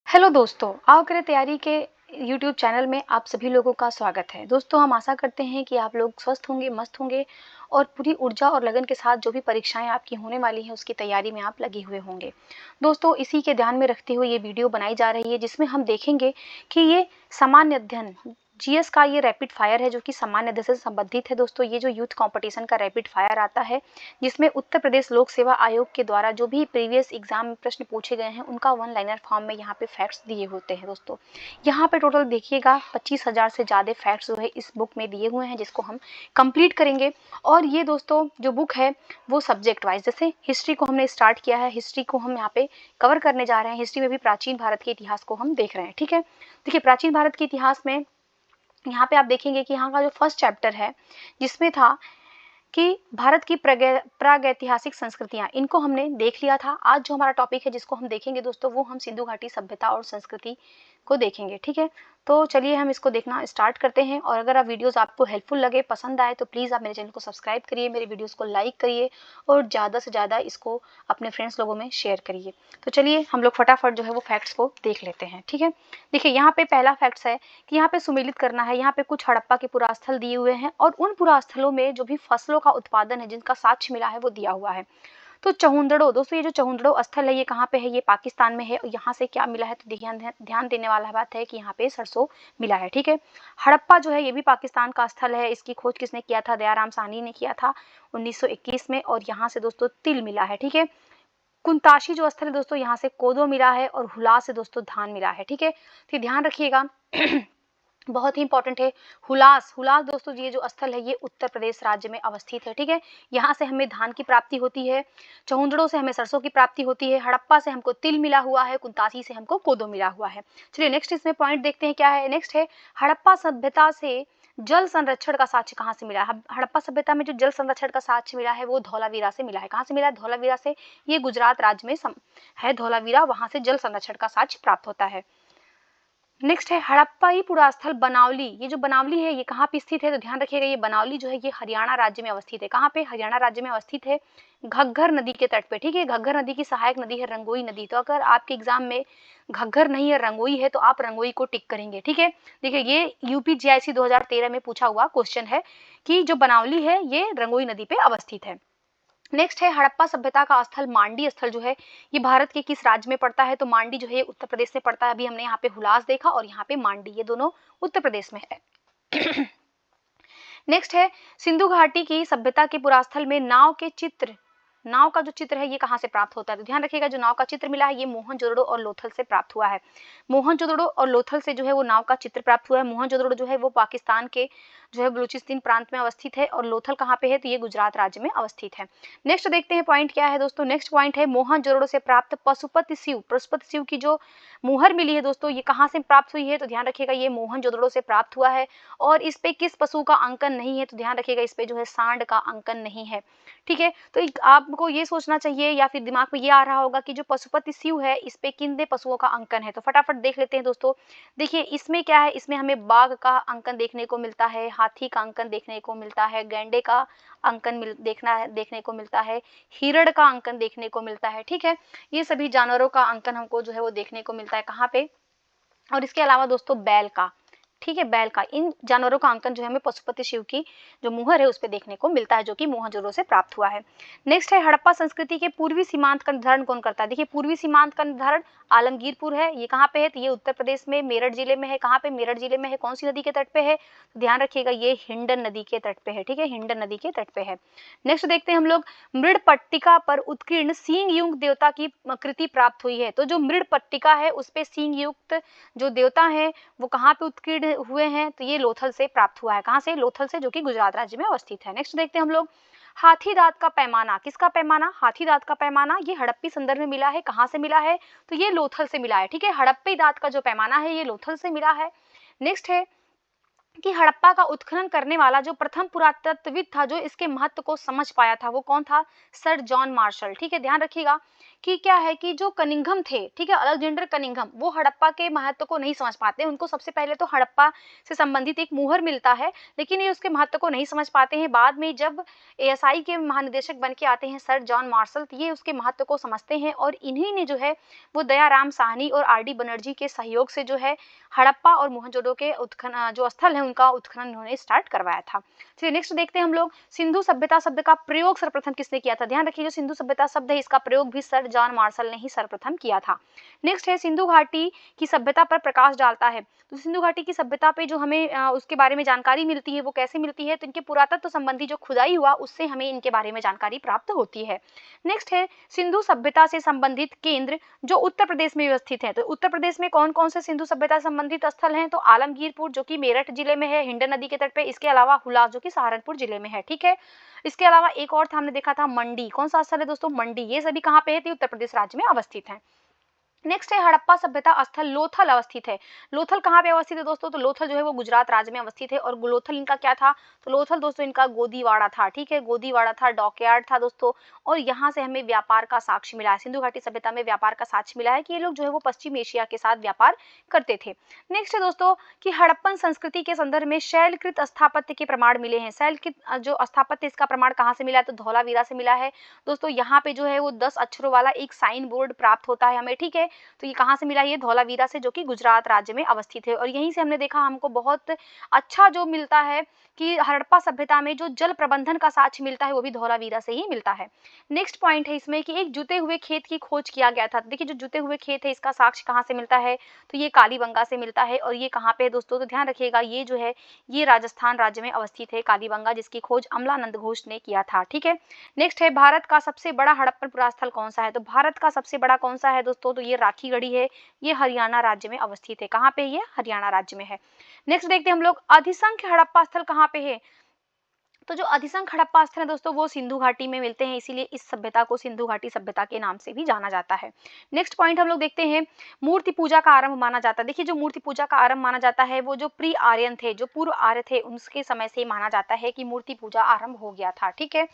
Hello दोस्तों, आओ करें तैयारी के यूट्यूब चैनल में आप सभी लोगों का स्वागत है। दोस्तों, हम आशा करते हैं कि आप लोग स्वस्थ होंगे, मस्त होंगे और पूरी ऊर्जा और लगन के साथ जो भी परीक्षाएं आपकी होने वाली हैं उसकी तैयारी में आप लगे हुए होंगे। दोस्तों, इसी के ध्यान में रखते हुए ये वीडियो बनाई जा रही है जिसमें हम देखेंगे कि ये सामान्य अध्ययन जीएस का ये रैपिड फायर है जो कि सामान्य अध्ययन से संबंधित है। दोस्तों, ये जो यूथ कंपटीशन का रैपिड फायर आता है जिसमें उत्तर प्रदेश लोक सेवा आयोग के द्वारा जो भी प्रीवियस एग्जाम में प्रश्न पूछे गए हैं उनका वन लाइनर फॉर्म में यहाँ पे फैक्ट्स दिए होते हैं। दोस्तों, यहाँ पे टोटल देखिएगा 25,000 से ज़्यादा फैक्ट्स जो है इस बुक में दिए हुए हैं जिसको हम कंप्लीट करेंगे। और ये दोस्तों जो बुक है वो सब्जेक्ट वाइज, जैसे हिस्ट्री को हमने स्टार्ट किया है, हिस्ट्री को हम यहाँ पे कवर करने जा रहे हैं। हिस्ट्री में भी प्राचीन भारत के इतिहास को हम देख रहे हैं। ठीक है, देखिए प्राचीन भारत के इतिहास में यहाँ पे आप देखेंगे कि यहाँ का जो फर्स्ट चैप्टर है जिसमें था कि भारत की प्रागैतिहासिक संस्कृतियां, इनको हमने देख लिया था। आज जो हमारा टॉपिक है जिसको हम देखेंगे दोस्तों वो हम सिंधु घाटी सभ्यता और संस्कृति को देखेंगे। ठीक है, तो चलिए हम इसको देखना स्टार्ट करते हैं। और अगर आप वीडियोस आपको हेल्पफुल लगे, पसंद आए, तो प्लीज़ आप मेरे चैनल को सब्सक्राइब करिए, मेरे वीडियोस को लाइक करिए और ज़्यादा से ज़्यादा इसको अपने फ्रेंड्स लोगों में शेयर करिए। तो चलिए हम लोग फटाफट जो है वो फैक्ट्स को देख लेते हैं। ठीक है, देखिए यहाँ पे पहला फैक्ट्स है कि यहाँ पे सुमेलित करना है। यहाँ पे कुछ हड़प्पा के पुरास्थल दिए हुए हैं और उन पुरास्थलों में जो भी फसलों का उत्पादन है जिनका साक्ष्य मिला है वो दिया हुआ है। तो चहुंदड़ो, दोस्तों ये जो चहुंदड़ो स्थल है ये कहाँ पे है? ये पाकिस्तान में है। और यहाँ से क्या मिला है? तो ध्यान देने वाला बात है कि यहाँ पे सरसों मिला है। ठीक है, हड़प्पा जो है ये भी पाकिस्तान का स्थल है। इसकी खोज किसने किया था? दयाराम साहनी ने किया था 1921 में। और यहाँ से दोस्तों तिल मिला है। ठीक है, कुंताशी जो स्थल है दोस्तों यहाँ से कोदो मिला है और हुलास से दोस्तों धान मिला है। ठीक है, तो ध्यान रखिएगा बहुत ही इंपॉर्टेंट है। हुलास, हुलास दोस्तों ये जो स्थल है ये उत्तर प्रदेश राज्य में अवस्थित है। ठीक है, यहाँ से हमें धान की प्राप्ति होती है, चहुंदड़ों से हमें सरसों की प्राप्ति होती है, हड़प्पा से हमको तिल मिला हुआ है, कुंतासी से हमको कोदो मिला हुआ है। चलिए नेक्स्ट इसमें पॉइंट देखते हैं क्या है। नेक्स्ट है हड़प्पा सभ्यता से जल संरक्षण का साक्ष्य कहाँ से मिला है? हड़प्पा सभ्यता में जो जल संरक्षण का साक्ष्य मिला है वो धौलावीरा से मिला है। कहाँ से मिला है? धौलावीरा से। ये गुजरात राज्य में है धौलावीरा, वहां से जल संरक्षण का साक्ष्य प्राप्त होता है। नेक्स्ट है हड़प्पाई पुरास्थल बनावली। ये जो बनावली है ये कहाँ पे स्थित है? तो ध्यान रखिएगा ये बनावली जो है ये हरियाणा राज्य में अवस्थित है। कहाँ पे? हरियाणा राज्य में अवस्थित है, घग्घर नदी के तट पे। ठीक है, घग्घर नदी की सहायक नदी है रंगोई नदी। तो अगर आपके एग्जाम में घग्घर नहीं है रंगोई है तो आप रंगोई को टिक करेंगे। ठीक है, देखिए ये यूपी जीआईसी 2013 में पूछा हुआ क्वेश्चन है कि जो बनावली है ये रंगोई नदी पे अवस्थित है। नेक्स्ट है हड़प्पा सभ्यता का स्थल मांडी स्थल जो है ये भारत के किस राज्य में पड़ता है? तो मांडी जो है ये उत्तर प्रदेश में पड़ता है। अभी हमने यहाँ पे हुलास देखा और यहाँ पे मांडी, ये दोनों उत्तर प्रदेश में है। नेक्स्ट है सिंधु घाटी की सभ्यता के पुरास्थल में नाव के चित्र, नाव का जो चित्र है ये कहाँ से प्राप्त होता है? तो ध्यान रखिएगा जो नाव का चित्र मिला है ये मोहनजोदड़ो और लोथल से प्राप्त हुआ है। मोहनजोदड़ो और लोथल से जो है वो नाव का चित्र प्राप्त हुआ है। मोहनजोदड़ो जो है वो पाकिस्तान के जो है बलूचिस्तान प्रांत में अवस्थित है और लोथल कहाँ पे है? तो ये गुजरात राज्य में अवस्थित है। नेक्स्ट देखते हैं पॉइंट क्या है दोस्तों। नेक्स्ट पॉइंट है मोहनजोदड़ो से प्राप्त पशुपति शिव की जो मुहर मिली है दोस्तों ये कहाँ से प्राप्त हुई है? तो ध्यान रखिएगा ये मोहनजोदड़ो से प्राप्त हुआ है। और इस पे किस पशु का अंकन नहीं है? तो ध्यान रखिएगा इस पे जो है सांड का अंकन नहीं है। ठीक है, तो आपको ये सोचना चाहिए या फिर दिमाग में ये आ रहा होगा कि जो पशुपति शिव है इस पे किन दे पशुओं का अंकन है? तो फटाफट देख लेते हैं दोस्तों। देखिए इसमें क्या है, इसमें हमें बाघ का अंकन देखने को मिलता है, हाथी का अंकन देखने को मिलता है, गैंडे का अंकन देखने को मिलता है, हिरण का अंकन देखने को मिलता है। ठीक है, ये सभी जानवरों का अंकन हमको जो है वो देखने को मिलता है कहाँ पे? और इसके अलावा दोस्तों बैल का, ठीक है, बैल का, इन जानवरों का अंकन जो है हमें पशुपति शिव की जो मुहर है उस पर देखने को मिलता है जो कि मोहनजोदड़ो से प्राप्त हुआ है। नेक्स्ट है हड़प्पा संस्कृति के पूर्वी सीमांत का निर्धारण कौन करता है? देखिए पूर्वी सीमांत का निर्धारण आलमगीरपुर है। ये कहाँ पे है? तो ये उत्तर प्रदेश में मेरठ जिले में है। कहाँ पे? मेरठ जिले में है। कौन सी नदी के तट पे है? तो ध्यान रखिएगा ये हिंडन नदी के तट पे है। ठीक है, हिंडन नदी के तट पे है। नेक्स्ट देखते हैं हम लोग मृड पट्टिका पर उत्कीर्ण सींग युक्त देवता की कृति प्राप्त हुई है। तो जो मृड पट्टिका है उस पे सींग युक्त जो देवता है वो कहाँ पे उत्कीर्ण हुए हैं? तो ये लोथल से प्राप्त हुआ है। कहाँ से? लोथल से, जो कि गुजरात राज्य में अवस्थित है। नेक्स्ट देखते हैं हम लोग हाथी दांत का पैमाना। किसका पैमाना? हाथी दांत का पैमाना ये हड़प्पी संदर्भ में मिला है। कहाँ से मिला है? तो ये लोथल से मिला है। ठीक है, हड़प्पी दांत का जो पैमाना है ये लोथल से मिला है। नेक्स्ट है कि हड़प्पा का उत्खनन करने वाला जो प्रथम पुरातत्वविद था जो इसके महत्व को समझ पाया था वो कौन था? Sir John Marshall. ठीक है, ध्यान रखिएगा कि क्या है कि जो कनिंघम थे, ठीक है, अलेक्जेंडर कनिंघम, वो हड़प्पा के महत्व को नहीं समझ पाते। उनको सबसे पहले तो हड़प्पा से संबंधित एक मुहर मिलता है, लेकिन ये उसके महत्व को नहीं समझ पाते हैं। बाद में जब एएसआई के महानिदेशक बन के आते हैं सर जॉन मार्शल, तो ये उसके महत्व को समझते हैं और इन्हीं ने जो है वो दयाराम साहनी और आर डी बनर्जी के सहयोग से जो है हड़प्पा और मोहनजोदड़ो के उत्खनन जो स्थल है उनका उत्खनन उन्होंने स्टार्ट करवाया था। चलिए नेक्स्ट देखते हैं हम लोग, सिंधु सभ्यता शब्द का प्रयोग सर्वप्रथम किसने किया था। ध्यान रखिए जो सिंधु सभ्यता शब्द है इसका प्रयोग भी सर जॉन मार्शल ने ही सर्वप्रथम किया था। नेक्स्ट है सिंधु घाटी की सभ्यता पर प्रकाश डालता है। तो सिंधु घाटी की सभ्यता पे जो हमें उसके बारे में जानकारी मिलती है वो कैसे मिलती है, तो इनके पुरातत्व संबंधी जो खुदाई हुआ उससे हमें इनके बारे में जानकारी प्राप्त होती है। नेक्स्ट है सिंधु सभ्यता से संबंधित केंद्र जो उत्तर प्रदेश में व्यवस्थित है। तो उत्तर प्रदेश में कौन कौन से सिंधु सभ्यता संबंधित स्थल हैं, तो आलमगीरपुर जो कि मेरठ जिले में है हिंडन नदी के तट पे, इसके अलावा हुलास जो कि सहारनपुर जिले में है, ठीक है। इसके अलावा एक और था, हमने देखा था मंडी, कौन सा स्थल है दोस्तों, मंडी, ये सभी कहाँ पे है, तो उत्तर प्रदेश राज्य में अवस्थित है। नेक्स्ट है हड़प्पा सभ्यता स्थल लोथल अवस्थित है। लोथल कहाँ पे अवस्थित है दोस्तों, तो लोथल जो है वो गुजरात राज्य में अवस्थित है। और लोथल इनका क्या था, तो लोथल दोस्तों इनका गोदीवाड़ा था, ठीक है, गोदीवाड़ा था, डॉकयार्ड था दोस्तों। और यहाँ से हमें व्यापार का साक्ष्य मिला है, सिंधु घाटी सभ्यता में व्यापार का साक्ष्य मिला है कि ये लोग जो है वो पश्चिम एशिया के साथ व्यापार करते थे। नेक्स्ट है दोस्तों कि हड़प्पन संस्कृति के संदर्भ में शैलकृत स्थापत्य के प्रमाण मिले हैं। शैलकृत जो स्थापत्य इसका प्रमाण कहाँ से मिला है, तो धौलावीरा से मिला है दोस्तों। यहाँ पे जो है वो 10 अक्षरों वाला एक साइन बोर्ड प्राप्त होता है हमें, ठीक है। तो ये कहाँ से मिला, ये धौलावीरा से जो कि गुजरात राज्य में अवस्थित है। और यहीं से हमने देखा हमको बहुत अच्छा जो मिलता है कि हड़प्पा सभ्यता में जो जल प्रबंधन का साक्ष्य मिलता है वो भी धौलावीरा से ही मिलता है। नेक्स्ट पॉइंट है इसमें कि एक जुते हुए खेत की खोज किया गया था। देखिए जो जुते हुए खेत है इसका साक्ष्य कहाँ से मिलता है, तो ये कालीबंगा से मिलता है। और ये कहाँ पे है दोस्तों, तो ध्यान रखिएगा ये जो है ये राजस्थान राज्य में अवस्थित है कालीबंगा, जिसकी खोज अमलानंद घोष ने किया था, ठीक है। नेक्स्ट है भारत का सबसे बड़ा हड़प्पन पुरास्थल कौन सा है, तो भारत का सबसे बड़ा कौन सा है दोस्तों, तो ये राखीगढ़ी है, ये हरियाणा राज्य में अवस्थित है। कहाँ पे, ये हरियाणा राज्य में है। नेक्स्ट देखते हैं हम लोग अधिसंख्य हड़प्पा स्थल कहाँ पे है, तो जो अधिसंख्य हड़प्पा स्थल है दोस्तों वो सिंधु घाटी में मिलते हैं, इसीलिए इस सभ्यता को सिंधु घाटी सभ्यता के नाम से भी जाना जाता है। नेक्स्ट पॉइंट हम लोग देखते हैं, मूर्ति पूजा का आरंभ माना जाता है। देखिए जो मूर्ति पूजा का आरंभ माना जाता है वो जो प्री आर्यन थे, जो पूर्व आर्य थे, उनके समय से माना जाता है कि मूर्ति पूजा आरंभ हो गया था, ठीक है।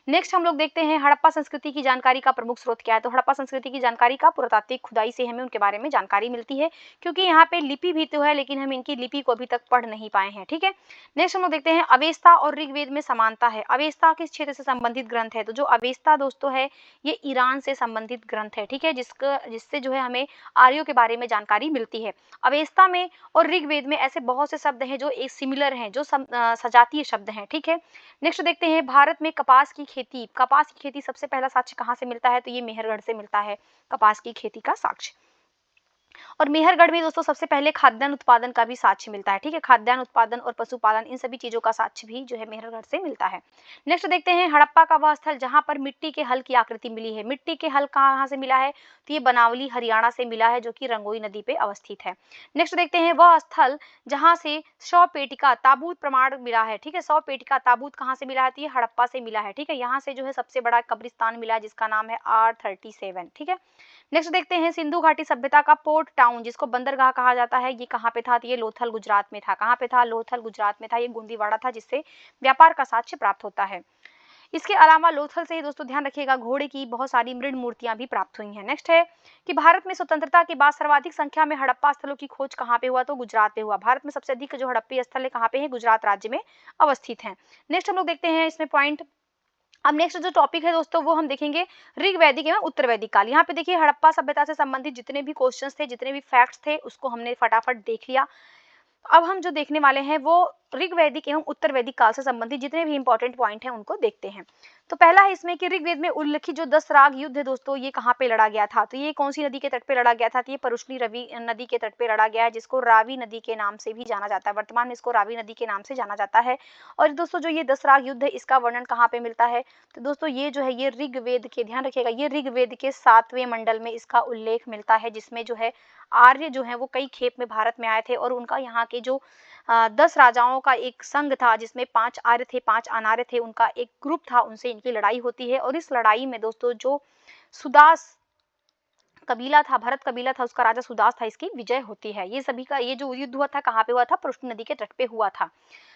नेक्स्ट हम लोग देखते हैं हड़प्पा संस्कृति की जानकारी का प्रमुख स्रोत क्या है, तो हड़प्पा संस्कृति की जानकारी का पुरातात्विक खुदाई से हमें उनके बारे में जानकारी मिलती है, क्योंकि यहाँ पे लिपि भी तो है लेकिन हम इनकी लिपि को अभी तक पढ़ नहीं पाए हैं, ठीक है। नेक्स्ट हम लोग देखते हैं अवेस्ता और ऋग्वेद में समानता है। अवेस्ता किस क्षेत्र से संबंधित ग्रंथ है, तो जो अवेस्ता दोस्तों है ये ईरान से संबंधित ग्रंथ है, ठीक है, जिससे जो है हमें आर्यों के बारे में जानकारी मिलती है। अवेस्ता में और ऋग्वेद में ऐसे बहुत से शब्द हैं जो एक सिमिलर हैं, जो सजातीय शब्द हैं, ठीक है। नेक्स्ट देखते हैं भारत में कपास की खेती सबसे पहला साक्ष्य कहाँ से मिलता है, तो ये मेहरगढ़ से मिलता है कपास की खेती का साक्ष्य। और मेहरगढ़ में दोस्तों सबसे पहले खाद्यान्न उत्पादन का भी साक्ष्य मिलता है, ठीक है, खाद्यान्न उत्पादन और पशुपालन इन सभी चीजों का साक्ष्य भी जो है मेहरगढ़ से मिलता है। नेक्स्ट देखते हैं हड़प्पा का वह स्थल जहां पर मिट्टी के हल की आकृति मिली है। मिट्टी के हल कहाँ से मिला है, तो ये बनावली हरियाणा से मिला है जो कि रंगोई नदी पे अवस्थित है। नेक्स्ट देखते हैं वह स्थल जहाँ से 100 पेटिका ताबूत प्रमाण मिला है, ठीक है, 100 पेटिका ताबूत कहाँ से मिला है, तो ये हड़प्पा से मिला है, ठीक है। यहाँ से जो है सबसे बड़ा कब्रिस्तान मिला है जिसका नाम है R37, ठीक है। नेक्स्ट देखते हैं सिंधु घाटी सभ्यता का पोर्ट टाउन जिसको बंदरगाह कहा जाता है, ये कहाँ पे था, तो ये लोथल गुजरात में था। कहाँ पे था, लोथल गुजरात में था। ये गोंदीवाड़ा था जिससे व्यापार का साक्ष्य प्राप्त होता है। इसके अलावा लोथल से ही दोस्तों ध्यान रखिएगा घोड़े की बहुत सारी मृण मूर्तियां भी प्राप्त हुई हैं। नेक्स्ट है कि भारत में स्वतंत्रता के बाद सर्वाधिक संख्या में हड़प्पा स्थलों की खोज कहाँ पे हुआ, तो गुजरात में हुआ। भारत में सबसे अधिक जो हड़प्पी स्थल है कहाँ पे है, गुजरात राज्य में अवस्थित है। नेक्स्ट हम लोग देखते हैं इसमें पॉइंट। अब नेक्स्ट जो टॉपिक है दोस्तों वो हम देखेंगे ऋग्वैदिक एवं उत्तर वैदिक काल। यहाँ पे देखिए हड़प्पा सभ्यता से संबंधित जितने भी क्वेश्चंस थे, जितने भी फैक्ट्स थे, उसको हमने फटाफट देख लिया। अब हम जो देखने वाले हैं वो ऋग्वैदिक एवं उत्तर वैदिक काल से संबंधित जितने भी इंपॉर्टेंट पॉइंट हैं उनको देखते हैं। तो पहला है इसमें कि ऋग्वेद में उल्लेखित जो 10 राग युद्ध है दोस्तों ये कहाँ पे लड़ा गया था, तो ये कौन सी नदी के तट पे लड़ा गया था, तो ये परुष्णी रवि नदी के तट पे लड़ा गया है जिसको रावी नदी के नाम से भी जाना जाता है। वर्तमान में इसको रावी नदी के नाम से जाना जाता है। और दोस्तों जो ये 10 राग युद्ध है इसका वर्णन कहाँ पे मिलता है, तो दोस्तों ये जो है ये ऋग्वेद के, ध्यान रखिएगा, ये ऋग्वेद के 7वें मंडल में इसका उल्लेख मिलता है, जिसमें जो है आर्य जो है वो कई खेप में भारत में आए थे और उनका यहाँ के जो 10 राजाओं का एक संघ था जिसमें 5 आर्य थे 5 अनार्य थे, उनका एक ग्रुप था, उनसे इनकी लड़ाई होती है। और इस लड़ाई में दोस्तों जो सुदास कबीला था, भरत कबीला था, उसका राजा सुदास था, इसकी विजय होती है। ये सभी का ये जो युद्ध हुआ था कहाँ पे हुआ था? पुरुष नदी के तट पे हुआ था।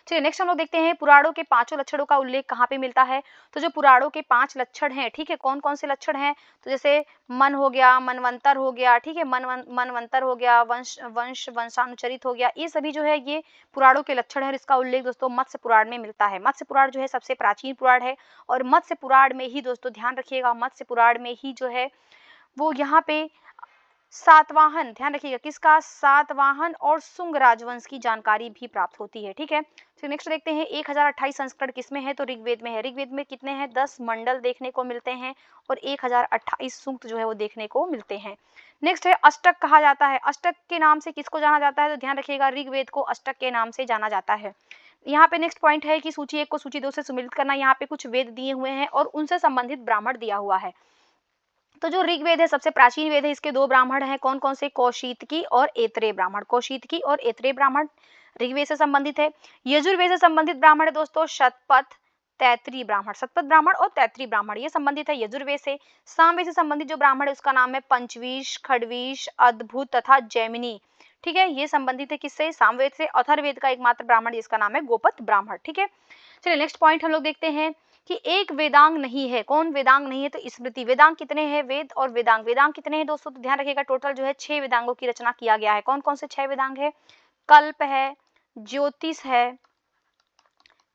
चलिए नेक्स्ट हम लोग देखते हैं पुराणों के पांचों लक्षणों का उल्लेख कहाँ पे मिलता है। तो जो पुराणों के 5 लक्षण हैं, ठीक है, कौन कौन से लक्षण हैं? तो जैसे मन हो गया, मनवंतर हो गया, ठीक है, मनवंतर हो गया, वंशानुचरित हो गया, ये सभी जो है ये पुराणों के लक्षण है और इसका उल्लेख दोस्तों मत्स्य पुराण में मिलता है। मत्स्य पुराण जो है सबसे प्राचीन पुराण है और मत्स्य पुराण में ही दोस्तों ध्यान रखिएगा, मत्स्य पुराण में ही जो है वो यहाँ पे सातवाहन, ध्यान रखिएगा किसका? सातवाहन और शुंग राजवंश की जानकारी भी प्राप्त होती है, ठीक है। तो नेक्स्ट देखते हैं 1028 संस्करण किसमें है? तो ऋग्वेद में है। ऋग्वेद में कितने हैं? 10 मंडल देखने को मिलते हैं और 1028 सूक्त जो है वो देखने को मिलते हैं। नेक्स्ट है अष्टक कहा जाता है। अष्टक के नाम से किसको जाना जाता है? तो ध्यान रखिएगा ऋग्वेद को अष्टक के नाम से जाना जाता है। यहाँ पे नेक्स्ट पॉइंट है कि सूची 1 को सूची 2 से सम्मिलित करना। यहाँ पे कुछ वेद दिए हुए हैं और उनसे संबंधित ब्राह्मण दिया हुआ है। तो जो ऋग्वेद है सबसे प्राचीन वेद है, इसके 2 ब्राह्मण हैं, कौन कौन से? कौशितकी और ऐत्रेय ब्राह्मण। कौशितकी और ऐत्रेय ब्राह्मण ऋग्वेद से संबंधित है। यजुर्वेद से संबंधित ब्राह्मण है दोस्तों शतपथ, तैत्रीय ब्राह्मण। शतपथ ब्राह्मण और तैत्रीय ब्राह्मण ये संबंधित है यजुर्वेद से। सामवेद से संबंधित जो ब्राह्मण है उसका नाम है पंचवीश, खडवीश, अद्भुत तथा जैमिनी, ठीक है, ये संबंधित है किससे? सामवेद से। अथर्ववेद का एकमात्र ब्राह्मण जिसका नाम है गोपत ब्राह्मण, ठीक है। चलिए नेक्स्ट पॉइंट हम लोग देखते हैं कि एक वेदांग नहीं है। कौन वेदांग नहीं है? तो स्मृति। वेदांग कितने हैं? वेद और वेदांग, वेदांग कितने हैं दोस्तों? तो ध्यान रखिएगा टोटल जो है 6 वेदांगों की रचना किया गया है। कौन कौन से 6 वेदांग है? कल्प है, ज्योतिष है,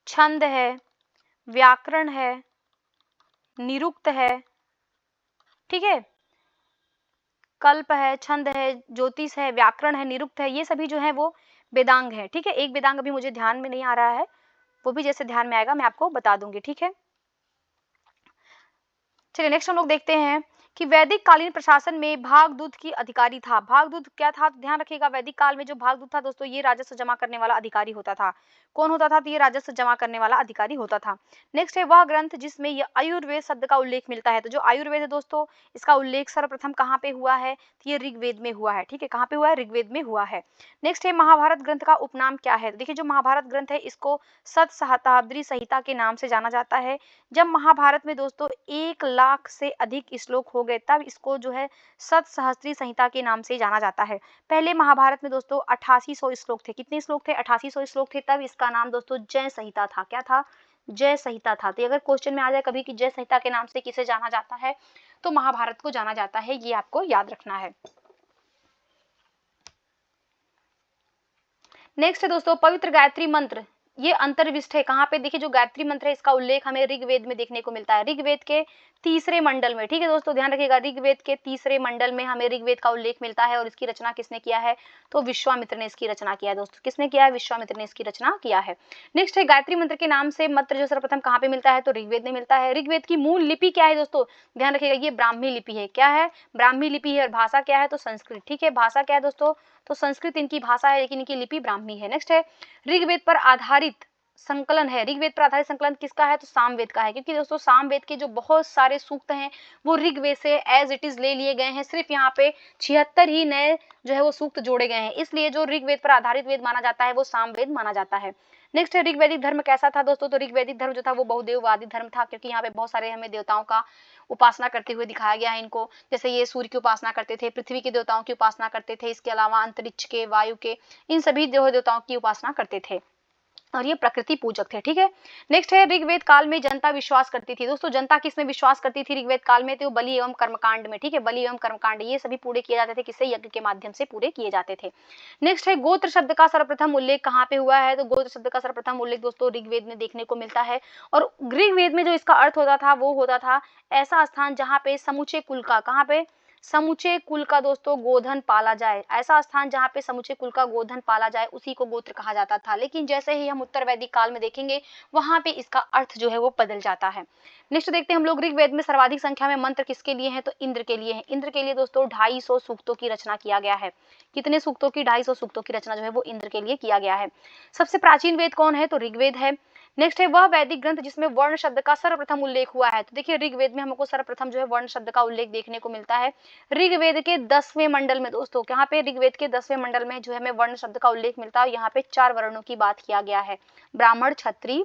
छंद है, व्याकरण है, निरुक्त है, ठीक है, कल्प है, छंद है, ज्योतिष है, व्याकरण है, निरुक्त है, ये सभी जो है वो वेदांग है, ठीक है। एक वेदांग अभी मुझे ध्यान में नहीं आ रहा है, वो भी जैसे ध्यान में आएगा मैं आपको बता दूंगी, ठीक है। चलिए नेक्स्ट हम लोग देखते हैं कि वैदिक कालीन प्रशासन में भागदूत की अधिकारी था। भागदूत क्या था? तो ध्यान रखिएगा वैदिक काल में जो भागदूत था दोस्तों ये राजस्व जमा करने वाला अधिकारी होता था। कौन होता था? तो ये राजस्व जमा करने वाला अधिकारी होता था। नेक्स्ट है वह ग्रंथ जिसमें यह आयुर्वेद शब्द का उल्लेख मिलता है। तो जो आयुर्वेद है दोस्तों इसका उल्लेख सर्वप्रथम कहाँ पे हुआ है? तो ये ऋग्वेद में हुआ है, ठीक है। कहाँ पे हुआ है? ऋग्वेद में हुआ है। नेक्स्ट है महाभारत ग्रंथ का उपनाम क्या है? तो देखिए जो महाभारत ग्रंथ है इसको सतसहस्त्राब्दी संहिता के नाम से जाना जाता है। जब महाभारत में दोस्तों 1 लाख से अधिक श्लोक हो गए तब इसको जो है सतसहस्त्री संहिता के नाम से जाना जाता है। पहले महाभारत में दोस्तों 8800 श्लोक थे। कितने श्लोक थे? 8800 श्लोक थे। तब इसका नाम दोस्तों जय संहिता था। क्या था? जय संहिता था। तो अगर क्वेश्चन में आ जाए कभी कि जय संहिता के नाम से किसे जाना जाता है तो महाभारत को जाना जाता है, ये आपको याद रखना है। नेक्स्ट है दोस्तों पवित्र गायत्री मंत्र, ये अंतर्विष्ट है। कहाँ पे? देखिए जो गायत्री मंत्र है इसका उल्लेख हमें ऋग्वेद में देखने को मिलता है। ऋग्वेद के 3रे मंडल में, ठीक है दोस्तों, ध्यान रखिएगा ऋग्वेद के 3रे मंडल में हमें ऋग्वेद का उल्लेख मिलता है और इसकी रचना किसने किया है? तो विश्वामित्र ने इसकी रचना किया है दोस्तों। किसने किया है? विश्वामित्र ने इसकी रचना किया है। नेक्स्ट है गायत्री मंत्र के नाम से मंत्र जो सर्वप्रथम कहाँ पे मिलता है? तो ऋग्वेद में मिलता है। ऋग्वेद की मूल लिपि क्या है दोस्तों? ध्यान रखिएगा ये ब्राह्मी लिपि है। क्या है? ब्राह्मी लिपि है। और भाषा क्या है? तो संस्कृत, ठीक है। भाषा क्या है दोस्तों? तो संस्कृत इनकी भाषा है लेकिन इनकी लिपि ब्राह्मी है। नेक्स्ट है ऋग्वेद पर आधारित संकलन है। ऋग्वेद पर आधारित संकलन किसका है? तो सामवेद का है, क्योंकि दोस्तों सामवेद के जो बहुत सारे सूक्त हैं वो ऋग्वेद से एज इट इज ले लिए गए हैं। सिर्फ यहाँ पे 76 ही नए जो है वो सूक्त जोड़े गए हैं, इसलिए जो ऋग्वेद पर आधारित वेद माना जाता है वो सामवेद माना जाता है। नेक्स्ट है ऋग्वैदिक धर्म कैसा था दोस्तों? तो ऋग्वैदिक धर्म जो था वो बहुदेववादी धर्म था, क्योंकि यहाँ पे बहुत सारे हमें देवताओं का उपासना करते हुए दिखाया गया है इनको। जैसे ये सूर्य की उपासना करते थे, पृथ्वी के देवताओं की उपासना करते थे, इसके अलावा अंतरिक्ष के, वायु के, इन सभी देवताओं की उपासना करते थे और ये प्रकृति पूजक थे, ठीक है। नेक्स्ट है ऋग्वेद काल में जनता विश्वास करती थी। दोस्तों जनता किस में विश्वास करती थी ऋग्वेद काल में? तो बलि एवं कर्मकांड में, ठीक है। बलि एवं कर्मकांड ये सभी पूरे किए जाते थे, किससे? यज्ञ के माध्यम से पूरे किए जाते थे। नेक्स्ट है गोत्र शब्द का सर्वप्रथम उल्लेख कहाँ पे हुआ है? तो गोत्र शब्द का सर्वप्रथम उल्लेख दोस्तों ऋग्वेद में देखने को मिलता है। और ऋग्वेद में जो इसका अर्थ होता था वो होता था ऐसा स्थान जहाँ पे समूचे कुल का, कहाँ पे? समूचे कुल का दोस्तों गोधन पाला जाए। ऐसा स्थान जहाँ पे समूचे कुल का गोधन पाला जाए उसी को गोत्र कहा जाता था। लेकिन जैसे ही हम उत्तर वैदिक काल में देखेंगे वहां पे इसका अर्थ जो है वो बदल जाता है। नेक्स्ट देखते हैं हम लोग ऋग्वेद में सर्वाधिक संख्या में मंत्र किसके लिए हैं? तो इंद्र के लिए है। इंद्र के लिए दोस्तों 250 सूक्तों की रचना किया गया है। कितने सूक्तों की? 250 सूक्तों की रचना जो है वो इंद्र के लिए किया गया है। सबसे प्राचीन वेद कौन है? तो ऋग्वेद है। नेक्स्ट है वह वैदिक ग्रंथ जिसमें वर्ण शब्द का सर्वप्रथम उल्लेख हुआ है। तो देखिए ऋग्वेद में हमको सर्वप्रथम जो है वर्ण शब्द का उल्लेख देखने को मिलता है ऋग्वेद के 10वें मंडल में दोस्तों। कहाँ पे? ऋग्वेद के 10वें मंडल में जो है हमें वर्ण शब्द का उल्लेख मिलता है। यहाँ पे 4 वर्णों की बात किया गया है, ब्राह्मण, क्षत्रिय,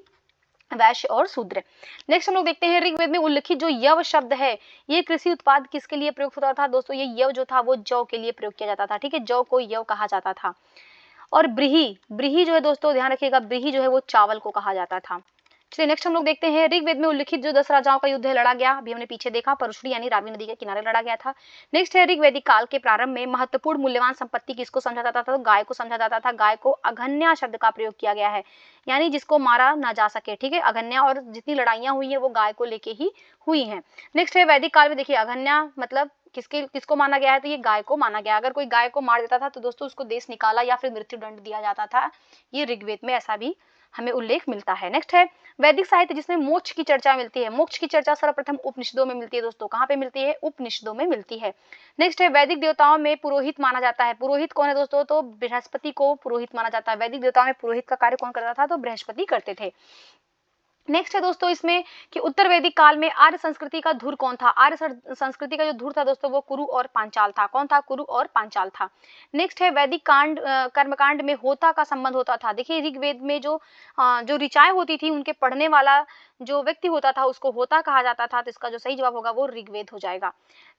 वैश्य और शूद्र। नेक्स्ट हम लोग देखते हैं ऋग्वेद में उल्लिखित जो यव शब्द है ये कृषि उत्पाद किसके लिए प्रयुक्त होता था दोस्तों, ये यव जो था वो जौ के लिए प्रयोग किया जाता था, ठीक है, जौ को यव कहा जाता था। और ब्रीही, ब्रीही जो है दोस्तों ध्यान रखिएगा, ब्रीही जो है वो चावल को कहा जाता था। चलिए नेक्स्ट हम लोग देखते हैं ऋग्वेद में उल्लिखित जो 10 राजाओं का युद्ध है लड़ा गया, अभी हमने पीछे देखा, परुशड़ी यानी रावी नदी के किनारे लड़ा गया था। नेक्स्ट है ऋग्वैदिक काल के प्रारंभ में महत्वपूर्ण मूल्यवान संपत्ति किसको समझा जाता था, तो गाय को समझा जाता था। गाय को अघन्या शब्द का प्रयोग किया गया है, यानी जिसको मारा ना जा सके, ठीक है, अघन्या, और जितनी लड़ाइयां हुई है वो गाय को लेके ही हुई हैं। नेक्स्ट है वैदिक काल में, देखिए अघन्या मतलब किसको माना गया है, तो ये गाय को माना गया। अगर कोई गाय को मार देता था तो दोस्तों उसको देश निकाला या फिर मृत्यु दंड दिया जाता था, ये ऋग्वेद में ऐसा भी हमें उल्लेख मिलता है। नेक्स्ट है वैदिक साहित्य जिसमें मोक्ष की चर्चा मिलती है। मोक्ष की चर्चा सर्वप्रथम उपनिषदों में मिलती है दोस्तों, कहाँ पे मिलती है, उपनिषदों में मिलती है। नेक्स्ट है वैदिक देवताओं में पुरोहित माना जाता है। पुरोहित कौन है दोस्तों, तो बृहस्पति को पुरोहित माना जाता है। वैदिक देवताओं में पुरोहित का कार्य कौन करता था, तो बृहस्पति करते थे। नेक्स्ट है दोस्तों इसमें कि उत्तर वैदिक काल में आर्य संस्कृति का धुर कौन था। आर्य संस्कृति का जो धुर था दोस्तों वो कुरु और पांचाल था। कौन था, कुरु और पांचाल था। नेक्स्ट है वैदिक कांड कर्मकांड में होता का संबंध होता था। देखिए ऋग्वेद में जो ऋचाएं होती थी उनके पढ़ने वाला जो व्यक्ति होता था उसको होता कहा जाता था, तो इसका जो सही जवाब होगा वो ऋग्वेद हो जाएगा।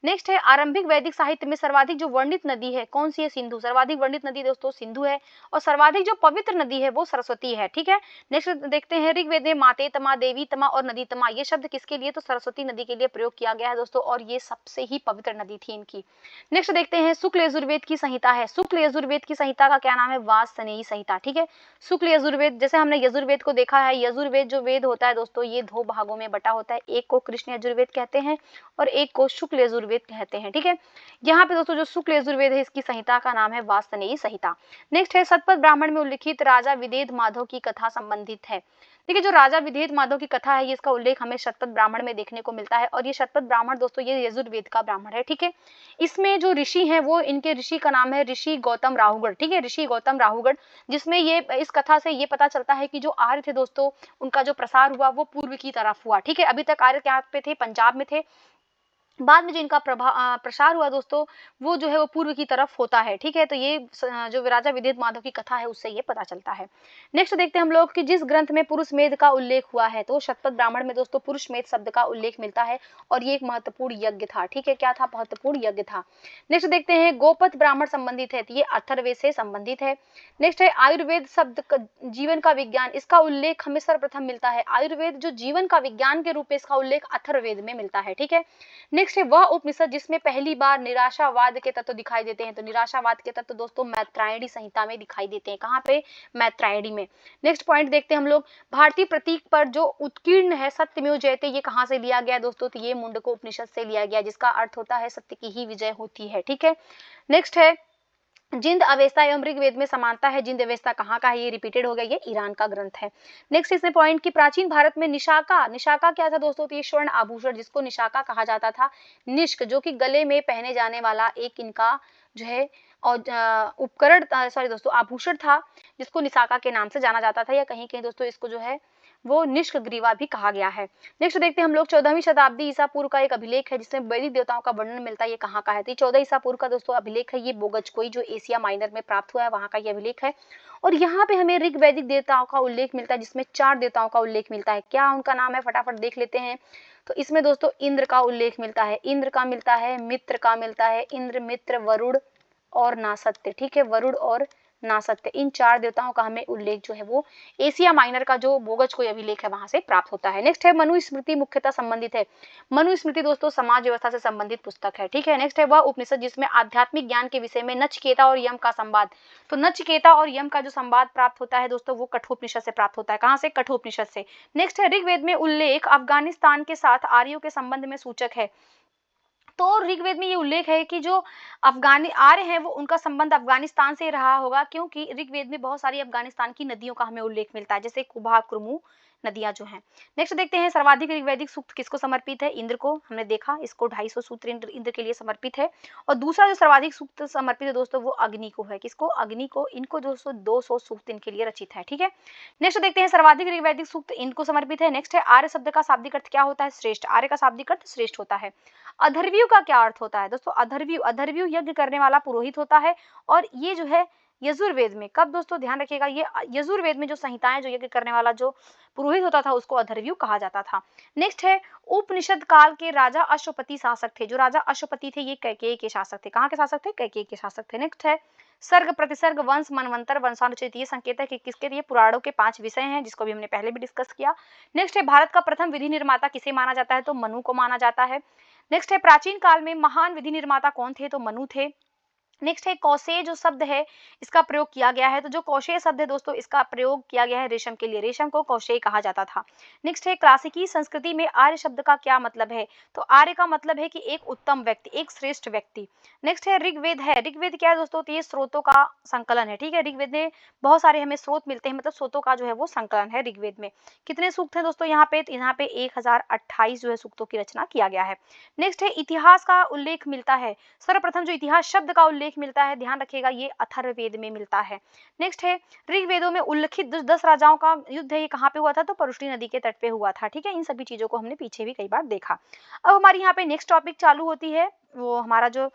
नेक्स्ट है आरंभिक वैदिक साहित्य में सर्वाधिक जो वर्णित नदी है कौन सी है, सिंधु। सर्वाधिक वर्णित नदी दोस्तों सिंधु है, और सर्वाधिक जो पवित्र नदी है वो सरस्वती है, ठीक है। नेक्स्ट देखते हैं ऋग्वेद में माते तमा, देवी तमा और नदी तमा, ये शब्द किसके लिए, तो सरस्वती नदी के लिए प्रयोग किया गया है दोस्तों, और ये सबसे ही पवित्र नदी थी इनकी। नेक्स्ट देखते हैं शुक्ल यजुर्वेद की संहिता है। शुक्ल यजुर्वेद की संहिता का क्या नाम है, वाजसनेयी संहिता, ठीक है। शुक्ल यजुर्वेद, जैसे हमने यजुर्वेद को देखा है, यजुर्वेद जो वेद होता है दोस्तों ये दो भागों में बटा होता है, एक को कृष्ण यजुर्वेद कहते हैं और एक को शुक्ल यजुर्वेद कहते हैं, ठीक है। यहाँ पे दोस्तों जो शुक्ल यजुर्वेद है इसकी संहिता का नाम है वाजसनेयी संहिता। नेक्स्ट है शतपथ ब्राह्मण में उल्लिखित राजा विदेह माधव की कथा संबंधित है। देखिए जो राजा विदेह माधव की कथा है ये इसका उल्लेख हमें शतपथ ब्राह्मण में देखने को मिलता है, और ये शतपथ ब्राह्मण दोस्तों ये यजुर्वेद का ब्राह्मण है, ठीक है। इसमें जो ऋषि हैं वो, इनके ऋषि का नाम है ऋषि गौतम राहुगढ़, ठीक है, ऋषि गौतम राहुगढ़, जिसमें ये इस कथा से ये पता चलता है कि जो आर्य थे दोस्तों उनका जो प्रसार हुआ वो पूर्व की तरफ हुआ, ठीक है। अभी तक आर्य क्या पे थे, पंजाब में थे, बाद में जो इनका प्रसार हुआ दोस्तों वो जो है वो पूर्व की तरफ होता है, ठीक है। तो ये जो राजा विदेह माधव की कथा है उससे ये पता चलता है। नेक्स्ट देखते हैं हम लोग कि जिस ग्रंथ में पुरुष मेध का उल्लेख हुआ है, तो शतपथ ब्राह्मण में दोस्तों पुरुष मेध शब्द का उल्लेख मिलता है, और ये एक महत्वपूर्ण यज्ञ था, ठीक है, क्या था, महत्वपूर्ण यज्ञ था। नेक्स्ट देखते हैं गोपथ ब्राह्मण संबंधित है, तो ये अथर्ववेद से संबंधित है। नेक्स्ट है आयुर्वेद शब्द जीवन का विज्ञान, इसका उल्लेख हमें सर्वप्रथम मिलता है, आयुर्वेद जो जीवन का विज्ञान के रूप में इसका उल्लेख अथर्ववेद में मिलता है, ठीक है। नेक्स्ट है वह उपनिषद जिसमें पहली बार निराशावाद के तत्व दिखाई देते हैं, तो निराशावाद के तत्व दोस्तों मैत्रायणी संहिता में दिखाई देते हैं, कहाँ पे, मैत्रायणी में। नेक्स्ट पॉइंट देखते हैं हम लोग भारतीय प्रतीक पर जो उत्कीर्ण है सत्यमेव जयते, ये कहाँ से लिया गया दोस्तों, तो ये मुंडको उपनिषद से लिया गया, जिसका अर्थ होता है सत्य की ही विजय होती है, ठीक है। नेक्स्ट है जिंद अवेस्ता एवं ऋग्वेद में समानता है। जिंद अवेस्ता कहाँ का है, ये रिपीटेड हो गया, ये ईरान का ग्रंथ है। नेक्स्ट इसमें पॉइंट कि प्राचीन भारत में निशाका, निशाका क्या था दोस्तों, तो ये स्वर्ण आभूषण जिसको निशाका कहा जाता था। निष्क जो कि गले में पहने जाने वाला एक इनका जो है और उपकरण, सॉरी दोस्तों आभूषण था, जिसको निशाका के नाम से जाना जाता था, या कहीं कहीं दोस्तों इसको जो है वो निष्क ग्रीवा भी कहा गया है। नेक्स्ट देखते हैं हम लोग 14वीं शताब्दी ईसा पूर्व का एक अभिलेख है जिसमें वैदिक देवताओं का वर्णन मिलता है, ये कहाँ का है, तो 14 ईसा पूर्व का दोस्तों अभिलेख है, ये बोगजकोई जो एशिया माइनर में प्राप्त हुआ है वहाँ का ये अभिलेख है। और यहाँ पे हमें ऋग वैदिक देवताओं का उल्लेख मिलता है, जिसमें 4 देवताओं का उल्लेख मिलता है। क्या उनका नाम है, फटाफट देख लेते हैं। तो इसमें दोस्तों इंद्र का उल्लेख मिलता है, इंद्र का मिलता है, मित्र का मिलता है, इंद्र, मित्र, वरुण और नासत्य, ठीक है, वरुण और नासत्य, इन 4 देवताओं का हमें उल्लेख जो है वो एशिया माइनर का जो बोगज कोई अभिलेख है वहां से प्राप्त होता है। नेक्स्ट है मनुस्मृति मुख्यतः संबंधित है। मनुस्मृति दोस्तों समाज व्यवस्था से संबंधित पुस्तक है, ठीक है। नेक्स्ट है वह उपनिषद जिसमें आध्यात्मिक ज्ञान के विषय में नचिकेता और यम का संवाद, तो नचिकेता और यम का जो संवाद प्राप्त होता है दोस्तों वो कठोपनिषद से प्राप्त होता है, कहाँ से, कठोपनिषद से। नेक्स्ट है ऋग्वेद में उल्लेख अफगानिस्तान के साथ आर्यों के संबंध में सूचक है, तो ऋग्वेद में ये उल्लेख है कि जो अफगानी आर्य हैं वो उनका संबंध अफगानिस्तान से रहा होगा, क्योंकि ऋग्वेद में बहुत सारी अफगानिस्तान की नदियों का हमें उल्लेख मिलता है, जैसे कुबा, कुरमू नदियां जो हैं। नेक्स्ट देखते हैं सर्वाधिक ऋग्वैदिक सूक्त किसको समर्पित है, इंद्र को, हमने देखा इसको 250 सूत्र इंद्र के लिए समर्पित है। और दूसरा जो सर्वाधिक सूक्त समर्पित है दोस्तों वो अग्नि को है, किसको, अग्नि को, इनको दोस्तों 200 सूक्त इनके लिए रचित है, ठीक है। नेक्स्ट देखते हैं सर्वाधिक ऋग्वैदिक सूक्त इनको समर्पित है। नेक्स्ट है आर्य शब्द का शाब्दिक अर्थ क्या होता है, श्रेष्ठ, आर्य का शाब्दिक अर्थ श्रेष्ठ होता है। अधर्व्यू का क्या अर्थ होता है दोस्तों, अधर्व्यू, अधर्व्यू यज्ञ करने वाला पुरोहित होता है, और ये जो है यजुर्वेद में। कब दोस्तों, ध्यान रखिएगा, ये यजुर्वेद में जो संहिताएं, जो यज्ञ करने वाला जो पुरोहित होता था उसको अधर्व्यू कहा जाता था। नेक्स्ट है उपनिषद काल के राजा अश्वपति शासक थे। जो राजा अश्वपति थे ये कैकेयी के शासक थे। कहाँ के शासक थे? कैकेयी के शासक थे। नेक्स्ट है सर्ग, प्रतिसर्ग, वंश, मनवंतर, वंशानुचरित। ये संकेत है कि किसके लिए? पुराणों के 5 विषय हैं, जिसको भी हमने पहले भी डिस्कस किया। नेक्स्ट है भारत का प्रथम विधि निर्माता किसे माना जाता है? तो मनु को माना जाता है। नेक्स्ट है प्राचीन काल में महान विधि निर्माता कौन थे? तो मनु थे। नेक्स्ट है कौशेय जो शब्द है इसका प्रयोग किया गया है। तो जो कौशेय शब्द है दोस्तों इसका प्रयोग किया गया है रेशम के लिए, रेशम को कौशेय कहा जाता था। नेक्स्ट है क्लासिकी संस्कृति में आर्य शब्द का क्या मतलब है? तो आर्य का मतलब है कि एक उत्तम व्यक्ति, एक श्रेष्ठ व्यक्ति। नेक्स्ट है ऋग्वेद है। ऋग्वेद क्या है दोस्तों? तो ये स्रोतों का संकलन है। ठीक है, ऋग्वेद में बहुत सारे हमें स्रोत मिलते हैं, मतलब स्रोतों का जो है वो संकलन है ऋग्वेद में। कितने सूक्त हैं दोस्तों यहाँ पे? यहाँ पे 1028 जो है सूक्तों की रचना किया गया है। नेक्स्ट है इतिहास का उल्लेख मिलता है। सर्वप्रथम जो इतिहास शब्द का उल्लेख मिलता है, ध्यान रखिएगा, ये अथर्ववेद में मिलता है। नेक्स्ट है ऋग्वेदों में उल्लेखित 10 राजाओं का युद्ध है, ये कहाँ पे हुआ था? तो परुष्णी नदी के तट पे हुआ था। ठीक है, इन सभी चीजों को हमने पीछे भी कई बार देखा। अब हमारी यहाँ पे नेक्स्ट टॉपिक चालू होती है, वो हमारा जो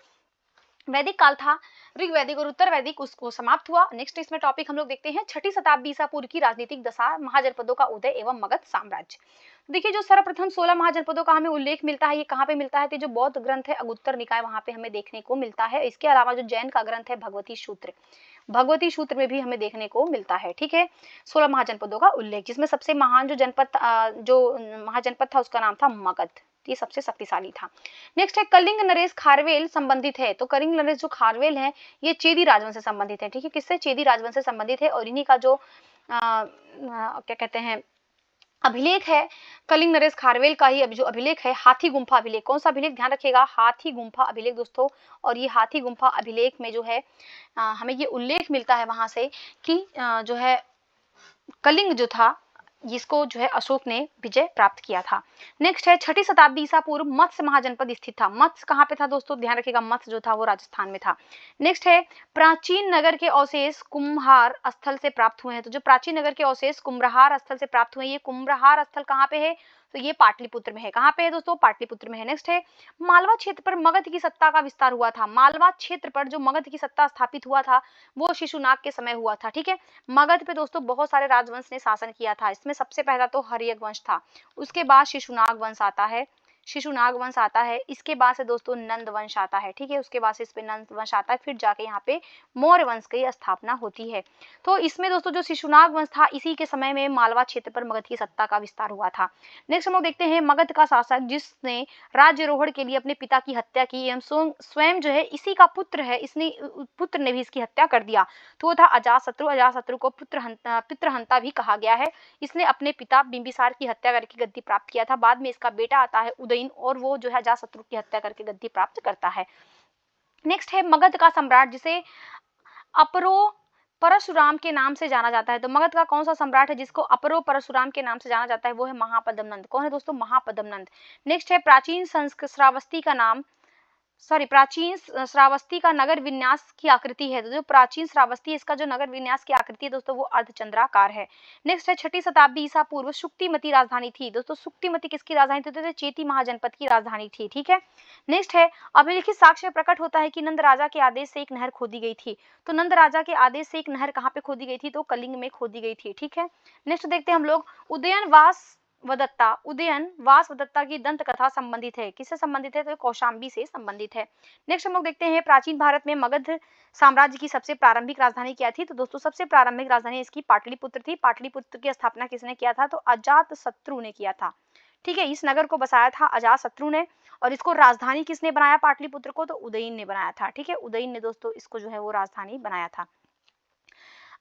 वैदिक काल था, ऋग्वैदिक और उत्तर वैदिक, उसको समाप्त हुआ। नेक्स्ट इसमें टॉपिक हम लोग देखते हैं 6ठी शताब्दी ईसा पूर्व की राजनीतिक दशा, महाजनपदों का उदय एवं मगध साम्राज्य। देखिए जो सर्वप्रथम 16 महाजनपदों का हमें उल्लेख मिलता है, ये कहाँ पे मिलता है? तो जो बौद्ध ग्रंथ है अगुत्तर निकाय, वहां पे हमें देखने को मिलता है। इसके अलावा जो जैन का ग्रंथ है भगवती सूत्र, भगवती सूत्र में भी हमें देखने को मिलता है। ठीक है, 16 महाजनपदों का उल्लेख, जिसमें सबसे महान जो जनपद, जो महाजनपद था उसका नाम था मगध। ये सबसे शक्तिशाली था। नेक्स्ट है कलिंग नरेश खारवेल संबंधित है। तो कलिंग नरेश जो खारवेल है ये चेदी राजवंश से संबंधित है। ठीक है, किससे? चेदी राजवंश से संबंधित है। और इन्हीं का जो क्या कहते हैं अभिलेख है, कलिंग नरेश खारवेल का ही जो अभिलेख है, हाथी गुम्फा अभिलेख। कौन सा अभिलेख? ध्यान रखिएगा, हाथी गुम्फा अभिलेख दोस्तों। और ये हाथी गुम्फा अभिलेख में जो है हमें ये उल्लेख मिलता है वहां से कि जो है कलिंग जो था जिसको जो है अशोक ने विजय प्राप्त किया था। नेक्स्ट है 6ठी शताब्दी ईसा पूर्व मत्स्य महाजनपद स्थित था। मत्स्य कहाँ पे था दोस्तों? ध्यान रखिएगा, मत्स्य जो था वो राजस्थान में था। नेक्स्ट है प्राचीन नगर के अवशेष कुम्हार स्थल से प्राप्त हुए हैं। तो जो प्राचीन नगर के अवशेष कुम्हार स्थल से प्राप्त हुए हैं, ये कुम्हार स्थल कहाँ पे है? तो ये पाटलिपुत्र में है। कहाँ पे है दोस्तों? पाटलिपुत्र में है। नेक्स्ट है मालवा क्षेत्र पर मगध की सत्ता का विस्तार हुआ था। मालवा क्षेत्र पर जो मगध की सत्ता स्थापित हुआ था वो शिशुनाग के समय हुआ था। ठीक है, मगध पे दोस्तों बहुत सारे राजवंश ने शासन किया था। इसमें सबसे पहला तो हर्यक वंश था, उसके बाद शिशुनाग वंश आता है, शिशुनाग वंश आता है, इसके बाद से दोस्तों नंद वंश आता है। ठीक है, उसके बाद से इस पे नंद वंश आता है, फिर जाके यहाँ पे मौर्य वंश की स्थापना होती है। तो इसमें दोस्तों जो शिशुनाग वंश था इसी के समय में मालवा क्षेत्र पर मगध की सत्ता का विस्तार हुआ था। नेक्स्ट हम लोग देखते हैं मगध का शासक जिसने राज्यरोहण के लिए अपने पिता की हत्या की एवं स्वयं जो है इसी का पुत्र है, इसने पुत्र ने भी इसकी हत्या कर दिया, तो वो था अजातशत्रु। अजातशत्रु को पितृहंता भी कहा गया है। इसने अपने पिता बिंबिसार की हत्या करके गद्दी प्राप्त किया था। बाद में इसका बेटा आता है उदयन और वो जो है अजातशत्रु की हत्या करके गद्दी प्राप्त करता है। नेक्स्ट है मगध का सम्राट जिसे अपरो परशुराम के नाम से जाना जाता है। तो मगध का कौन सा सम्राट है जिसको अपरो परशुराम के नाम से जाना जाता है? वो है महापद्मनंद। कौन है दोस्तों? महापद्मनंद। नेक्स्ट है प्राचीन श्रावस्ती का नाम, प्राचीन श्रावस्ती का नगर विन्यास की आकृति है। तो जो प्राचीन श्रावस्ती इसका जो नगर विन्यास की आकृति है दोस्तों वो अर्धचंद्राकार है। नेक्स्ट है 6ठी शताब्दी ईसा पूर्व सुक्तिमती राजधानी थी। दोस्तों सुक्तिमती किसकी राजधानी थी? तो चेती महाजनपद की राजधानी थी। ठीक है, नेक्स्ट है अभिलिखित साक्ष्य प्रकट होता है कि नंद राजा के आदेश से एक नहर खोदी गई थी। तो नंद राजा के आदेश से एक नहर कहाँ पे खोदी गई थी? तो कलिंग में खोदी गई थी। ठीक है, नेक्स्ट देखते हैं हम लोग उदयन वास वदत्ता की दंत कथा संबंधित है। किससे संबंधित है? तो कौशाम्बी से संबंधित है। नेक्स्ट हम लोग देखते हैं प्राचीन भारत में मगध साम्राज्य की सबसे प्रारंभिक राजधानी क्या थी? तो दोस्तों सबसे प्रारंभिक राजधानी इसकी पाटलिपुत्र थी। पाटलिपुत्र की स्थापना किसने किया था? तो अजातशत्रु ने किया था। ठीक है, इस नगर को बसाया था अजातशत्रु ने। और इसको राजधानी किसने बनाया पाटलिपुत्र को? तो उदयन ने बनाया था। ठीक है, उदयन ने दोस्तों इसको जो है वो राजधानी बनाया था।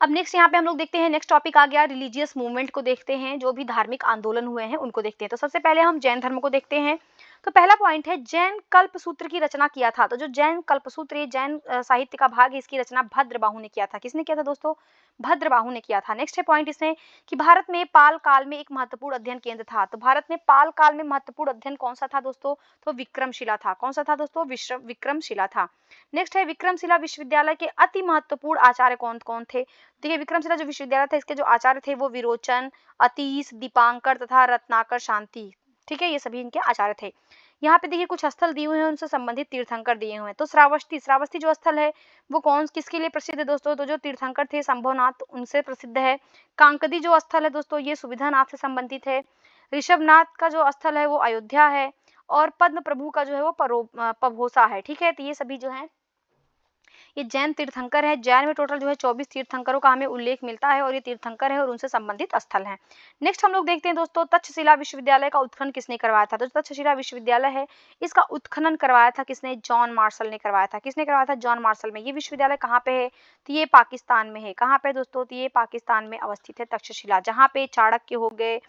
अब नेक्स्ट यहाँ पे हम लोग देखते हैं, नेक्स्ट टॉपिक आ गया रिलीजियस मूवमेंट को देखते हैं, जो भी धार्मिक आंदोलन हुए हैं उनको देखते हैं। तो सबसे पहले हम जैन धर्म को देखते हैं। तो पहला पॉइंट है जैन कल्पसूत्र की रचना किया था। तो जो जैन कल्पसूत्र ये जैन साहित्य का भाग है, इसकी रचना भद्रबाहु ने किया था। किसने किया था दोस्तों? भद्रबाहु ने किया था। नेक्स्ट है पॉइंट इसमें कि भारत में पाल काल में एक महत्वपूर्ण अध्ययन केंद्र था। तो भारत में पाल काल में महत्वपूर्ण अध्ययन कौन सा था दोस्तों? तो विक्रमशिला था। कौन सा था दोस्तों? विक्रमशिला था। नेक्स्ट है विक्रमशिला विश्वविद्यालय के अति महत्वपूर्ण आचार्य कौन कौन थे? देखिए विक्रमशिला जो विश्वविद्यालय था इसके जो आचार्य थे वो विरोचन, अतीश, दीपांकर तथा रत्नाकर शांति। ठीक है, ये सभी इनके आचार्य थे। यहाँ पे देखिए कुछ स्थल दिए हुए हैं, उनसे संबंधित तीर्थंकर दिए हुए हैं। तो श्रावस्ती जो स्थल है वो कौन किसके लिए प्रसिद्ध है दोस्तों? तो जो तीर्थंकर थे शंभुनाथ उनसे प्रसिद्ध है। कांकदी जो स्थल है दोस्तों ये सुविधानाथ से संबंधित है। ऋषभनाथ का जो स्थल है वो अयोध्या है। और पद्म प्रभु का जो है वो पभोसा है। ठीक है, तो ये सभी जो है ये जैन तीर्थंकर है। जैन में टोटल जो है 24 तीर्थंकरों का हमें उल्लेख मिलता है और ये तीर्थंकर है और उनसे संबंधित स्थल हैं। नेक्स्ट हम लोग देखते हैं दोस्तों तक्षशिला विश्वविद्यालय का उत्खनन किसने करवाया था? तो तक्षशिला विश्वविद्यालय है इसका उत्खनन करवाया था किसने? जॉन मार्शल ने करवाया था। किसने करवाया था? जॉन मार्शल में। ये विश्वविद्यालय कहाँ पे है? तो ये पाकिस्तान में है। कहाँ पे दोस्तों? तो ये पाकिस्तान में अवस्थित है तक्षशिला, जहाँ पे चाणक्य हो गए,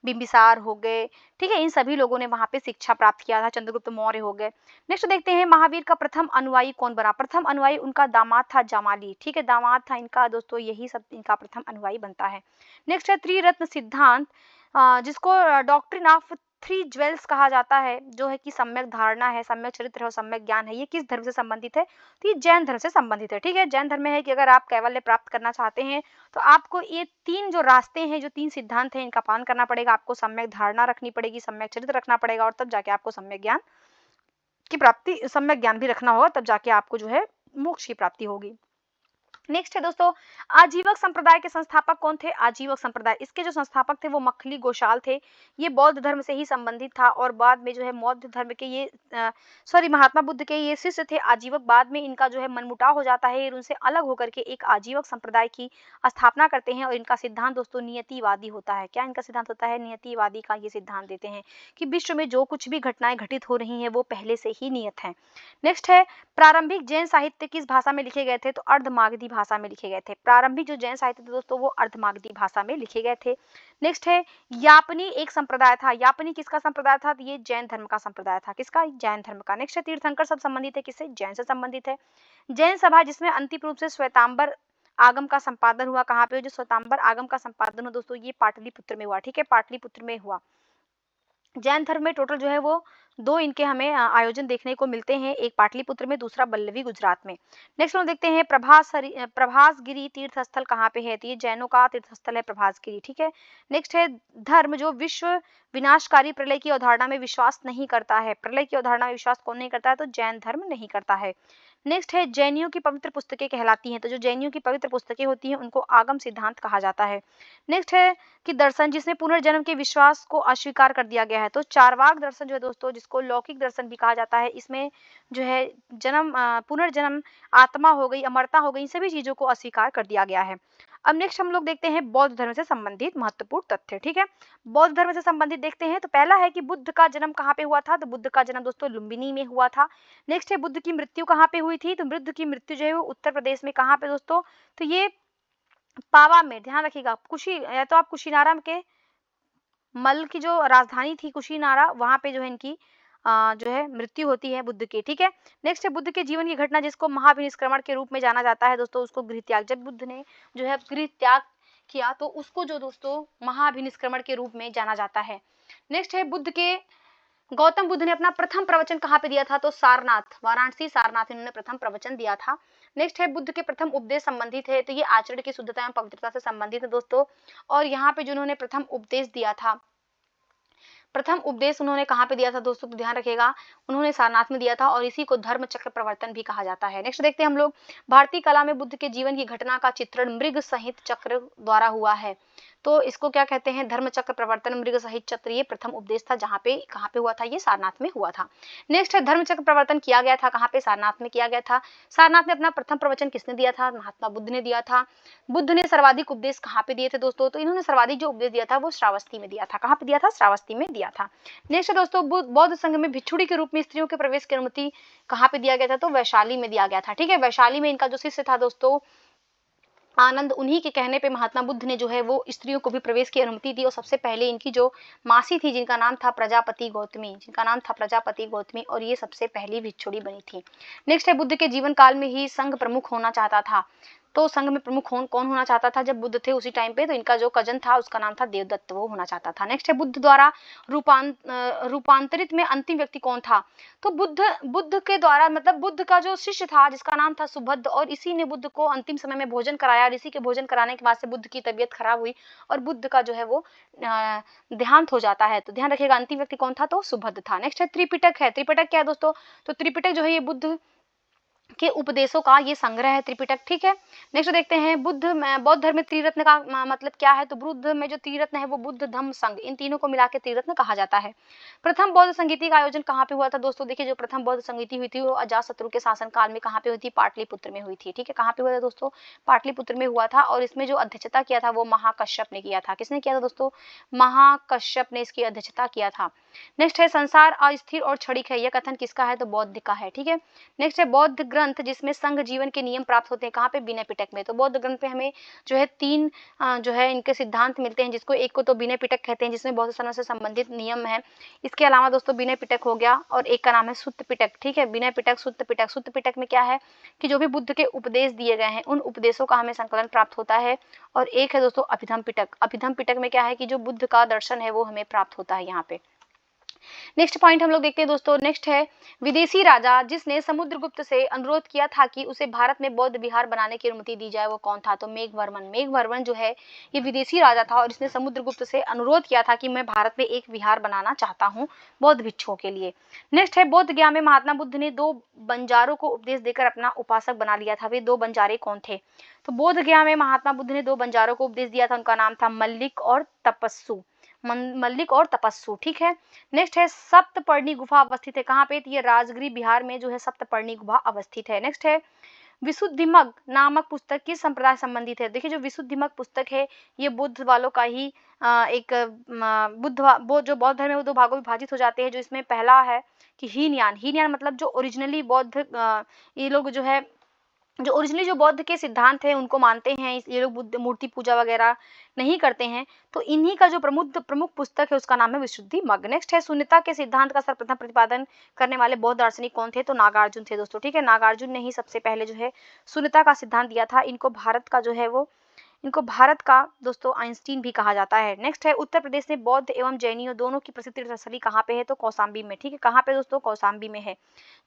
बिंबिसार हो गए, ठीक है, इन सभी लोगों ने वहां पे शिक्षा प्राप्त किया था। चंद्रगुप्त मौर्य हो गए। नेक्स्ट देखते हैं महावीर का प्रथम अनुयायी कौन बना? प्रथम अनुयायी उनका दामाद था जामाली। ठीक है, दामाद था इनका दोस्तों, यही सब इनका प्रथम अनुयायी बनता है। नेक्स्ट है त्रिरत्न सिद्धांत, जिसको डॉक्ट्रिन ऑफ थ्री ज्वेल्स कहा जाता है, जो है कि सम्यक धारणा है, सम्यक चरित्र है और सम्यक ज्ञान है। ये किस धर्म से संबंधित है? तो ये जैन धर्म से संबंधित है। ठीक है, जैन धर्म में है कि अगर आप कैवल्य प्राप्त करना चाहते हैं तो आपको ये 3 जो रास्ते हैं, जो 3 सिद्धांत हैं, इनका पालन करना पड़ेगा। आपको सम्यक धारणा रखनी पड़ेगी, सम्यक चरित्र रखना पड़ेगा और तब जाके आपको सम्यक ज्ञान की प्राप्ति, सम्यक ज्ञान भी रखना होगा, तब जाके आपको जो है मोक्ष की प्राप्ति होगी। नेक्स्ट है दोस्तों आजीवक संप्रदाय के संस्थापक कौन थे? आजीवक संप्रदाय, इसके जो संस्थापक थे वो मखली गोशाल थे। ये बौद्ध धर्म से ही संबंधित था और बाद में जो है बौद्ध धर्म के ये महात्मा बुद्ध के ये शिष्य थे आजीवक। बाद में इनका जो है मनमुटाव हो जाता है और उनसे अलग होकर के एक आजीवक संप्रदाय की स्थापना करते हैं और इनका सिद्धांत दोस्तों नियतिवादी होता है। क्या इनका सिद्धांत होता है? नियतिवादी का ये सिद्धांत देते हैं कि विश्व में जो कुछ भी घटनाएं घटित हो रही हैं वो पहले से ही नियत है। नेक्स्ट है प्रारंभिक जैन साहित्य किस भाषा में लिखे गए थे? तो अर्धमागधी भाषा में लिखे गए थे। प्रारंभिक जो जैन साहित्य थे दोस्तों वो अर्धमागधी भाषा में लिखे गए थे। नेक्स्ट है यापनी एक संप्रदाय था। यापनी किसका संप्रदाय था? तो ये जैन धर्म का संप्रदाय था। किसका? जैन धर्म का। नेक्स्ट है तीर्थंकर सब संबंधित है किससे? जैन से संबंधित है। जैन सभा जिसमें अंतिम रूप से श्वेतांबर आगम का संपादन हुआ, कहाँ पे? जो श्वेतांबर आगम का संपादन हुआ दोस्तों ये पाटलिपुत्र में हुआ। ठीक है, पाटलिपुत्र में हुआ। जैन धर्म में टोटल जो है वो 2 इनके हमें आयोजन देखने को मिलते हैं, एक पाटलिपुत्र में, दूसरा बल्लवी गुजरात में। नेक्स्ट हम देखते हैं प्रभासगिरी तीर्थ स्थल कहाँ पे है? तो ये जैनों का तीर्थ स्थल है प्रभासगिरी। ठीक है, नेक्स्ट है धर्म जो विश्व विनाशकारी प्रलय की अवधारणा में विश्वास नहीं करता है। प्रलय की अवधारणा में विश्वास कौन नहीं करता है? तो जैन धर्म नहीं करता है। नेक्स्ट है जैनियों की पवित्र पुस्तकें कहलाती हैं। तो जो जैनियों की पवित्र पुस्तकें होती हैं उनको आगम सिद्धांत कहा जाता है। नेक्स्ट है कि दर्शन जिसमें पुनर्जन्म के विश्वास को अस्वीकार कर दिया गया है। तो चारवाक दर्शन जो है दोस्तों, जिसको लौकिक दर्शन भी कहा जाता है, इसमें जो है पुनर्जन्म, आत्मा हो गई, अमरता हो गई, इन सभी चीजों को अस्वीकार कर दिया गया है। अब नेक्स्ट हम लोग देखते हैं बौद्ध धर्म से संबंधित महत्वपूर्ण तथ्य। ठीक है, बौद्ध धर्म से संबंधित देखते हैं तो पहला है कि बुद्ध का जन्म कहाँ पे हुआ था? तो बुद्ध का जन्म दोस्तों लुम्बिनी में हुआ था। नेक्स्ट है बुद्ध की मृत्यु कहाँ पे हुई थी? तो बुद्ध की मृत्यु जो है वो उत्तर प्रदेश में, कहाँ पे दोस्तों? तो ये पावा में। ध्यान रखिएगा, या तो आप कुशीनारा के मल की जो राजधानी थी कुशीनारा, वहां पे जो है इनकी जो है मृत्यु होती है बुद्ध की। ठीक है, नेक्स्ट है बुद्ध के जीवन की घटना जिसको महाभिनिष्क्रमण के रूप में जाना जाता है दोस्तों, उसको गृह त्याग। जब बुद्ध ने जो है गृह त्याग किया तो उसको जो दोस्तों महाभिनिष्क्रमण के रूप में जाना जाता है। नेक्स्ट है गौतम बुद्ध ने अपना प्रथम प्रवचन कहाँ पे दिया था? तो सारनाथ, वाराणसी सारनाथ इन्होंने प्रथम प्रवचन दिया था। नेक्स्ट है बुद्ध के प्रथम उपदेश संबंधित है, तो ये आचरण की शुद्धता एवं पवित्रता से संबंधित है दोस्तों। और यहाँ पे जिन्होंने प्रथम उपदेश दिया था, प्रथम उपदेश उन्होंने कहाँ पे दिया था दोस्तों? तो ध्यान रखिएगा, उन्होंने सारनाथ में दिया था और इसी को धर्म चक्र प्रवर्तन भी कहा जाता है। नेक्स्ट देखते हैं हम लोग भारतीय कला में बुद्ध के जीवन की घटना का चित्रण मृग सहित चक्र द्वारा हुआ है। तो इसको क्या कहते हैं? धर्म चक्र प्रवर्तन मृग सहित चक्र, ये प्रथम उपदेश था, जहाँ पे कहाँ पे हुआ था? ये सारनाथ में हुआ था। नेक्स्ट है धर्म चक्र प्रवर्तन किया गया था कहाँ पे? सारनाथ में किया गया था। सारनाथ में अपना प्रथम प्रवचन किसने दिया था? महात्मा बुद्ध ने दिया था। बुद्ध ने सर्वाधिक उपदेश कहाँ पे दिए थे दोस्तों? तो इन्होंने सर्वाधिक जो उपदेश दिया था वो श्रावस्ती में दिया था। कहाँ पे दिया था? श्रावस्ती में दिया था। नेक्स्ट दोस्तों बौद्ध संघ में भिक्षुड़ी के रूप में स्त्रियों के प्रवेश की अनुमति कहाँ पे दिया गया था? तो वैशाली में दिया गया था। ठीक है, वैशाली में इनका जो शिष्य था दोस्तों आनंद, उन्हीं के कहने पे महात्मा बुद्ध ने जो है वो स्त्रियों को भी प्रवेश की अनुमति दी और सबसे पहले इनकी जो मासी थी जिनका नाम था प्रजापति गौतमी, और ये सबसे पहली भिक्षुड़ी बनी थी। नेक्स्ट है बुद्ध के जीवन काल में ही संघ प्रमुख होना चाहता था। तो संघ में प्रमुख कौन होना चाहता था जब बुद्ध थे उसी टाइम पे? तो इनका जो कजन था उसका नाम था देवदत्त, वो होना चाहता था। नेक्स्ट है बुद्ध द्वारा रूपांतरित में अंतिम व्यक्ति कौन था? तो बुद्ध के द्वारा मतलब बुद्ध का जो शिष्य था जिसका नाम था सुभद्द, और इसी ने बुद्ध को अंतिम समय में भोजन कराया, और इसी के भोजन कराने के बाद से बुद्ध की तबीयत खराब हुई और बुद्ध का जो है वो देहांत हो जाता है। तो ध्यान रखिएगा अंतिम व्यक्ति कौन था? तो सुभद्द था। नेक्स्ट है त्रिपिटक है। त्रिपिटक क्या है दोस्तों? तो त्रिपिटक जो है ये बुद्ध के उपदेशों का ये संग्रह है त्रिपिटक, ठीक है। नेक्स्ट देखते हैं बौद्ध धर्म में त्रिरत्न का मतलब क्या है? तो बुद्ध में जो त्रिरत्न है वो बुद्ध धम्म संघ, इन तीनों को मिला के त्रिरत्न कहा जाता है। प्रथम बौद्ध संगीति का आयोजन कहाँ पे हुआ था दोस्तों? देखिए जो प्रथम बौद्ध संगीति हुई थी वो अजातशत्रु के शासन काल में कहाँ पे हुई थी? पाटलिपुत्र में हुई थी, ठीक है। कहाँ पे हुआ था दोस्तों? पाटलिपुत्र में हुआ था, और इसमें जो अध्यक्षता किया था वो महाकश्यप ने किया था। किसने किया था दोस्तों? महाकश्यप ने इसकी अध्यक्षता किया था। नेक्स्ट है संसार अस्थिर और क्षणिक है, यह कथन किसका है? तो बौद्ध का है, ठीक है। नेक्स्ट है बौद्ध ग्रंथ जिसमें संघ जीवन के नियम प्राप्त होते हैं, कहाँ पे? विनय पिटक में। तो बौद्ध ग्रंथ पे हमें जो है 3 जो है इनके सिद्धांत मिलते हैं, जिसको एक को तो विनय पिटक कहते हैं जिसमें बौद्ध धर्म से संबंधित नियम है। इसके अलावा दोस्तों विनय पिटक हो गया, और एक का नाम है सुत्त पिटक, ठीक है। विनय पिटक, सुत्त पिटक। सुत्त पिटक में क्या है कि जो भी बुद्ध के उपदेश दिए गए हैं उन उपदेशों का हमें संकलन प्राप्त होता है। और एक है दोस्तों अभिधम पिटक। अभिधम पिटक में क्या है कि जो बुद्ध का दर्शन है वो हमें प्राप्त होता है यहाँ पे। नेक्स्ट पॉइंट हम लोग देखते हैं दोस्तों। नेक्स्ट है विदेशी राजा जिसने समुद्रगुप्त से अनुरोध किया था कि उसे भारत में बौद्ध विहार बनाने की अनुमति दी जाए, वो कौन था? तो मेघवर्मन। मेघवर्मन जो है ये विदेशी राजा था और इसने समुद्रगुप्त से अनुरोध किया था कि मैं भारत में एक विहार बनाना चाहता हूँ बौद्ध भिक्षुओं के लिए। नेक्स्ट है बोध गया में महात्मा बुद्ध ने 2 बंजारों को उपदेश देकर अपना उपासक बना लिया था। वे 2 बंजारे कौन थे? तो बोध गया में महात्मा बुद्ध ने 2 बंजारों को उपदेश दिया था, उनका नाम था मल्लिक और तपस्सु। मल्लिक और तपस्सु, ठीक है। नेक्स्ट है सप्तपर्णी गुफा अवस्थित है, कहाँ पे? ये राजगिरी बिहार में जो है सप्तपर्णी गुफा अवस्थित है। नेक्स्ट है विशुद्धिमग नामक पुस्तक किस संप्रदाय संबंधित है? देखिए जो विशुद्धिमग पुस्तक है ये बुद्ध वालों का ही एक वो जो बौद्ध धर्म है वो 2 भागों में विभाजित हो जाते हैं। जो इसमें पहला है कि हीनयान। हीनयान मतलब जो ओरिजिनली बौद्ध ये लोग जो है जो ओरिजिनली जो बौद्ध के सिद्धांत है उनको मानते हैं, ये लोग बुद्ध मूर्ति पूजा वगैरह नहीं करते हैं। तो इन्हीं का जो प्रमुख पुस्तक है उसका नाम है विशुद्धिमग। नेक्स्ट है शून्यता के सिद्धांत का सर्वप्रथम प्रतिपादन करने वाले बौद्ध दार्शनिक कौन थे? तो नागार्जुन थे दोस्तों, ठीक है। नागार्जुन ने ही सबसे पहले जो है शून्यता का सिद्धांत दिया था। इनको भारत का दोस्तों आइंस्टीन भी कहा जाता है। नेक्स्ट है उत्तर प्रदेश में बौद्ध एवं जैनियों दोनों की प्रसिद्ध तीर्थस्थली कहाँ पे है? तो कौशाम्बी में, ठीक है। कहाँ पे दोस्तों? कौशाम्बी में है,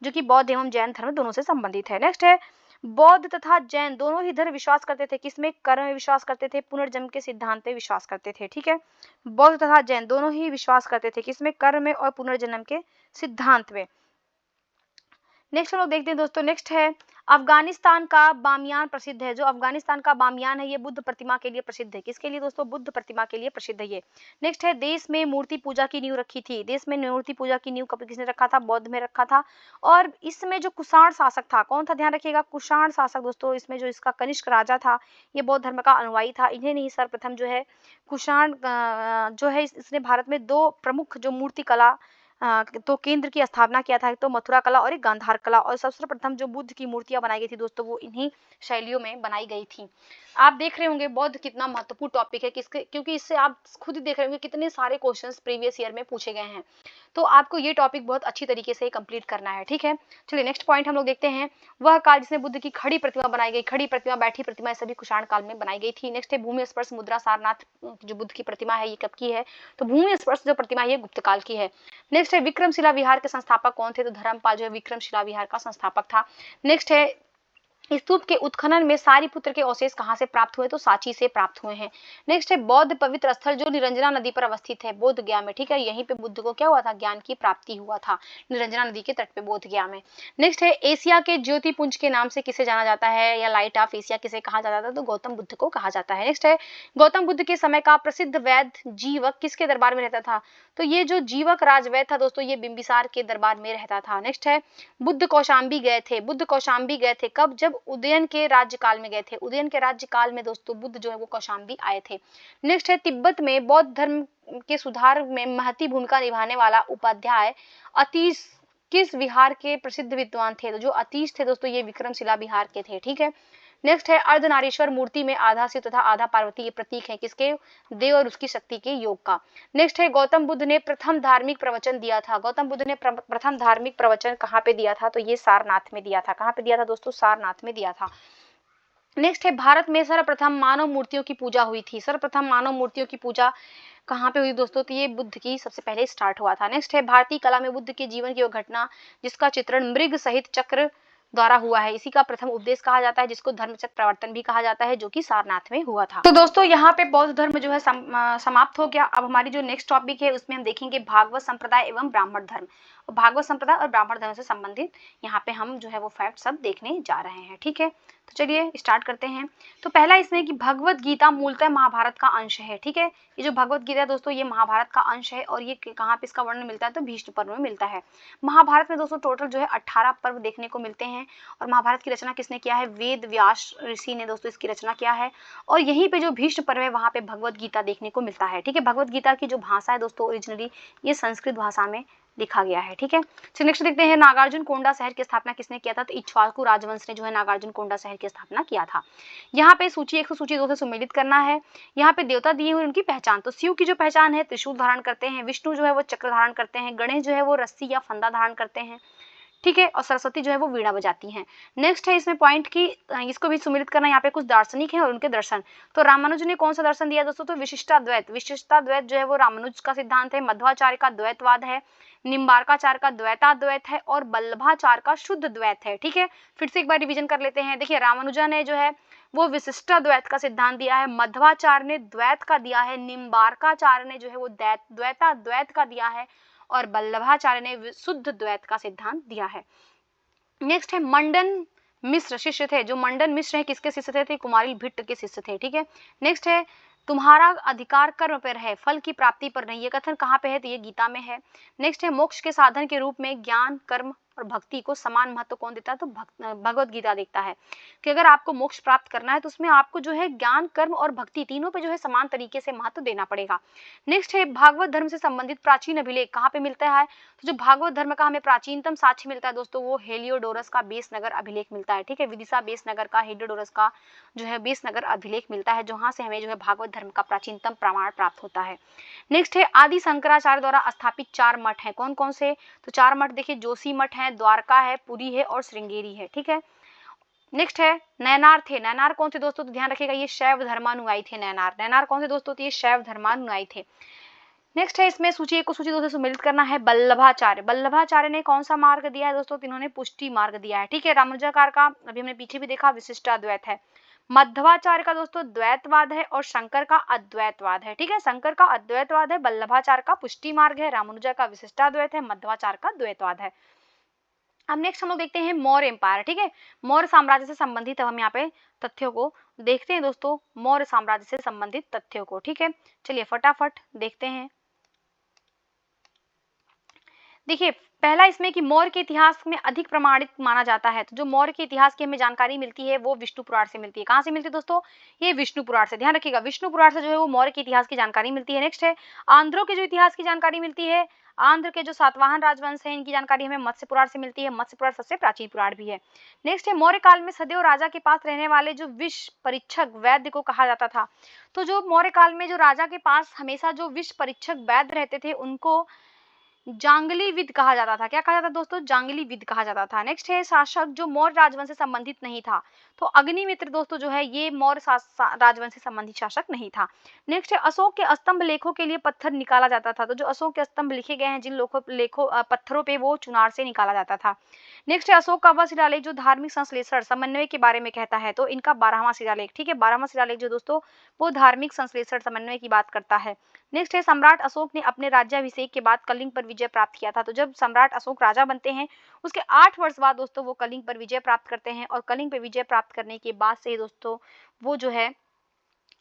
जो कि बौद्ध एवं जैन धर्म दोनों से संबंधित है। नेक्स्ट है बौद्ध तथा जैन दोनों ही धर्म विश्वास करते थे, किसमें? कर्म में विश्वास करते थे, पुनर्जन्म के सिद्धांत में विश्वास करते थे, ठीक है। बौद्ध तथा जैन दोनों ही विश्वास करते थे, किसमें? कर्म में और पुनर्जन्म के सिद्धांत में। नेक्स्ट हम लोग देखते हैं दोस्तों। नेक्स्ट है अफगानिस्तान का बामियान प्रसिद्ध है। जो अफगानिस्तान का बामियान है ये बुद्ध प्रतिमा के लिए प्रसिद्ध है। किसके लिए दोस्तों? बुद्ध प्रतिमा के लिए प्रसिद्ध है ये। नेक्स्ट है देश में मूर्ति पूजा की नींव रखी थी। देश में मूर्ति पूजा की नींव कब किसने रखा था? बौद्ध में रखा था। और इसमें जो कुषाण शासक था कौन था? ध्यान रखिएगा कुषाण शासक दोस्तों, इसमें जो इसका कनिष्क राजा था ये बौद्ध धर्म का अनुयायी था। इन्हें नहीं सर्वप्रथम जो है कुषाण जो है इसने भारत में 2 प्रमुख जो मूर्ति कला तो केंद्र की स्थापना किया था, एक तो मथुरा कला और एक गांधार कला। और सबसे प्रथम जो बुद्ध की मूर्तियां बनाई गई थी दोस्तों वो इन्हीं शैलियों में बनाई गई थी। आप देख रहे होंगे बौद्ध कितना महत्वपूर्ण टॉपिक है, किसके क्योंकि इससे आप खुद ही देख रहे होंगे कितने सारे क्वेश्चंस प्रीवियस ईयर में पूछे गए हैं। तो आपको ये टॉपिक बहुत अच्छी तरीके से कंप्लीट करना है, ठीक है। चलिए नेक्स्ट पॉइंट हम लोग देखते हैं। वह काल जिसमें बुद्ध की खड़ी प्रतिमा बनाई गई, खड़ी प्रतिमा, बैठी प्रतिमा, सभी कुषाण काल में बनाई गई थी। नेक्स्ट है भूमि स्पर्श मुद्रा सारनाथ जो बुद्ध की प्रतिमा है ये कब की है? तो भूमि स्पर्श जो प्रतिमा है ये गुप्त काल की है। नेक्स्ट है विक्रमशिला विहार के संस्थापक कौन थे? तो धर्मपाल जो है विक्रमशिला विहार का संस्थापक था। नेक्स्ट है स्तूप के उत्खनन में सारीपुत्र के अवशेष कहाँ से प्राप्त हुए? तो सांची से प्राप्त हुए हैं। नेक्स्ट है बौद्ध पवित्र स्थल जो निरंजना नदी पर अवस्थित है बोध गया में, ठीक है। यहीं पे बुद्ध को क्या हुआ था? ज्ञान की प्राप्ति हुआ था, निरंजना नदी के तट पे बोध गया में। नेक्स्ट है एशिया के ज्योतिपुंज के नाम से किसे जाना जाता है, या लाइट ऑफ एशिया किसे कहा जाता था? तो गौतम बुद्ध को कहा जाता है। नेक्स्ट है गौतम बुद्ध के समय का प्रसिद्ध वैद्य जीवक किसके दरबार में रहता था? तो ये जो जीवक राजवैद्य था दोस्तों ये बिंबिसार के दरबार में रहता था। नेक्स्ट है बुद्ध कौशाम्बी गए थे। बुद्ध कौशाम्बी गए थे कब? जब उदयन के राज्यकाल में गए थे। उदयन के राज्यकाल में दोस्तों बुद्ध जो है वो कौशाम्बी आए थे। नेक्स्ट है तिब्बत में बौद्ध धर्म के सुधार में महती भूमिका निभाने वाला उपाध्याय अतीश किस विहार के प्रसिद्ध विद्वान थे? तो जो अतीश थे दोस्तों ये विक्रमशिला विहार के थे, ठीक है। नेक्स्ट है अर्धनारीश्वर मूर्ति में आधा शिव तथा आधा पार्वती ये प्रतीक है किसके? देव और उसकी शक्ति के योग का। नेक्स्ट है गौतम बुद्ध ने प्रथम धार्मिक प्रवचन दिया था। गौतम बुद्ध ने प्रथम धार्मिक प्रवचन कहाँ पे दिया था? तो ये सारनाथ में दिया था। कहाँ पे दिया था दोस्तों? सारनाथ में दिया था। नेक्स्ट है भारत में सर्वप्रथम मानव मूर्तियों की पूजा हुई थी। सर्वप्रथम मानव मूर्तियों की पूजा कहाँ पे हुई दोस्तों? तो ये बुद्ध की सबसे पहले स्टार्ट हुआ था। नेक्स्ट है भारतीय कला में बुद्ध के जीवन की वो घटना जिसका चित्रण मृग सहित चक्र द्वारा हुआ है, इसी का प्रथम उपदेश कहा जाता है, जिसको धर्मचक्र प्रवर्तन भी कहा जाता है, जो कि सारनाथ में हुआ था। तो दोस्तों यहाँ पे बौद्ध धर्म जो है समाप्त हो गया। अब हमारी जो नेक्स्ट टॉपिक है उसमें हम देखेंगे भागवत संप्रदाय एवं ब्राह्मण धर्म। भागवत संप्रदाय और ब्राह्मण धर्म से संबंधित यहाँ पे हम जो है वो फैक्ट सब देखने जा रहे हैं। ठीक है, तो चलिए स्टार्ट करते हैं। तो पहला इसमें कि भगवत गीता मूलतः महाभारत का अंश है। ठीक है, ये जो भगवत गीता है दोस्तों ये महाभारत का अंश है, और ये कहाँ पे इसका वर्णन मिलता है? तो भीष्म पर्व में मिलता है। महाभारत में दोस्तों टोटल जो है 18 पर्व देखने को मिलते हैं, और महाभारत की रचना किसने किया है? वेद व्यास ऋषि ने दोस्तों इसकी रचना किया है, और यहीं पे जो भीष्म पर्व है वहाँ पे भगवत गीता देखने को मिलता है। ठीक है, भगवत गीता की जो भाषा है दोस्तों ओरिजिनली ये संस्कृत भाषा में लिखा गया है। ठीक है, चलिए नेक्स्ट देखते हैं नागार्जुन कोंडा शहर की स्थापना किसने किया था? तो इक्ष्वाकु राजवंश ने जो है नागार्जुन कोंडा शहर की स्थापना किया था। यहाँ पे सूची 1 सूची 2 से सम्मिलित करना है। यहाँ पे देवता दिए हुए उनकी पहचान, तो शिव की जो पहचान है त्रिशूल धारण करते हैं, विष्णु जो है वो चक्र धारण करते हैं, गणेश जो है वो रस्सी या फंदा धारण करते हैं। ठीक है, और सरस्वती जो है वो वीणा बजाती हैं। नेक्स्ट है इसमें पॉइंट की इसको भी सम्मिलित करना। यहाँ पे कुछ दार्शनिक हैं और उनके दर्शन। तो रामानुज ने कौन सा दर्शन दिया दोस्तों? तो विशिष्टाद्वैत। विशिष्टाद्वैत जो है वो रामानुज का सिद्धांत है। मध्वाचार्य का द्वैतवाद है, निम्बार्काचार्य का द्वैताद्वैत है, और बल्लभाचार्य का शुद्ध द्वैत है। ठीक है, फिर से एक बार रिवीजन कर लेते हैं। देखिए रामानुजा ने जो है वो विशिष्टाद्वैत का सिद्धांत दिया है, मध्वाचार्य ने द्वैत का दिया है, निम्बार्काचार्य ने जो है वो द्वैताद्वैत का दिया है, और बल्लभाचार्य ने शुद्ध द्वैत का सिद्धांत दिया है। नेक्स्ट है मंडन मिश्र शिष्य थे। जो मंडन मिश्र है किसके शिष्य थे? कुमारिल भट्ट के शिष्य थे। ठीक है, नेक्स्ट है तुम्हारा अधिकार कर्म पर है, फल की प्राप्ति पर नहीं। ये कथन कहाँ पे है? तो ये गीता में है। नेक्स्ट है मोक्ष के साधन के रूप में ज्ञान कर्म और भक्ति को समान महत्व कौन देता है? तो भगवत गीता देखता है कि अगर आपको मोक्ष प्राप्त करना है तो उसमें आपको जो है ज्ञान कर्म और भक्ति तीनों पे जो है समान तरीके से महत्व देना पड़ेगा। नेक्स्ट है भागवत धर्म से संबंधित प्राचीन अभिलेख कहाँ पे मिलता है? तो जो भागवत धर्म का हमें प्राचीनतम साक्ष्य मिलता है दोस्तों वो हेलियोडोरस का बेसनगर अभिलेख मिलता है। ठीक है, विदिशा बेसनगर का हेलियोडोरस का जो है बेसनगर अभिलेख मिलता है, जहाँ से हमें जो है भागवत धर्म का प्राचीनतम प्रमाण प्राप्त होता है। नेक्स्ट है आदि शंकराचार्य द्वारा स्थापित 4 मठ हैं। कौन कौन से? तो 4 मठ देखिए जोशी मठ है, द्वारका है, पुरी है और श्रृंगेरी है। ठीक है, नेक्स्ट है नैनार थे। नैनार कौन से दोस्तों? तो ध्यान रखिएगा ये शैव धर्मानुयायी थे। नैनार कौन से दोस्तों? तो ये शैव धर्मानुयायी थे। नेक्स्ट है इसमें सूची 1 को सूची 2 से सम्मिलित करना है। बल्लभाचार्य। बल्लभाचार्य ने कौन सा मार्ग दिया है दोस्तों? इन्होंने पुष्टि मार्ग दिया है। ठीक है, रामानुजाकार का अभी हमने पीछे भी देखा विशिष्टाद्वैत है। मध्वाचार्य का दोस्तों द्वैतवाद है, और शंकर का अद्वैतवाद है। ठीक है, शंकर का अद्वैतवाद है, बल्लभाचार्य का पुष्टि मार्ग है, रामानुजा का विशिष्टाद्वैत है, मध्वाचार्य का द्वैतवाद है। अब नेक्स्ट हम लोग देखते हैं मौर्य एम्पायर। ठीक है, मौर्य साम्राज्य से संबंधित अब हम यहाँ पे तथ्यों को देखते हैं दोस्तों, मौर्य साम्राज्य से संबंधित तथ्यों को। ठीक है, चलिए फटाफट देखते हैं। देखिए पहला इसमें कि मौर्य के इतिहास में अधिक प्रमाणित माना जाता है। तो जो मौर्य के इतिहास की हमें जानकारी मिलती है वो विष्णु पुराण से मिलती है। कहाँ से मिलती है दोस्तों? ये विष्णु पुराण से। ध्यान रखिएगा विष्णु पुराण से जो है वो मौर्य के इतिहास की जानकारी मिलती है। नेक्स्ट है आंध्रों के जो इतिहास की जानकारी मिलती है, आंध्र के जो सातवाहन राजवंश है इनकी जानकारी हमें मत्स्य पुराण से मिलती है। मत्स्य पुराण सबसे प्राचीन पुराण भी है। नेक्स्ट है मौर्य काल में सदैव राजा के पास रहने वाले जो विष परीक्षक वैद्य को कहा जाता था। तो जो मौर्य काल में जो राजा के पास हमेशा जो विष परीक्षक वैद्य रहते थे उनको जांगली विद कहा जाता था। क्या कहा जाता था दोस्तों? जांगली विद कहा जाता था। नेक्स्ट है शासक जो मौर्य राजवंश से संबंधित नहीं था। तो अग्निमित्र दोस्तों जो है ये मौर्य राजवंश से संबंधित शासक नहीं था। नेक्स्ट है अशोक के स्तंभ लेखों के लिए पत्थर निकाला जाता था। तो जो अशोक के स्तंभ लिखे गए हैं जिन पत्थरों पे वो चुनार से निकाला जाता था। नेक्स्ट है अशोक का वह शिलालेख जो धार्मिक संश्लेषण समन्वय के बारे में कहता है। तो इनका 12वां शिलालेख। ठीक है, 12वां शिलालेख जो दोस्तों वो धार्मिक संश्लेषण समन्वय की बात करता है। नेक्स्ट है सम्राट अशोक ने अपने राज्याभिषेक के बाद कलिंग पर विजय प्राप्त किया था। तो जब सम्राट अशोक राजा बनते हैं उसके 8 वर्ष बाद दोस्तों वो कलिंग पर विजय प्राप्त करते हैं, और कलिंग पर विजय प्राप्त करने के बाद से दोस्तों वो जो है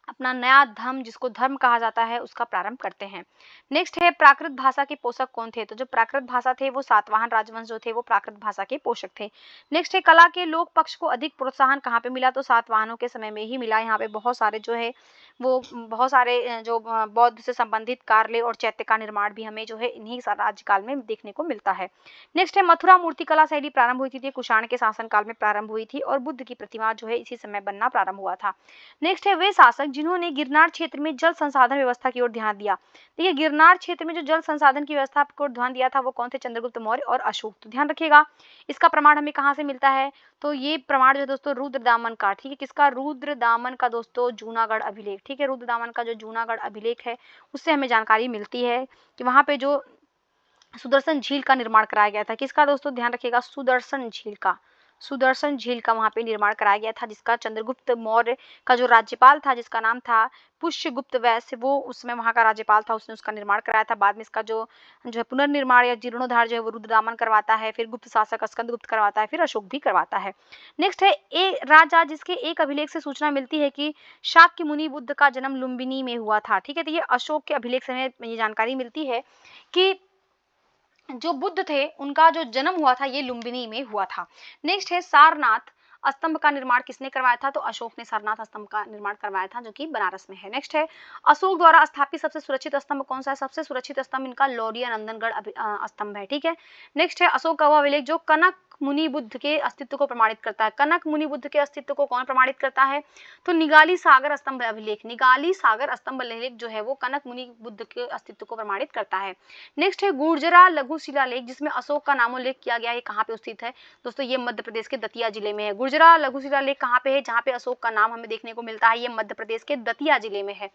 अपना नया धर्म जिसको धर्म कहा जाता है उसका प्रारंभ करते हैं। नेक्स्ट है प्राकृत भाषा के पोषक कौन थे? तो जो प्राकृत भाषा थे वो सातवाहन राजवंश जो थे वो प्राकृत भाषा के पोषक थे। नेक्स्ट है कला के लोक पक्ष को अधिक प्रोत्साहन कहाँ पे मिला? तो सातवाहनों के समय में ही मिला। यहाँ पे बहुत सारे जो है वो बहुत सारे जो बौद्ध से संबंधित कार्य और चैत्य का निर्माण भी हमें जो है इन्हीं राज्यकाल में देखने को मिलता है। नेक्स्ट है मथुरा मूर्तिकला शैली प्रारंभ हुई थी, कुषाण के शासनकाल में प्रारंभ हुई थी और बुद्ध की प्रतिमा जो है इसी समय बनना प्रारंभ हुआ था। नेक्स्ट है वे शासक जिन्होंने गिरनार क्षेत्र में जल संसाधन व्यवस्था की ओर ध्यान दिया। देखिए गिरनार क्षेत्र में जो जल संसाधन की व्यवस्था को ध्यान दिया था वो कौन थे? चंद्रगुप्त मौर्य और अशोक। तो ध्यान रखिएगा इसका प्रमाण हमें कहाँ से मिलता है? तो ये प्रमाण जो है दोस्तों रुद्रदामन का, ठीक है, किसका? रुद्रदामन का दोस्तों जूनागढ़ अभिलेख, ठीक है, रुद्रदामन का जो जूनागढ़ अभिलेख है उससे हमें जानकारी मिलती है कि वहां पे जो सुदर्शन झील का निर्माण कराया गया था। किसका दोस्तों? ध्यान रखिएगा सुदर्शन झील का, सुदर्शन झील का वहां पे निर्माण कराया गया था, जिसका चंद्रगुप्त मौर्य का जो राज्यपाल था जिसका नाम था पुष्यगुप्त वैश्य, वो उसमें वहां का राज्यपाल था, उसने उसका निर्माण कराया था। बाद में इसका जो जो है पुनर्निर्माण या जीर्णोद्धार जो है वो रुद्रदामन करवाता है, फिर गुप्त शासक स्कंदगुप्त करवाता है, फिर अशोक भी करवाता है। नेक्स्ट है ए राजा जिसके एक अभिलेख से सूचना मिलती है कि शाक्य मुनि बुद्ध का जन्म लुम्बिनी में हुआ था, ठीक है। तो ये अशोक के अभिलेख से हमें ये जानकारी मिलती है कि जो बुद्ध थे उनका जो जन्म हुआ था ये लुम्बिनी में हुआ था। नेक्स्ट है सारनाथ स्तंभ का निर्माण किसने करवाया था? तो अशोक ने सारनाथ स्तंभ का निर्माण करवाया था जो कि बनारस में है। नेक्स्ट है अशोक द्वारा स्थापित सबसे सुरक्षित स्तंभ कौन सा है? सबसे सुरक्षित स्तंभ इनका लौरिया नंदनगढ़ स्तंभ है, ठीक है। नेक्स्ट है अशोक का वह अभिलेख जो कनक मुनि बुद्ध के अस्तित्व को प्रमाणित करता है। कनक मुनि बुद्ध के अस्तित्व को कौन प्रमाणित करता है? तो निगाली सागर स्तंभ अभिलेख, निगाली सागर स्तंभ अभिलेख जो है वो कनक मुनि बुद्ध के अस्तित्व को प्रमाणित करता है। नेक्स्ट है गुर्जरा लघु शिलालेख जिसमें अशोक का नामोल्लेख किया गया है, कहाँ पे स्थित है? दोस्तों ये मध्य प्रदेश के दतिया जिले में है। गुर्जरा लघु शिलालेख कहाँ पे है? जहाँ पे अशोक का नाम हमें देखने को मिलता है, ये मध्य प्रदेश के दतिया जिले में है।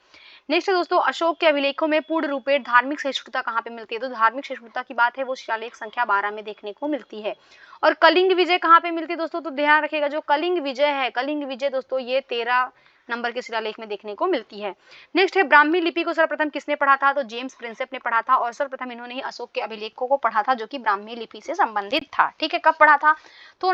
नेक्स्ट है दोस्तों अशोक के अभिलेखों में पूर्ण रूपेण धार्मिक सहिष्णुता कहाँ पे मिलती है? तो धार्मिक सहिष्णुता की बात है वो शिलालेख संख्या 12 में देखने को मिलती है। और कलिंग विजय कहाँ पे मिलती है दोस्तों? तो ध्यान रखिएगा जो कलिंग विजय है, कलिंग विजय दोस्तों ये 13 नंबर के शिलालेख में देखने को मिलती है। नेक्स्ट है ब्राह्मी लिपि को सर्वप्रथम किसने पढ़ा था? तो जेम्स प्रिंसेप ने पढ़ा था और सर्वप्रथम इन्होंने ही अशोक के अभिलेखों को पढ़ा था जो कि ब्राह्मी लिपि से संबंधित था, ठीक है। कब पढ़ा था? तो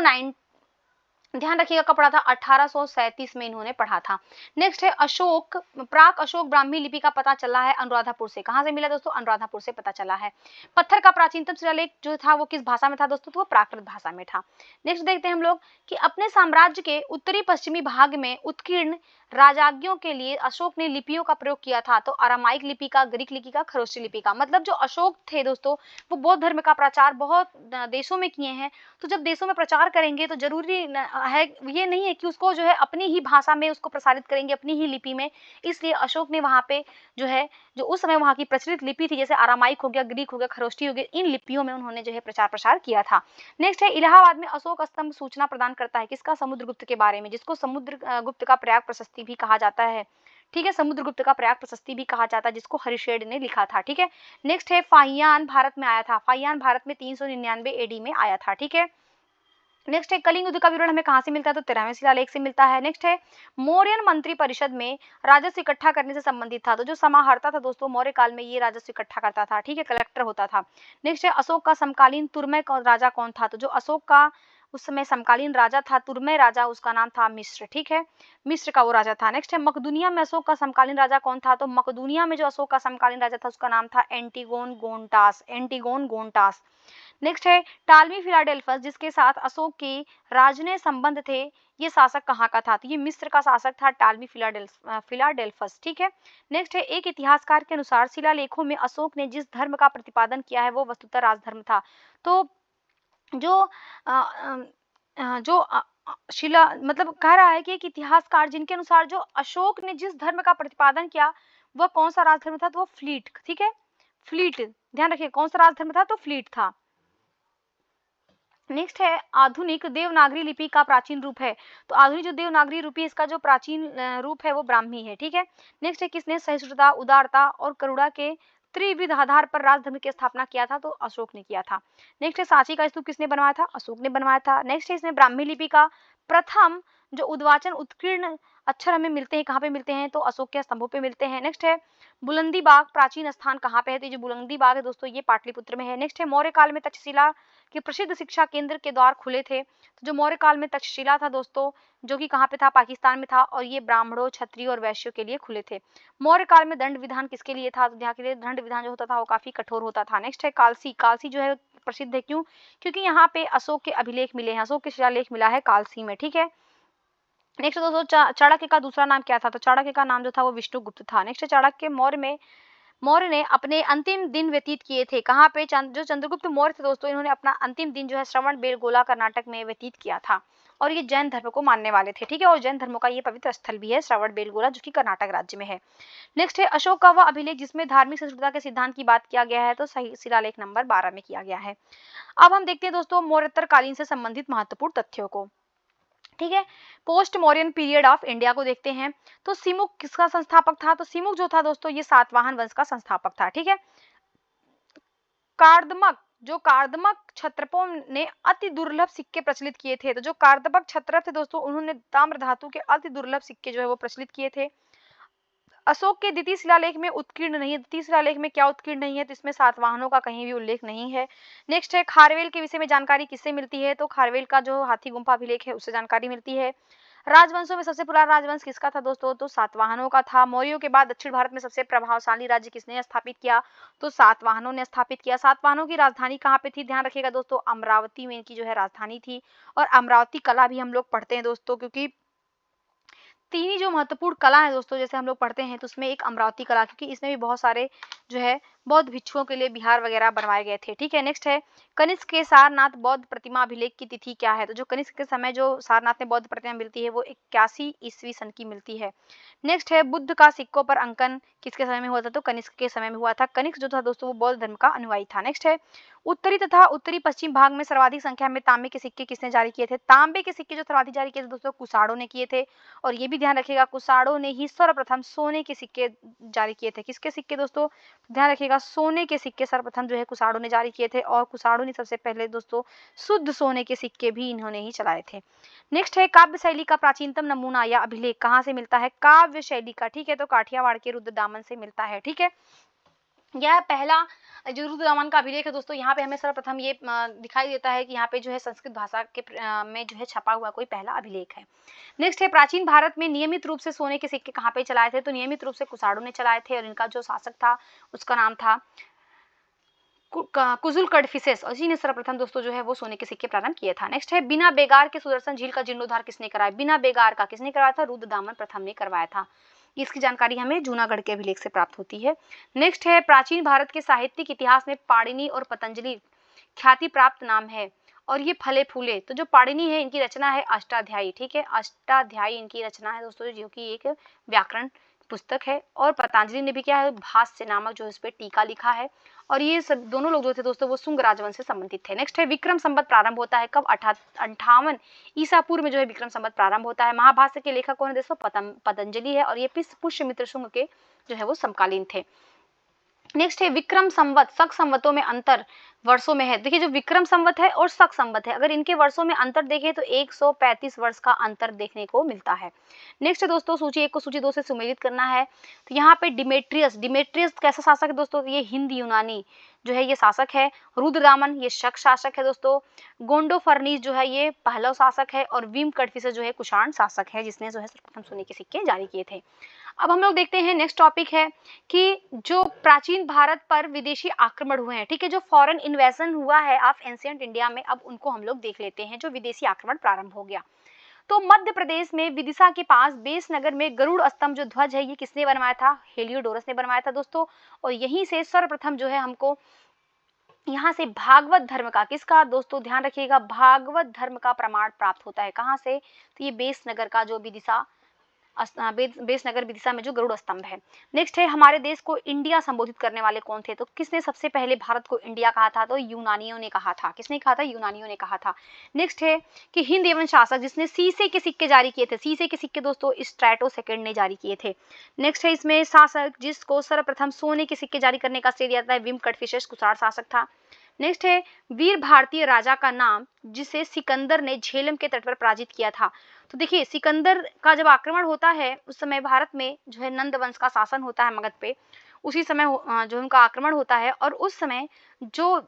ध्यान रखिएगा कब पढ़ा था? 1837 में इन्होंने पढ़ा था। नेक्स्ट है अशोक प्राक अशोक ब्राह्मी लिपि का पता चला है अनुराधापुर से। कहाँ से मिला दोस्तों? अनुराधापुर से पता चला है। पत्थर का प्राचीनतम शिलालेख जो था वो किस भाषा में था दोस्तों? तो वो प्राकृत भाषा में था। नेक्स्ट देखते हैं हम लोग कि अपने साम्राज्य के उत्तरी पश्चिमी भाग में उत्कीर्ण राजाज्ञों के लिए अशोक ने लिपियों का प्रयोग किया था। तो अरामाइक लिपि का, ग्रीक लिपि का, खरोष्टी लिपि का। मतलब जो अशोक थे दोस्तों वो बौद्ध धर्म का प्रचार बहुत देशों में किए हैं। तो जब देशों में प्रचार करेंगे तो जरूरी है, ये नहीं है कि उसको जो है अपनी ही भाषा में उसको प्रसारित करेंगे, अपनी ही लिपि में। इसलिए अशोक ने वहां पे जो है जो उस समय वहां की प्रचलित लिपि थी, जैसे अरामाइक हो गया, ग्रीक हो गया, खरोष्टी हो गया, इन लिपियों में उन्होंने जो है प्रचार प्रसार किया था। नेक्स्ट है इलाहाबाद में अशोक स्तंभ सूचना प्रदान करता है किसका? समुद्रगुप्त के बारे में, जिसको समुद्र गुप्त का प्रयाग प्रशस्ति भी कहा जाता है, ठीक है। समुद्रगुप्त का प्रयाग प्रशस्ति भी कहा जाता है, जिसको हरिशेड ने लिखा था, ठीक है। नेक्स्ट है फाहियान भारत में आया था। फाहियान भारत में 399 एडी में आया था, ठीक है। नेक्स्ट है कलिंग युद्ध का विवरण हमें कहाँ से मिलता है? तो 13वें शिलालेख से मिलता है। नेक्स्ट है मौर्यन मंत्री परिषद में राजस्व इकट्ठा करने से संबंधित था। तो जो समाहर्ता था दोस्तों मौर्य काल में ये राजस्व इकट्ठा करता था, ठीक है, कलेक्टर होता था। नेक्स्ट है अशोक का समकालीन तुर्मय राजा कौन था? तो जो अशोक का उस समय समकालीन राजा था तुर्मय राजा, उसका नाम था मिस्र, ठीक है, मिस्र का वो राजा था। नेक्स्ट है मकदूनिया में अशोक का समकालीन राजा कौन था? तो मकदूनिया में जो अशोक का समकालीन राजा था उसका नाम था एंटीगोन गोनटास, एंटीगोन गोनटास। नेक्स्ट है टालमी फिलाडेल्फस जिसके साथ अशोक के राजनय संबंध थे, ये शासक कहाँ का था? तो ये मिस्र का शासक था टालमी फिलाडेल्फस, ठीक है। नेक्स्ट है एक इतिहासकार के अनुसार शिलालेखों में अशोक ने जिस धर्म का प्रतिपादन किया है वो वस्तुतः राजधर्म था। तो जो अ, जो शिला मतलब कह रहा है कि एक इतिहासकार जिनके अनुसार जो अशोक ने जिस धर्म का प्रतिपादन किया वह कौन सा राजधर्म था? तो वो फ्लीट, ठीक है, फ्लीट। ध्यान रखिए कौन सा राजधर्म था? तो फ्लीट था। नेक्स्ट है आधुनिक देवनागरी लिपि का प्राचीन रूप है। तो आधुनिक जो देवनागरी लिपि इसका जो प्राचीन रूप है वो ब्राह्मी है, ठीक है। नेक्स्ट है किसने सहिष्णुता, उदारता और करुणा के त्रिविध आधार पर राजधर्म की स्थापना किया था? तो अशोक ने किया था। नेक्स्ट है सांची का स्तूप किसने बनवाया था? अशोक ने बनवाया था। नेक्स्ट है इसमें ब्राह्मी लिपि का प्रथम जो उद्वाचन उत्कीर्ण अक्षर हमें मिलते हैं, कहाँ पे मिलते हैं? तो अशोक के स्तंभों पे मिलते हैं। नेक्स्ट है बुलंदी बाग प्राचीन स्थान कहाँ पे है? तो ये जो बुलंदी बाग है दोस्तों ये पाटलिपुत्र में है। नेक्स्ट है मौर्य काल में तक्षशिला के प्रसिद्ध शिक्षा केंद्र के द्वार खुले थे। तो जो मौर्य काल में तक्षशिला था दोस्तों जो कि कहाँ पे था? पाकिस्तान में था, और ये ब्राह्मणों, क्षत्रियों और वैश्यों के लिए खुले थे। मौर्य काल में दंड विधान किसके लिए था? तो ध्यान के लिए दंड विधान जो होता था वो काफी कठोर होता था। नेक्स्ट है कालसी, कालसी जो है प्रसिद्ध है क्यों? क्योंकि यहाँ पे अशोक के अभिलेख मिले हैं, अशोक के शिलालेख मिला है कालसी में, ठीक है। नेक्स्ट दोस्तों चाणक्य का दूसरा नाम क्या था? तो चाणक्य का नाम जो था वो विष्णुगुप्त था। नेक्स्ट चाणक्य मौर्य ने अपने अंतिम दिन व्यतीत किए थे कहाँ पे? जो चंद्रगुप्त मौर्य थे दोस्तों, इन्होंने अपना अंतिम दिन जो है श्रवण बेलगोला कर्नाटक में व्यतीत किया था। और ये जैन धर्म को मानने वाले थे, ठीक है। और जैन धर्म का ये पवित्र स्थल भी है श्रवण बेलगोला, जो कि कर्नाटक राज्य में है। नेक्स्ट है अशोक का वह अभिलेख जिसमें धार्मिक सहिष्णुता के सिद्धांत की बात किया गया है। तो सही शिलालेख नंबर 12 में किया गया है। अब हम देखते हैं दोस्तों मौर्योत्तर कालीन से संबंधित महत्वपूर्ण तथ्यों को, ठीक है। Post Mauryan period of India को देखते हैं। तो सिमुक किसका संस्थापक था? तो सिमुक जो था दोस्तों ये सातवाहन वंश का संस्थापक था, ठीक है। कार्दमक क्षत्रपों ने अति दुर्लभ सिक्के प्रचलित किए थे। तो जो कार्दमक क्षत्रप थे दोस्तों, उन्होंने ताम्र धातु के अति दुर्लभ सिक्के जो है वो प्रचलित किए थे। अशोक के द्वितीय शिलालेख में उत्कीर्ण नहीं है। द्वितीय शिलालेख में क्या उत्कीर्ण नहीं है? तो इसमें सातवाहनों का कहीं भी उल्लेख नहीं है। नेक्स्ट है खारवेल के विषय में जानकारी किससे मिलती है? तो खारवेल का जो हाथी गुम्फा अभिलेख है उससे जानकारी मिलती है। राजवंशों में सबसे पुराना राजवंश किसका था दोस्तों? तो सातवाहनों का था। मौर्यों के बाद दक्षिण भारत में सबसे प्रभावशाली राज्य किसने स्थापित किया? तो सातवाहनों ने स्थापित किया। सातवाहनों की राजधानी कहाँ पे थी? ध्यान रखिएगा दोस्तों, अमरावती में इनकी जो है राजधानी थी। और अमरावती कला भी हम लोग पढ़ते हैं दोस्तों, क्योंकि तीन ही जो महत्वपूर्ण कला है दोस्तों, जैसे हम लोग पढ़ते हैं तो उसमें एक अमरावती कला, क्योंकि इसमें भी बहुत सारे जो है बौद्ध भिक्षुओं के लिए विहार वगैरह बनवाए गए थे, ठीक है। नेक्स्ट है कनिष्क के सारनाथ बौद्ध प्रतिमा अभिलेख की तिथि क्या है? तो जो कनिष्क के समय जो सारनाथ में बौद्ध प्रतिमा मिलती है वो 81 ईस्वी सन की मिलती है। नेक्स्ट है बुद्ध का सिक्कों पर अंकन किसके समय में हुआ था? तो कनिष्क के समय में हुआ था। कनिष्क जो था दोस्तों वो बौद्ध धर्म का अनुयायी था। नेक्स्ट है उत्तरी तथा उत्तरी पश्चिम भाग में सर्वाधिक संख्या में तांबे के सिक्के किसने जारी किए थे? तांबे के सिक्के जो सर्वाधिक जारी किए थे दोस्तों कुषाणों ने किए थे। और ये भी ध्यान रखिएगा कुषाणों ने ही सर्वप्रथम सोने के सिक्के जारी किए थे। किसके सिक्के दोस्तों? ध्यान रखिएगा सोने के सिक्के सर्वप्रथम जो है कुषाणों ने जारी किए थे। और कुषाणों ने सबसे पहले दोस्तों शुद्ध सोने के सिक्के भी इन्होंने ही चलाए थे। नेक्स्ट है काव्य शैली का प्राचीनतम नमूना या अभिलेख कहाँ से मिलता है? काव्य शैली का, ठीक है, तो काठियावाड़ के रुद्रदामन से मिलता है, ठीक है। यह पहला जो रुद्रदामन का अभिलेख है दोस्तों, यहाँ पे हमें सर्वप्रथम ये दिखाई देता है कि यहाँ पे जो है संस्कृत भाषा के में जो है छपा हुआ कोई पहला अभिलेख है। नेक्स्ट है प्राचीन भारत में नियमित रूप से सोने के सिक्के कहाँ पे चलाए थे? तो नियमित रूप से कुषाणों ने चलाए थे। और इनका जो शासक था उसका नाम था कुजुल कडफिसेस, और इसी ने सर्वप्रथम दोस्तों जो है वो सोने के सिक्के प्रारंभ किया था। नेक्स्ट है बिना बेगार के सुदर्शन झील का जीर्णोद्धार किसने कराया? बिना बेगार का किसने करवाया था? रुद्रदामन प्रथम ने करवाया था। इसकी जानकारी हमें जूनागढ़ के अभिलेख से प्राप्त होती है। नेक्स्ट है प्राचीन भारत के साहित्यिक इतिहास में पाणिनि और पतंजलि ख्याति प्राप्त नाम है। और ये फले फूले, तो जो पाणिनि है इनकी रचना है अष्टाध्यायी, ठीक है, अष्टाध्यायी इनकी रचना है दोस्तों, जो कि एक व्याकरण पुस्तक है। और पतंजलि ने भी क्या है भाष्य नामक जो इस पे टीका लिखा है। और ये सब दोनों लोग जो थे दोस्तों वो शुंग राजवंश से संबंधित थे। नेक्स्ट है विक्रम संवत प्रारंभ होता है कब? 58 ईसा पूर्व में जो है विक्रम संवत प्रारंभ होता है। महाभाष्य के लेखक कौन है दोस्तों? पतंजलि है। और ये पुष्यमित्र शुंग के जो है वो समकालीन थे। नेक्स्ट है विक्रम संवत शक संवतों में अंतर वर्षों में है। देखिए जो विक्रम संवत है और शक संवत है, अगर इनके वर्षों में अंतर देखें तो 135 वर्ष का अंतर देखने को मिलता है। नेक्स्ट है दोस्तों सूची 1 को सूची 2 से सुमेलित करना है। तो यहाँ पे डिमेट्रियस कैसा शासक है दोस्तों? ये हिंद यूनानी जो है ये शासक है। रुद्रदामन ये शक शासक है दोस्तों। गोंडोफर्नीस जो है ये पहला शासक है। और विम कडफिसेस जो है कुषाण शासक है, जिसने जो है सर्वप्रथम सोने के सिक्के जारी किए थे। अब हम लोग देखते हैं नेक्स्ट टॉपिक है कि जो प्राचीन भारत पर विदेशी आक्रमण हुए हैं, ठीक है, जो फॉरेन इन्वेजन हुआ है ऑफ एंशिएंट इंडिया में, अब उनको हम लोग देख लेते हैं। जो विदेशी आक्रमण प्रारंभ हो गया, तो मध्य प्रदेश में विदिशा के पास बेसनगर में गरुड़ स्तंभ जो ध्वज है ये किसने बनवाया था? हेलियोडोरस ने बनवाया था दोस्तों। और यहीं से सर्वप्रथम जो है हमको यहाँ से भागवत धर्म का, किसका दोस्तों? ध्यान रखिएगा भागवत धर्म का प्रमाण प्राप्त होता है। कहाँ से? तो ये बेसनगर का जो विदिशा बेसनगर विदिशा में जो गरुड़ स्तंभ है। नेक्स्ट है हमारे देश को इंडिया संबोधित करने वाले कौन थे? तो किसने सबसे पहले भारत को इंडिया कहा था? तो यूनानियों ने कहा था। किसने कहा था? यूनानियों ने कहा था। नेक्स्ट है कि हिंद एवं शासक जिसने सीसे के सिक्के जारी किए थे। सीसे के सिक्के दोस्तों स्ट्रैटो सेकंड ने जारी किए थे। नेक्स्ट है इसमें शासक जिसको सर्वप्रथम सोने के सिक्के जारी करने का श्रेय दिया जाता है, विम कडफिसेस कुषाण शासक था। नेक्स्ट है वीर भारतीय राजा का नाम जिसे सिकंदर ने झेलम के तट पर पराजित किया था। तो देखिए सिकंदर का जब आक्रमण होता है उस समय भारत में जो है नंद वंश का शासन होता है मगध पे। उसी समय जो उनका आक्रमण होता है और उस समय जो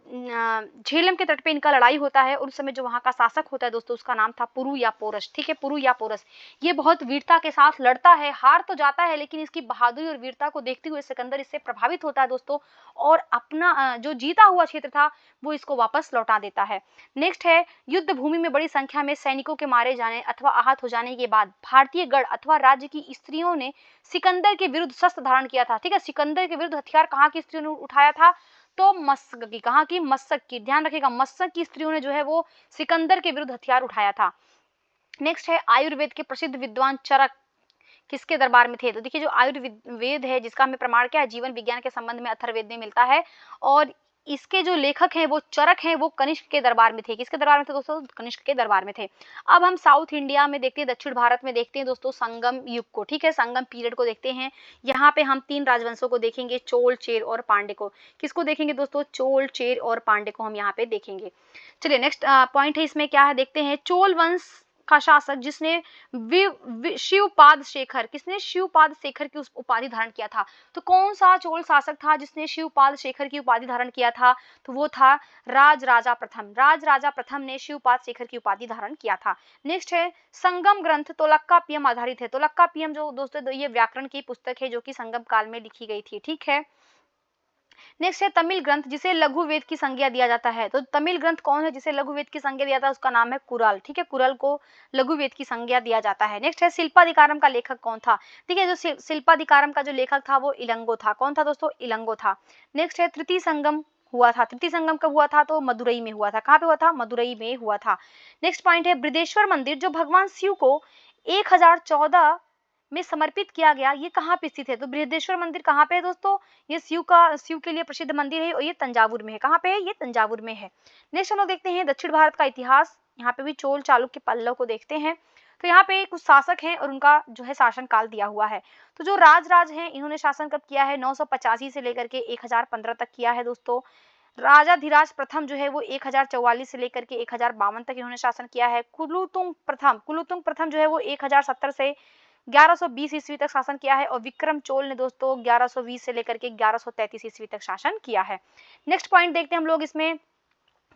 झेलम के तट पे इनका लड़ाई होता है और उस समय जो वहाँ का शासक होता है दोस्तों उसका नाम था पुरु या पोरस। ठीक है, पुरु या पोरस। ये बहुत वीरता के साथ लड़ता है, हार तो जाता है लेकिन इसकी बहादुरी और वीरता को देखते हुए सिकंदर इससे प्रभावित होता है दोस्तों और अपना जो जीता हुआ क्षेत्र था वो इसको वापस लौटा देता है। नेक्स्ट है, युद्ध भूमि में बड़ी संख्या में सैनिकों के मारे जाने अथवा आहत हो जाने के बाद भारतीय गढ़ अथवा राज्य की स्त्रियों ने सिकंदर के विरुद्ध शस्त्र धारण किया था। ठीक है, सिकंदर के विरुद्ध हथियार कहाँ की स्त्रियों ने उठाया था? तो मस्सक की। कहाँ की? मस्सक की। ध्यान रखिएगा, मस्सक की स्त्रियों ने जो है वो सिकंदर के विरुद्ध हथियार उठाया था। नेक्स्ट है, आयुर्वेद के प्रसिद्ध विद्वान चरक किसके दरबार में थे? तो देखिए जो आयुर्वेद है जिसका हमें प्रमाण क्या है, जीवन विज्ञान के संबंध में अथर्ववेद में मिलता है और इसके जो लेखक हैं वो चरक हैं, वो कनिष्क के दरबार में थे। किसके दरबार में थे दोस्तों? कनिष्क के दरबार में थे। अब हम साउथ इंडिया में देखते हैं, दक्षिण भारत में देखते हैं दोस्तों संगम युग को। ठीक है, संगम पीरियड को देखते हैं। यहाँ पे हम 3 राजवंशों को देखेंगे, चोल, चेर और पांडे को। किसको देखेंगे दोस्तों? चोल, चेर और पांडे को हम यहाँ पे देखेंगे। चलिए नेक्स्ट पॉइंट है इसमें क्या है देखते हैं। चोल वंश का शासक जिसने शिवपाद शेखर, किसने शिवपाद शेखर की उपाधि धारण किया था? तो कौन सा चोल शासक था जिसने शिवपाद शेखर की उपाधि धारण किया था? तो वो था राजराजा प्रथम। राजराजा प्रथम ने शिवपाद शेखर की उपाधि धारण किया था। नेक्स्ट है, संगम ग्रंथ तोलक्कापियम आधारित है। तोलक्कापियम जो दोस्तों ये व्याकरण की पुस्तक है जो कि संगम काल में लिखी गई थी। ठीक है, नेक्स्ट है तमिल ग्रंथ जिसे लघु वेद की संज्ञा दिया जाता है। तो तमिल ग्रंथ कौन है जिसे लघु वेद की संज्ञा दिया जाता है? उसका नाम है कुराल। ठीक है, कुराल को लघु वेद की संज्ञा दिया जाता है। नेक्स्ट है, शिल्पाधिकारम का लेखक कौन था? ठीक है, जो शिल्पाधिकारम का जो लेखक था वो इलंगो था। कौन था दोस्तों? इलंगो था। नेक्स्ट है, तृतीय संगम हुआ था। तृतीय संगम कब हुआ था? तो मदुरई में हुआ था। कहाँ पे हुआ था? मदुरई में हुआ था। नेक्स्ट पॉइंट है, बृहदेश्वर मंदिर जो भगवान शिव को 1014 में समर्पित किया गया, ये कहाँ पे स्थित है? तो बृहदेश्वर मंदिर कहाँ पे है दोस्तों? ये शिव के लिए प्रसिद्ध मंदिर है और ये तंजावुर में है। कहाँ पे है? ये तंजावुर में है। नेक्स्ट हम लोग देखते हैं दक्षिण भारत का इतिहास। यहाँ पे भी चोल, चालुक्य, पल्लव को देखते हैं। तो यहाँ पे कुछ शासक हैं और उनका जो है शासन काल दिया हुआ है। तो जो राज हैं इन्होंने शासन कब किया है? 985 से लेकर के 1015 तक किया है दोस्तों। राजाधिराज प्रथम जो है वो 1044 से लेकर के 1052 तक इन्होंने शासन किया है। कुलुतुंग प्रथम जो है वो 1070 से 1120 ईस्वी तक शासन किया है और विक्रम चोल ने दोस्तों 1120 से लेकर के 1133 ईस्वी तक शासन किया है। नेक्स्ट पॉइंट देखते हैं हम लोग इसमें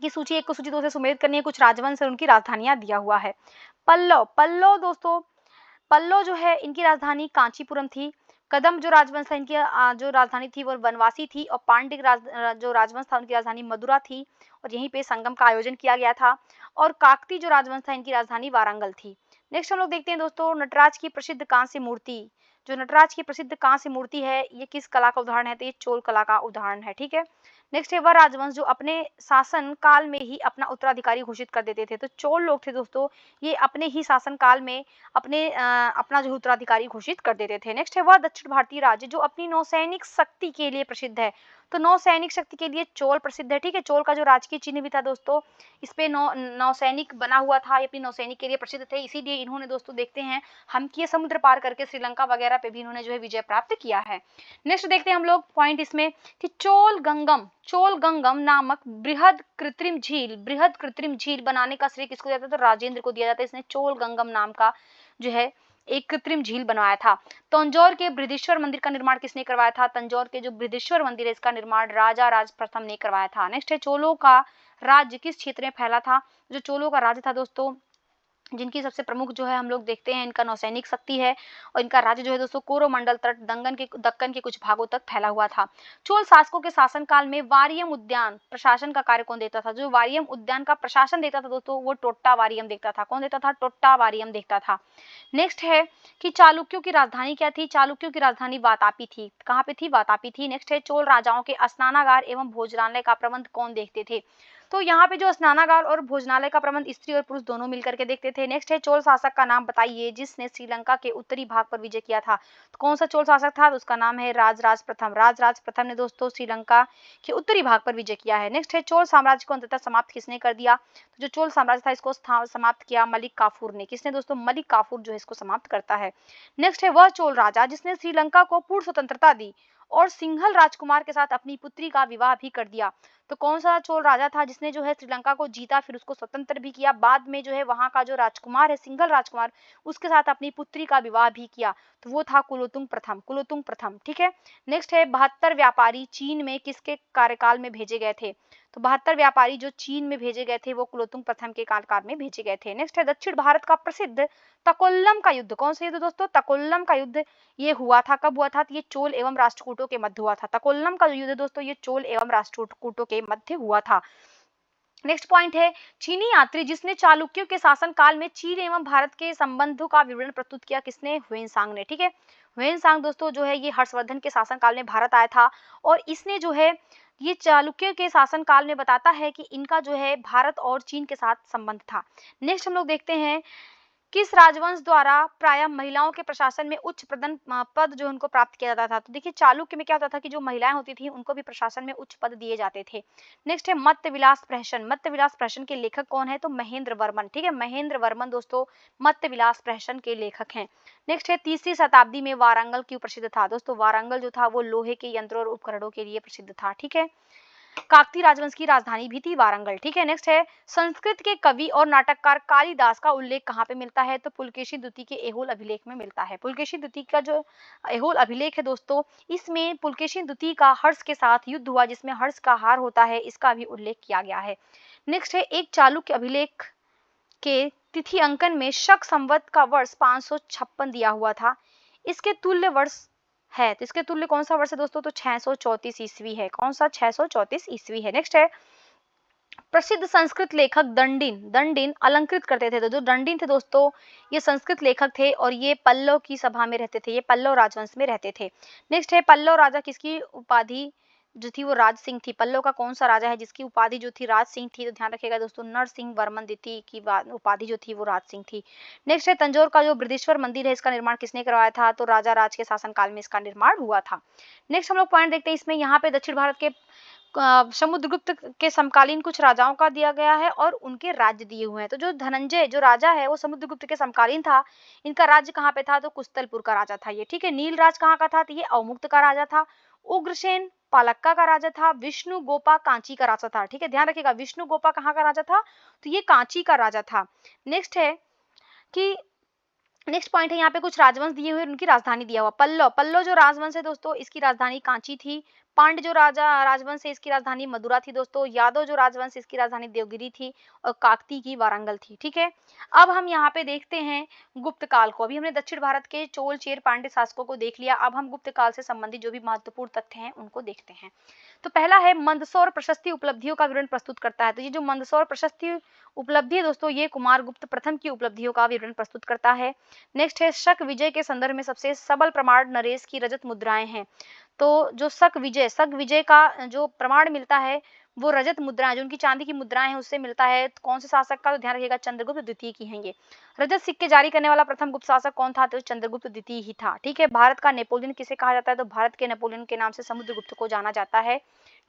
की सूची 1 को सूची 2 से सुमेलित करनी है। कुछ राजवंश और उनकी राजधानियां दिया हुआ है। पल्लव दोस्तों, पल्लव जो है इनकी राजधानी कांचीपुरम थी। कदम जो राजवंश था इनकी जो राजधानी थी वो वनवासी थी और पांड्य जो राजवंश था उनकी राजधानी मदुरा थी और यहीं पे संगम का आयोजन किया गया था। और काकती जो राजवंश था इनकी राजधानी वारंगल थी। नेक्स्ट हम लोग देखते हैं दोस्तों नटराज की प्रसिद्ध कांस्य मूर्ति। जो नटराज की प्रसिद्ध कांस्य मूर्ति है ये किस कला का उदाहरण है? तो ये चोल कला का उदाहरण है। ठीक है, नेक्स्ट है वह राजवंश जो अपने शासन काल में ही अपना उत्तराधिकारी घोषित कर देते थे। तो चोल लोग थे दोस्तों, ये अपने ही शासन काल में अपना जो उत्तराधिकारी घोषित कर देते थे। नेक्स्ट है वह दक्षिण भारतीय राज्य जो अपनी नौसैनिक शक्ति के लिए प्रसिद्ध है। तो नौसैनिक शक्ति के लिए चोल प्रसिद्ध है। ठीक है, चोल का जो राजकीय चिन्ह भी था दोस्तों इस पे नौसैनिक बना हुआ था, ये अपनी नौसैनिक के लिए प्रसिद्ध थे। इसीलिए इन्होंने दोस्तों देखते हैं हम कि समुद्र पार करके श्रीलंका वगैरह पे भी इन्होंने जो है विजय प्राप्त किया है। नेक्स्ट देखते हैं हम लोग पॉइंट इसमें कि चोल गंगम नामक बृहद कृत्रिम झील बनाने का श्रेय किसको दिया जाता है? तो राजेंद्र को दिया जाता है। इसने चोल गंगम नाम का जो है एक कृत्रिम झील बनवाया था। तंजौर के बृहदीश्वर मंदिर का निर्माण किसने करवाया था? तंजौर के जो बृहदीश्वर मंदिर है इसका निर्माण राजा राज प्रथम ने करवाया था। नेक्स्ट है चोलों का राज्य किस क्षेत्र में फैला था? जो चोलों का राज्य था दोस्तों जिनकी सबसे प्रमुख जो है हम लोग देखते हैं इनका नौसैनिक शक्ति है और इनका राज्य जो है दोस्तों कोरोमंडल तट दक्कन के कुछ भागों तक फैला हुआ था। चोल शासकों के शासनकाल में वारियम उद्यान प्रशासन का कार्य कौन देता था? जो वारियम उद्यान का प्रशासन देता था दोस्तों वो टोट्टा वारियम देखता था। कौन देता था? टोट्टा वारियम देखता था। नेक्स्ट है कि चालुक्यों की राजधानी क्या थी? चालुक्यों की राजधानी वातापी थी। कहाँ पे थी? वातापी थी। नेक्स्ट है चोल राजाओं के स्नानागार एवं भोजनालय का प्रबंध कौन देखते थे? तो यहाँ पे जो स्नानागार और भोजनालय का प्रबंध स्त्री और पुरुष दोनों मिलकर के देखते थे। नेक्स्ट है चोल शासक का नाम बताइए जिसने श्रीलंका के उत्तरी भाग पर विजय किया था। तो कौन सा चोल शासक था? तो उसका नाम है राजराज प्रथम। राजराज प्रथम ने दोस्तों श्रीलंका के उत्तरी भाग पर विजय किया है। नेक्स्ट है चोल साम्राज्य को अंततः समाप्त किसने कर दिया? तो जो चोल साम्राज्य था इसको समाप्त किया मलिक काफूर ने। किसने दोस्तों? मलिक काफूर जो है इसको समाप्त करता है। नेक्स्ट है वह चोल राजा जिसने श्रीलंका को पूर्ण स्वतंत्रता दी और सिंघल राजकुमार के साथ अपनी पुत्री का विवाह भी कर दिया। तो कौन सा चोल राजा था जिसने जो है श्रीलंका को जीता, फिर उसको स्वतंत्र भी किया, बाद में जो है वहां का जो राजकुमार है सिंघल राजकुमार, उसके साथ अपनी पुत्री का विवाह भी किया, तो वो था कुलोतुंग प्रथम, कुलोतुंग प्रथम। ठीक है, नेक्स्ट है 72 व्यापारी चीन में किसके कार्यकाल में भेजे गए थे? तो 72 व्यापारी जो चीन में भेजे गए थे वो कुलोतुंग प्रथम के कार्यकाल में भेजे गए थे। नेक्स्ट है दक्षिण भारत का प्रसिद्ध तकोल्लम का युद्ध। कौन सा युद्ध दोस्तों? तकोल्लम का युद्ध। ये हुआ था, कब हुआ था? तो ये चोल एवं राष्ट्रकूटों के मध्य हुआ था। तकोल्लम का जो युद्ध दोस्तों ये चोल एवं राष्ट्रकूटों के मध्य हुआ था। नेक्स्ट पॉइंट है चीनी यात्री जिसने चालुक्यों के शासनकाल में चीन एवं भारत के संबंधों का विवरण प्रस्तुत किया, किसने? ह्वेनसांग ने। ठीक है, ह्वेनसांग दोस्तों जो है ये हर्षवर्धन के शासनकाल में भारत आया था और इसने जो है ये चालुक्य के शासनकाल में बताता है कि इनका जो है भारत और चीन के साथ संबंध था। नेक्स्ट हम लोग देखते हैं किस राजवंश द्वारा प्रायः महिलाओं के प्रशासन में उच्च पद जो उनको प्राप्त किया जाता था? तो देखिए चालुक्य में क्या होता था कि जो महिलाएं होती थी उनको भी प्रशासन में उच्च पद दिए जाते थे। नेक्स्ट है मत्स्य विलास प्रहसन। मत्स्य विलास प्रहसन के लेखक कौन है? तो महेंद्र वर्मन। ठीक है, महेंद्र वर्मन दोस्तों मत्स्य विलास प्रहसन के लेखक हैं। नेक्स्ट है तीसरी शताब्दी में वारंगल क्यों प्रसिद्ध था? दोस्तों वारंगल जो था वो लोहे के यंत्रों और उपकरणों के लिए प्रसिद्ध था। ठीक है, काकती राजवंश की राजधानी भी थी वारंगल। ठीक है, नेक्स्ट है संस्कृत के कवि और नाटककार कालिदास का उल्लेख कहाँ पे मिलता है? तो पुलकेशी द्वितीय के एहोल अभिलेख में मिलता है। पुलकेशी द्वितीय का जो एहोल अभिलेख है दोस्तों, इसमें पुलकेशी द्वितीय का हर्ष के साथ युद्ध हुआ जिसमें हर्ष का हार होता है, इसका भी उल्लेख किया गया है। नेक्स्ट है एक चालुक्य अभिलेख के तिथि अंकन में शक संवत का वर्ष 556 दिया हुआ था, इसके तुल्य वर्ष है, तो इसके तुल्य कौन सा वर्ष है दोस्तों? तो 634 ईस्वी है। कौन सा? 634 ईस्वी है। नेक्स्ट है प्रसिद्ध संस्कृत लेखक दंडिन। दंडिन अलंकृत करते थे, तो जो दंडिन थे दोस्तों ये संस्कृत लेखक थे और ये पल्लव की सभा में रहते थे, ये पल्लव राजवंश में रहते थे। नेक्स्ट है पल्लव राजा किसकी उपाधि जो थी वो राज सिंह थी। पल्लव का कौन सा राजा है जिसकी उपाधि जो थी राज सिंह थी? तो ध्यान रखिएगा दोस्तों नरसिंह वर्मन द्वितीय की उपाधि जो थी वो राज सिंह थी। नेक्स्ट है तंजौर का जो बृहदीश्वर मंदिर है इसका निर्माण किसने करवाया था? तो राजा राज के शासनकाल में इसका निर्माण हुआ था। नेक्स्ट हम लोग पॉइंट देखते हैं इसमें, यहाँ पे दक्षिण भारत के समुद्रगुप्त के समकालीन कुछ राजाओं का दिया गया है और उनके राज्य दिए हुए हैं। तो जो धनंजय जो राजा है वो समुद्रगुप्त के समकालीन था, इनका राज्य कहाँ पे था? तो कुस्तलपुर का राजा था ये। ठीक है, नीलराज कहाँ का था? तो ये अवमुक्त का राजा था। उग्रसेन पालक्का का राजा था। विष्णु गोपा कांची का राजा था। ठीक है, ध्यान रखिएगा विष्णु गोपा कहाँ का राजा था? तो ये कांची का राजा था। नेक्स्ट है कि नेक्स्ट पॉइंट है यहाँ पे कुछ राजवंश दिए हुए उनकी राजधानी दिया हुआ। पल्लव, पल्लव जो राजवंश है दोस्तों इसकी राजधानी कांची थी। पांड्य जो राजवंश है इसकी राजधानी मदुरा थी दोस्तों। यादव जो राजवंश इसकी राजधानी देवगिरी थी और काकती की वारंगल थी। ठीक है, अब हम यहाँ पे देखते हैं गुप्त काल को। अभी हमने दक्षिण भारत के चोल चेर पांड्य शासकों को देख लिया, अब हम गुप्त काल से संबंधित जो भी महत्वपूर्ण तथ्य हैं उनको देखते हैं। तो पहला है मंदसौर प्रशस्ति उपलब्धियों का विवरण प्रस्तुत करता है। तो ये जो मंदसौर प्रशस्ति उपलब्धि है दोस्तों ये कुमार गुप्त प्रथम की उपलब्धियों का विवरण प्रस्तुत करता है। नेक्स्ट है शक विजय के संदर्भ में सबसे सबल प्रमाण नरेश की रजत मुद्राएं हैं। तो जो शक विजय का जो प्रमाण मिलता है वो रजत मुद्राएं जो उनकी चांदी की मुद्राएं हैं उससे मिलता है। कौन से शासक का? तो ध्यान रखिएगा चंद्रगुप्त द्वितीय की हैं ये। रजत सिक्के जारी करने वाला प्रथम गुप्त शासक कौन था? तो चंद्रगुप्त द्वितीय ही था। ठीक है, भारत का नेपोलियन किसे कहा जाता है? तो भारत के नेपोलियन के नाम से समुद्रगुप्त को जाना जाता है।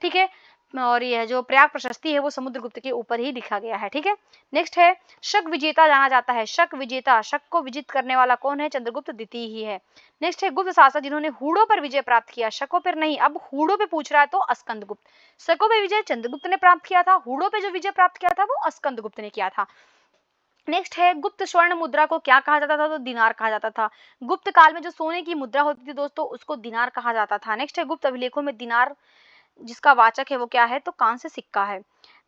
ठीक है, और यह जो प्रयाग प्रशस्ति है वो समुद्रगुप्त के ऊपर ही लिखा गया है। ठीक है, नेक्स्ट है शक विजेता जाना जाता है। शक विजेता, शक को विजित करने वाला कौन है? चंद्रगुप्त द्वितीय ही है। नेक्स्ट है गुप्त शासक जिन्होंने हूड़ों पर विजय प्राप्त किया। शकों पर नहीं, अब हूड़ों पे पूछ रहा है तो स्कंदगुप्त। शकों पे विजय चंद्रगुप्त ने प्राप्त किया था, हूड़ों पे जो विजय प्राप्त किया था वो स्कंदगुप्त ने किया था। नेक्स्ट है गुप्त स्वर्ण मुद्रा को क्या कहा जाता था? तो दिनार कहा जाता था। गुप्त काल में जो सोने की मुद्रा होती थी दोस्तों उसको दिनार कहा जाता था। नेक्स्ट है गुप्त अभिलेखों में दिनार जिसका वाचक है वो क्या है? तो कांस्य सिक्का है।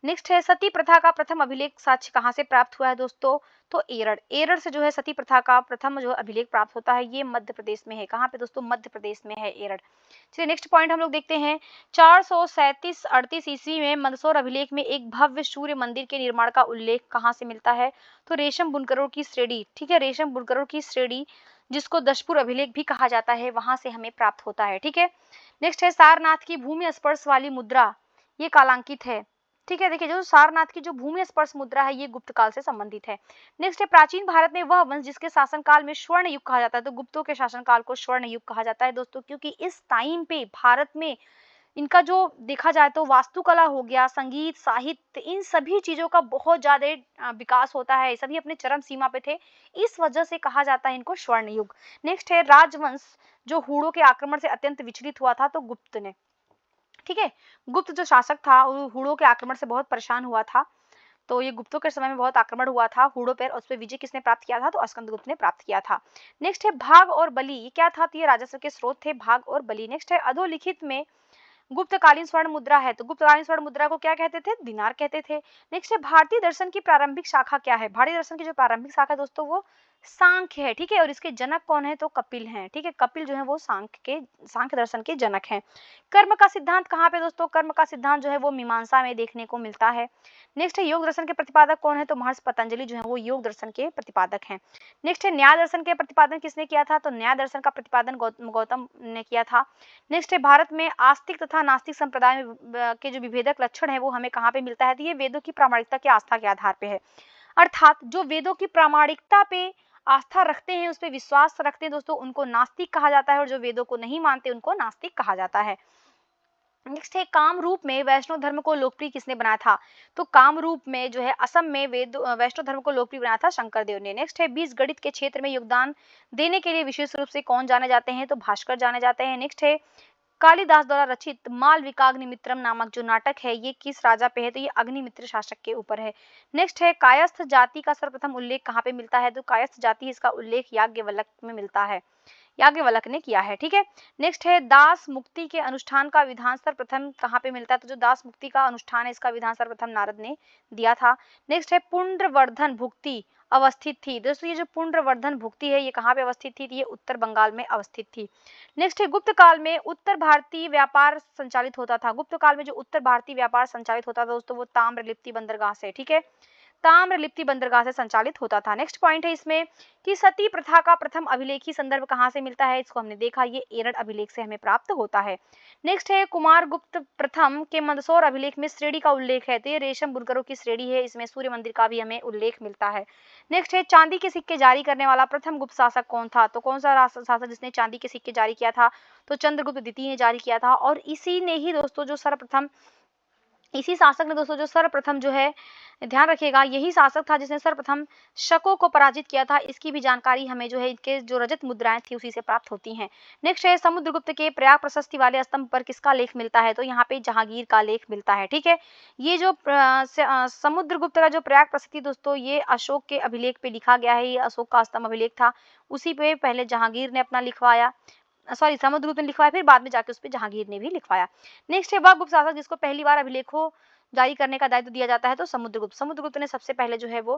नेक्स्ट है सती प्रथा का प्रथम अभिलेख साक्ष्य कहाँ से प्राप्त हुआ है दोस्तों? तो एरड़, एरड़ से जो है सती प्रथा का प्रथम जो अभिलेख प्राप्त होता है ये मध्य प्रदेश में है। कहाँ पे दोस्तों? मध्य प्रदेश में है एरड़। चलिए नेक्स्ट पॉइंट हम लोग देखते हैं 437-38 ईस्वी में मंदसौर अभिलेख में एक भव्य सूर्य मंदिर के निर्माण का उल्लेख कहाँ से मिलता है? तो रेशम बुनकरों की श्रेणी। ठीक है, रेशम बुनकरों की श्रेणी जिसको दशपुर अभिलेख भी कहा जाता है वहां से हमें प्राप्त होता है। ठीक है, नेक्स्ट है सारनाथ की भूमि स्पर्श वाली मुद्रा ये कालांकित है। ठीक है, देखिए जो सारनाथ की जो भूमि स्पर्श मुद्रा है ये गुप्त काल से संबंधित है। नेक्स्ट है प्राचीन भारत में वह वंश जिसके शासनकाल में स्वर्ण युग कहा जाता है। तो गुप्तों के शासनकाल को स्वर्ण युग कहा जाता है दोस्तों, क्योंकि इस टाइम पे भारत में इनका जो देखा जाए तो वास्तुकला हो गया, संगीत, साहित्य, इन सभी चीज़ों का बहुत ज़्यादा विकास होता है, सभी अपने चरम सीमा पे थे। इस वजह से कहा जाता है इनको स्वर्ण युग। नेक्स्ट है राजवंश, जो हूणों के आक्रमण से अत्यंत विचलित हुआ था तो गुप्त ने, ठीक है। गुप्त जो शासक था वो हूणों के आक्रमण से बहुत परेशान हुआ था, तो ये गुप्तों के समय में बहुत आक्रमण हुआ था हूणों पर, उस पर विजय किसने प्राप्त किया था तो स्कंदगुप्त ने प्राप्त किया था। नेक्स्ट है भाग और बलि, ये क्या था तो ये राजस्व के स्रोत थे भाग और बलि। नेक्स्ट है अधोलिखित में गुप्तकालीन स्वर्ण मुद्रा है तो गुप्तकालीन स्वर्ण मुद्रा को क्या कहते थे, दिनार कहते थे। नेक्स्ट है भारतीय दर्शन की प्रारंभिक शाखा क्या है, भारतीय दर्शन की जो प्रारंभिक शाखा दोस्तों वो सांख्य है, ठीक है। और इसके जनक कौन है तो कपिल हैं, ठीक है। कपिल जो है वो सांख्य दर्शन के जनक हैं। कर्म का सिद्धांत कहाँ पे दोस्तों, कर्म का सिद्धांत जो है वो मीमांसा में देखने को मिलता है। नेक्स्ट है योग दर्शन के प्रतिपादक कौन है तो महर्षि पतंजलि जो है वो योग दर्शन के प्रतिपादक हैं। नेक्स्ट है न्याय दर्शन के प्रतिपादन किसने किया था तो न्याय दर्शन का प्रतिपादन गौतम ने किया था। नेक्स्ट है भारत में आस्तिक तथा नास्तिक संप्रदाय के जो विभेदक लक्षण है वो हमें कहाँ पे मिलता है तो ये वेदों की प्रामाणिकता की आस्था के आधार पे है। अर्थात जो वेदों की प्रामाणिकता पे आस्था रखते हैं, उस पर विश्वास रखते हैं दोस्तों, उनको नास्तिक कहा जाता है, और जो वेदों को नहीं मानते उनको नास्तिक कहा जाता है। नेक्स्ट है कामरूप में वैष्णव धर्म को लोकप्रिय किसने बनाया था तो कामरूप में जो है असम में वैष्णव धर्म को लोकप्रिय बनाया था शंकरदेव ने। नेक्स्ट है बीज गणित के क्षेत्र में योगदान देने के लिए विशेष रूप से कौन जाने जाते हैं तो भास्कर जाने जाते हैं। नेक्स्ट है कालिदास द्वारा रचित मालविकाग्निमित्रम नामक जो नाटक है ये किस राजा पे है तो ये अग्निमित्र शासक के ऊपर है। नेक्स्ट है कायस्थ जाति का सर्वप्रथम उल्लेख कहाँ पे मिलता है तो कायस्थ जाति, इसका उल्लेख याज्ञवल्क में मिलता है, याज्ञवल्क ने किया है, ठीक है। नेक्स्ट है दास मुक्ति के अनुष्ठान का विधान सर्वप्रथम कहाँ पे मिलता है तो जो दास मुक्ति का अनुष्ठान है इसका विधान सर्वप्रथम नारद ने दिया था। नेक्स्ट है पुंड्रवर्धन भुक्ति अवस्थित थी दोस्तों, ये जो पुंड्रवर्धन भुक्ति है ये कहाँ पे अवस्थित थी, ये उत्तर बंगाल में अवस्थित थी। नेक्स्ट है गुप्त काल में उत्तर भारतीय व्यापार संचालित होता था, गुप्त काल में जो उत्तर भारतीय व्यापार संचालित होता था दोस्तों वो ताम्रलिप्ति बंदरगाह से, ठीक है, ताम्रलिप्ति बंदरगाह से संचालित होता था। नेक्स्ट पॉइंट है इसमें कि सती प्रथा का प्रथम अभिलेखी संदर्भ कहाँ से मिलता है, इसको हमने देखा ये एरड अभिलेख से हमें प्राप्त होता है। नेक्स्ट है कुमारगुप्त प्रथम के मंदसौर अभिलेख में श्रेणी का उल्लेख है तो ये रेशम बुनकरों की श्रेणी है, इसमें सूर्य मंदिर का भी हमें उल्लेख मिलता है। नेक्स्ट है चांदी के सिक्के जारी करने वाला प्रथम गुप्त शासक कौन था तो कौन सा शासक जिसने चांदी के सिक्के जारी किया था तो चंद्रगुप्त द्वितीय ने जारी किया था। और इसी ने ही दोस्तों जो सर्वप्रथम, इसी शासक ने दोस्तों जो सर्वप्रथम जो है ध्यान रखिएगा यही शासक था जिसने सर्वप्रथम शकों को पराजित किया था, इसकी भी जानकारी हमें जो है इनके जो रजत मुद्राएं थी उसी से प्राप्त होती हैं। नेक्स्ट है समुद्रगुप्त के प्रयाग प्रशस्ति वाले स्तंभ पर किसका लेख मिलता है तो यहाँ पे जहांगीर का लेख मिलता है, ठीक है। ये जो समुद्रगुप्त का जो प्रयाग प्रशस्ति दोस्तों ये अशोक के अभिलेख पे लिखा गया है, ये अशोक का स्तंभ अभिलेख था, उसी पे पहले जहांगीर ने अपना लिखवाया, सॉरी समुद्रगुप्त ने लिखवाया, फिर बाद में जाके उस पर जहांगीर ने भी लिखवाया। नेक्स्ट है वह गुप्त शासक जिसको पहली बार अभिलेखों जारी करने का दायित्व दिया जाता है तो समुद्रगुप्त, समुद्रगुप्त ने सबसे पहले जो है वो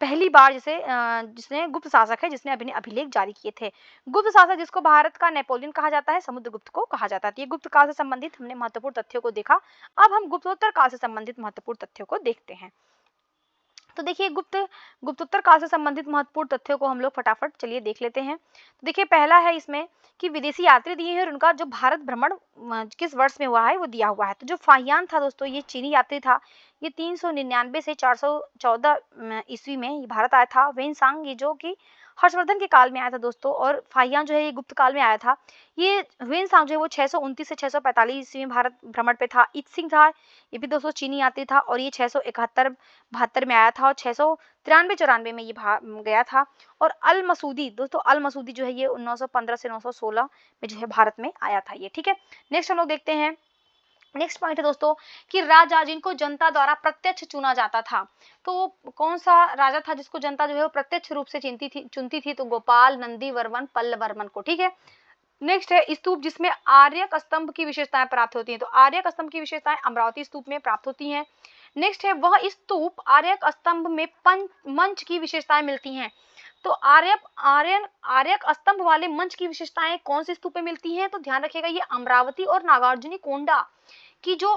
पहली बार जिसने गुप्त शासक है जिसने अभिलेख जारी किए थे। गुप्त शासक जिसको भारत का नेपोलियन कहा जाता है समुद्रगुप्त को कहा जाता है। ये गुप्त काल से संबंधित हमने महत्वपूर्ण तथ्यों को देखा, अब हम गुप्तोत्तर काल से संबंधित महत्वपूर्ण तथ्यों को देखते हैं। तो देखिए गुप्तोत्तर काल से संबंधित महत्वपूर्ण तथ्यों को हम लोग फटाफट चलिए देख लेते हैं। तो देखिए पहला है इसमें कि विदेशी यात्री दिए हैं और उनका जो भारत भ्रमण किस वर्ष में हुआ है वो दिया हुआ है। तो जो फाहियान था दोस्तों ये चीनी यात्री था, ये 399 से 414 ईस्वी में ये भारत आया था। वेनसांग ये जो कि हर्षवर्धन के काल में आया था दोस्तों, और फाहियान जो है ये गुप्त काल में आया था। ये वेनसांग जो है वो 629 से 645 ईस्वी में भारत भ्रमण पे था। इत्सिंग था ये भी दोस्तों चीनी यात्री था और ये 671-72 में आया था और 693-94 में ये गया था। और अल मसूदी दोस्तों, अल मसूदी जो है ये 915 से 916 में जो है भारत में आया था ये, ठीक है। नेक्स्ट हम लोग देखते हैं, नेक्स्ट पॉइंट है दोस्तों कि राजा जिनको जनता द्वारा प्रत्यक्ष चुना जाता था, तो कौन सा राजा था जिसको जनता जो है वो प्रत्यक्ष रूप से चुनती थी तो गोपाल नंदीवर्मन पल्लवर्मन को, ठीक है। नेक्स्ट है स्तूप जिसमें आर्यक स्तंभ की विशेषताएं प्राप्त होती हैं, तो आर्यक स्तंभ की विशेषताएं अमरावती स्तूप में प्राप्त होती हैं। नेक्स्ट है वह स्तूप आर्यक स्तंभ में मंच की विशेषताएं मिलती हैं, तो आर्यक स्तंभ वाले मंच की विशेषताएं कौन से स्तूप में मिलती हैं तो ध्यान रखिएगा ये अमरावती और नागार्जुनी कोंडा की जो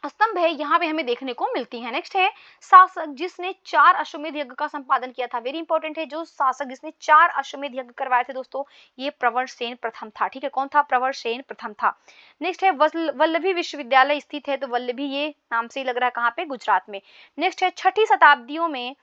स्तंभ है यहाँ पे हमें देखने को मिलती है। नेक्स्ट है शासक जिसने 4 अश्वमेध यज्ञ का संपादन किया था, वेरी इंपॉर्टेंट है, जो शासक जिसने 4 अश्वमेध यज्ञ करवाए थे दोस्तों ये प्रवरसेन प्रथम था, ठीक है। कौन था, प्रवरसेन प्रथम था। नेक्स्ट है वल्लभी विश्वविद्यालय स्थित है, तो वल्लभी ये नाम से ही लग रहा है कहाँ पे, गुजरात में। नेक्स्ट है 6ठी शताब्दियों में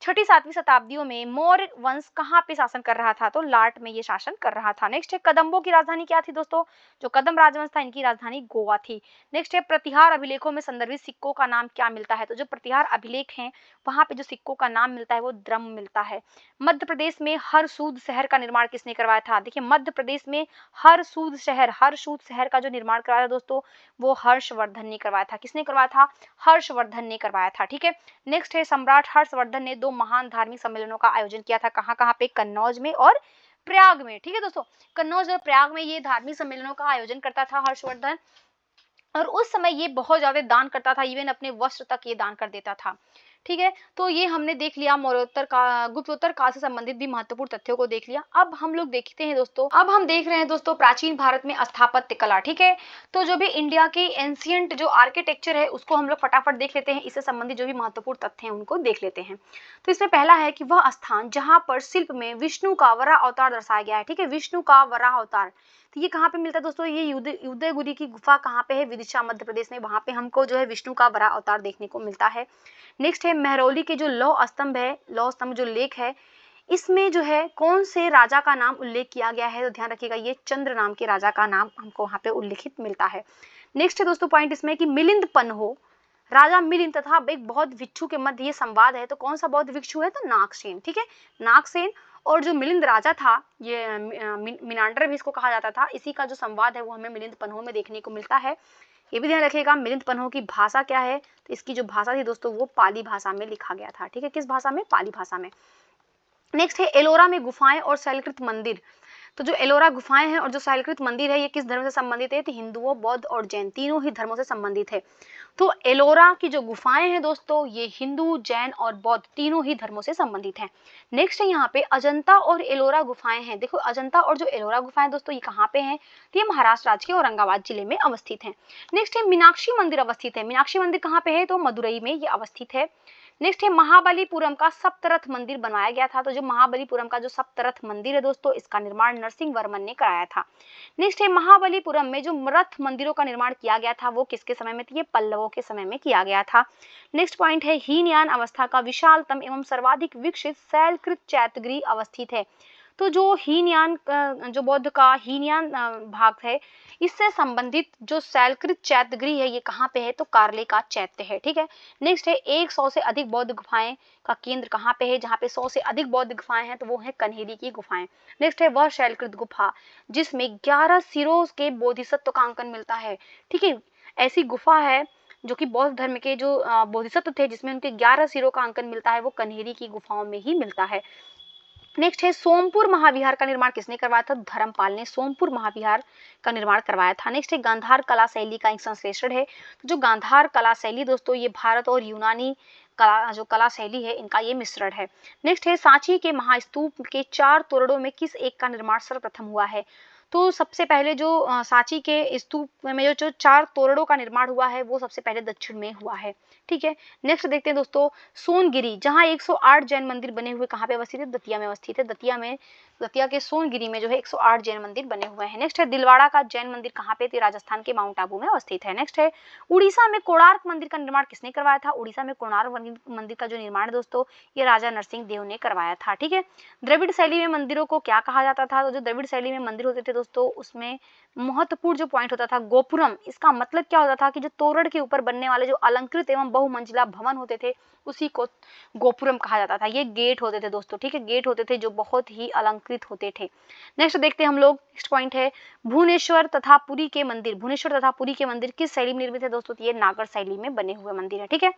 छठी 7वीं शताब्दियों में मौर्य वंश कहाँ पे शासन कर रहा था? तो लाट में ये शासन कर रहा था। नेक्स्ट है कदम्बों की राजधानी क्या थी दोस्तों? जो कदम राजवंश था इनकी राजधानी गोवा थी। नेक्स्ट है प्रतिहार अभिलेखों में संदर्भित सिक्कों का नाम क्या मिलता है? तो जो प्रतिहार अभिलेख हैं वहां पे जो सिक्कों का नाम मिलता है वो द्रम मिलता है। मध्य प्रदेश में हरसूद शहर का निर्माण किसने करवाया था? देखिए मध्य प्रदेश में हरसूद शहर का जो निर्माण करवाया था दोस्तों वो हर्षवर्धन ने करवाया था। किसने करवाया था? हर्षवर्धन ने करवाया था। ठीक है। नेक्स्ट है सम्राट हर्षवर्धन ने 2 महान धार्मिक सम्मेलनों का आयोजन किया था। कहाँ कहाँ पे? कन्नौज में और प्रयाग में। ठीक है दोस्तों, कन्नौज और प्रयाग में ये धार्मिक सम्मेलनों का आयोजन करता था हर्षवर्धन, और उस समय ये बहुत ज्यादा दान करता था, इवन अपने वस्त्र तक ये दान कर देता था। ठीक है, तो ये हमने देख लिया मौर्योत्तर का गुप्तोत्तर काल से संबंधित भी महत्वपूर्ण तथ्यों को देख लिया। अब हम लोग देखते हैं दोस्तों, अब हम देख रहे हैं दोस्तों प्राचीन भारत में स्थापत्य कला। ठीक है, तो जो भी इंडिया के एंशियंट जो आर्किटेक्चर है उसको हम लोग फटाफट देख लेते हैं, इससे संबंधित जो भी महत्वपूर्ण तथ्य हैं उनको देख लेते हैं। तो इसमें पहला है कि वह स्थान जहाँ पर शिल्प में विष्णु का वराह अवतार दर्शाया गया है। ठीक है, विष्णु का वराह अवतार, तो ये कहाँ पे मिलता है दोस्तों? ये उदयगिरि की गुफा कहाँ पे है? विदिशा मध्य प्रदेश में, वहां पे हमको जो है विष्णु का वराह अवतार देखने को मिलता है। नेक्स्ट है महरौली के जो लौह स्तंभ है, लौह स्तंभ जो लेख है, इसमें जो है कौन से राजा का नाम उल्लेख किया गया है? तो ध्यान रखिएगा ये चंद्र नाम के राजा का नाम हमको वहां पे उल्लेखित मिलता है। नेक्स्ट है दोस्तों पॉइंट इसमें कि मिलिंद पन्हो, राजा मिलिंद तथा एक बौद्ध भिक्षु के मध्य ये संवाद है। तो कौन सा बौद्ध भिक्षु है? तो नागसेन। ठीक है, नागसेन और जो मिलिंद राजा था, ये मिनांडर भी इसको कहा जाता था, इसी का जो संवाद है वो हमें मिलिंद पन्हो में देखने को मिलता है। ये भी ध्यान रखिएगा मिलिंद पन्हो की भाषा क्या है? तो इसकी जो भाषा थी दोस्तों वो पाली भाषा में लिखा गया था। ठीक है, किस भाषा में? पाली भाषा में। नेक्स्ट है एलोरा में गुफाएं और शैलकृत मंदिर। तो जो एलोरा गुफाएं हैं और जो शैलकृत मंदिर है ये किस धर्म से संबंधित है? तो हिंदुओं, बौद्ध और जैन तीनों ही धर्मों से संबंधित है। तो एलोरा की जो गुफाएं हैं दोस्तों ये हिंदू, जैन और बौद्ध तीनों ही धर्मों से संबंधित हैं। नेक्स्ट है यहाँ पे अजंता और एलोरा गुफाएं हैं। देखो अजंता और जो एलोरा गुफाएं दोस्तों ये कहाँ पे हैं? तो ये महाराष्ट्र राज्य के औरंगाबाद जिले में अवस्थित है। नेक्स्ट है मीनाक्षी मंदिर अवस्थित है। मीनाक्षी मंदिर कहाँ पे है? तो मदुरई में ये अवस्थित है। नेक्स्ट है महाबलीपुरम का सप्तरथ मंदिर बनवाया गया था। तो जो महाबलीपुरम का जो सप्तरथ मंदिर है दोस्तों इसका निर्माण नरसिंह वर्मन ने कराया था। नेक्स्ट है महाबलीपुरम में जो रथ मंदिरों का निर्माण किया गया था वो किसके समय में? ये पल्लवों के समय में किया गया था। नेक्स्ट पॉइंट है हीनयान अवस्था का विशालतम एवं सर्वाधिक विकसित शैलकृत चैत्यगृह अवस्थित है। तो जो हीनयान जो बौद्ध का हीनयान भाग है इससे संबंधित जो शैलकृत चैत्यगृह है ये कहाँ पे है? तो कार्ले का चैत्य है। ठीक है, नेक्स्ट है 100 से अधिक बौद्ध गुफाएं का केंद्र कहाँ पे है? जहाँ पे 100 से अधिक बौद्ध गुफाएं हैं तो वो है कन्हेरी की गुफाएं। नेक्स्ट है वह शैलकृत गुफा जिसमें 11 सिरों के बोधिसत्व का अंकन मिलता है। ठीक है, ऐसी गुफा है जो कि बौद्ध धर्म के जो बोधिसत्व थे जिसमें उनके 11 सिरों का अंकन मिलता है वो कन्हेरी की गुफाओं में ही मिलता है। नेक्स्ट है सोमपुर महाविहार का निर्माण किसने करवाया था? धर्मपाल ने सोमपुर महाविहार का निर्माण करवाया था। नेक्स्ट है गांधार कला शैली का एक संश्लेषण है। तो जो गांधार कला शैली दोस्तों ये भारत और यूनानी कला जो कला शैली है इनका ये मिश्रण है। नेक्स्ट है सांची के महास्तूप के 4 तोरणों में किस एक का निर्माण सर्वप्रथम हुआ है? तो सबसे पहले जो सांची के स्तूप में जो 4 तोरणों का निर्माण हुआ है वो सबसे पहले दक्षिण में हुआ है। ठीक है, नेक्स्ट देखते हैं दोस्तों सोनगिरी जहाँ 108 जैन मंदिर बने हुए कहाँ पे अवस्थित है? दतिया में अवस्थित है। दतिया के सोनगिरी में जो है 108 जैन मंदिर बने हुए हैं। नेक्स्ट है दिलवाड़ा का जैन मंदिर कहाँ पे? राजस्थान के माउंट आबू में अवस्थित है। नेक्स्ट है उड़ीसा में कोणार्क मंदिर का निर्माण किसने करवाया था? उड़ीसा में कोणार्क मंदिर का जो निर्माण है दोस्तों ये राजा नरसिंह देव ने करवाया था। ठीक है, द्रविड़ शैली में मंदिरों को क्या कहा जाता था? तो जो द्रविड़ शैली में मंदिर होते थे दोस्तों उसमें महत्वपूर्ण जो पॉइंट होता था गोपुरम, इसका मतलब क्या होता था कि जो तोरण के ऊपर बनने वाले जो अलंकृत एवं बहुमंजिला भवन होते थे उसी को गोपुरम कहा जाता था। ये गेट होते थे दोस्तों। ठीक है, गेट होते थे जो बहुत ही अलंकृत होते थे। नेक्स्ट देखते हैं हम लोग, नेक्स्ट पॉइंट है भुवनेश्वर तथा पुरी के मंदिर। भुवनेश्वर तथा पुरी के मंदिर किस शैली में निर्मित है दोस्तों? ये नागर शैली में बने हुए मंदिर है। ठीक है,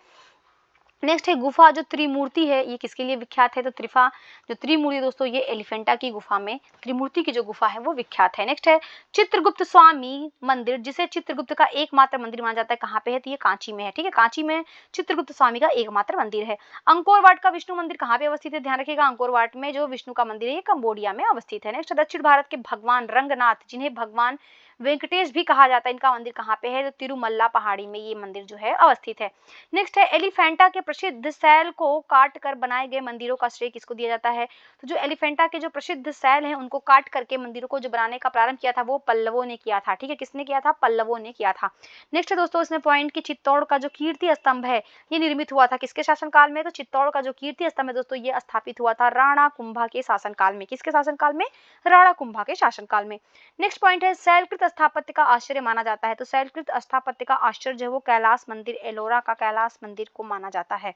नेक्स्ट है गुफा जो त्रिमूर्ति है ये किसके लिए विख्यात है? तो त्रिफा जो त्रिमूर्ति दोस्तों ये एलिफेंटा की गुफा में त्रिमूर्ति की जो गुफा है वो विख्यात है। नेक्स्ट है चित्रगुप्त स्वामी मंदिर जिसे चित्रगुप्त का एकमात्र मंदिर माना जाता है कहाँ पे है? तो ये कांची में है। ठीक है, कांची में चित्रगुप्त स्वामी का एकमात्र मंदिर है। अंकोर वाट का विष्णु मंदिर कहाँ पे अवस्थित है? ध्यान रखिएगा अंकोर वाट में जो विष्णु का मंदिर है ये कंबोडिया में अवस्थित है। नेक्स्ट दक्षिण भारत के भगवान रंगनाथ जिन्हें भगवान वेंकटेश भी कहा जाता है इनका मंदिर कहाँ पे है? तो तिरुमल्ला पहाड़ी में ये मंदिर जो है अवस्थित है। नेक्स्ट है एलिफेंटा के प्रसिद्ध सैल को काट कर बनाए गए मंदिरों का श्रेय किसको दिया जाता है? तो जो एलिफेंटा के जो प्रसिद्ध सैल हैं उनको काट करके मंदिरों को जो बनाने का प्रारंभ किया था वो पल्लवों ने किया था। ठीक है, किसने किया था? पल्लवों ने किया था। नेक्स्ट है दोस्तों इसमें पॉइंट कि चित्तौड़ का जो कीर्ति स्तंभ है ये निर्मित हुआ था किसके शासनकाल में? तो चित्तौड़ का जो कीर्ति स्तंभ है दोस्तों ये स्थापित हुआ था राणा कुंभा के शासनकाल में। किसके शासनकाल में? राणा कुंभा के शासनकाल में। नेक्स्ट पॉइंट है शैलकृत स्थापत्य का आश्चर्य माना जाता है। तो शैलकृत स्थापत्य का आश्चर्य जो है वो कैलाश मंदिर, एलोरा का कैलाश मंदिर को माना जाता है।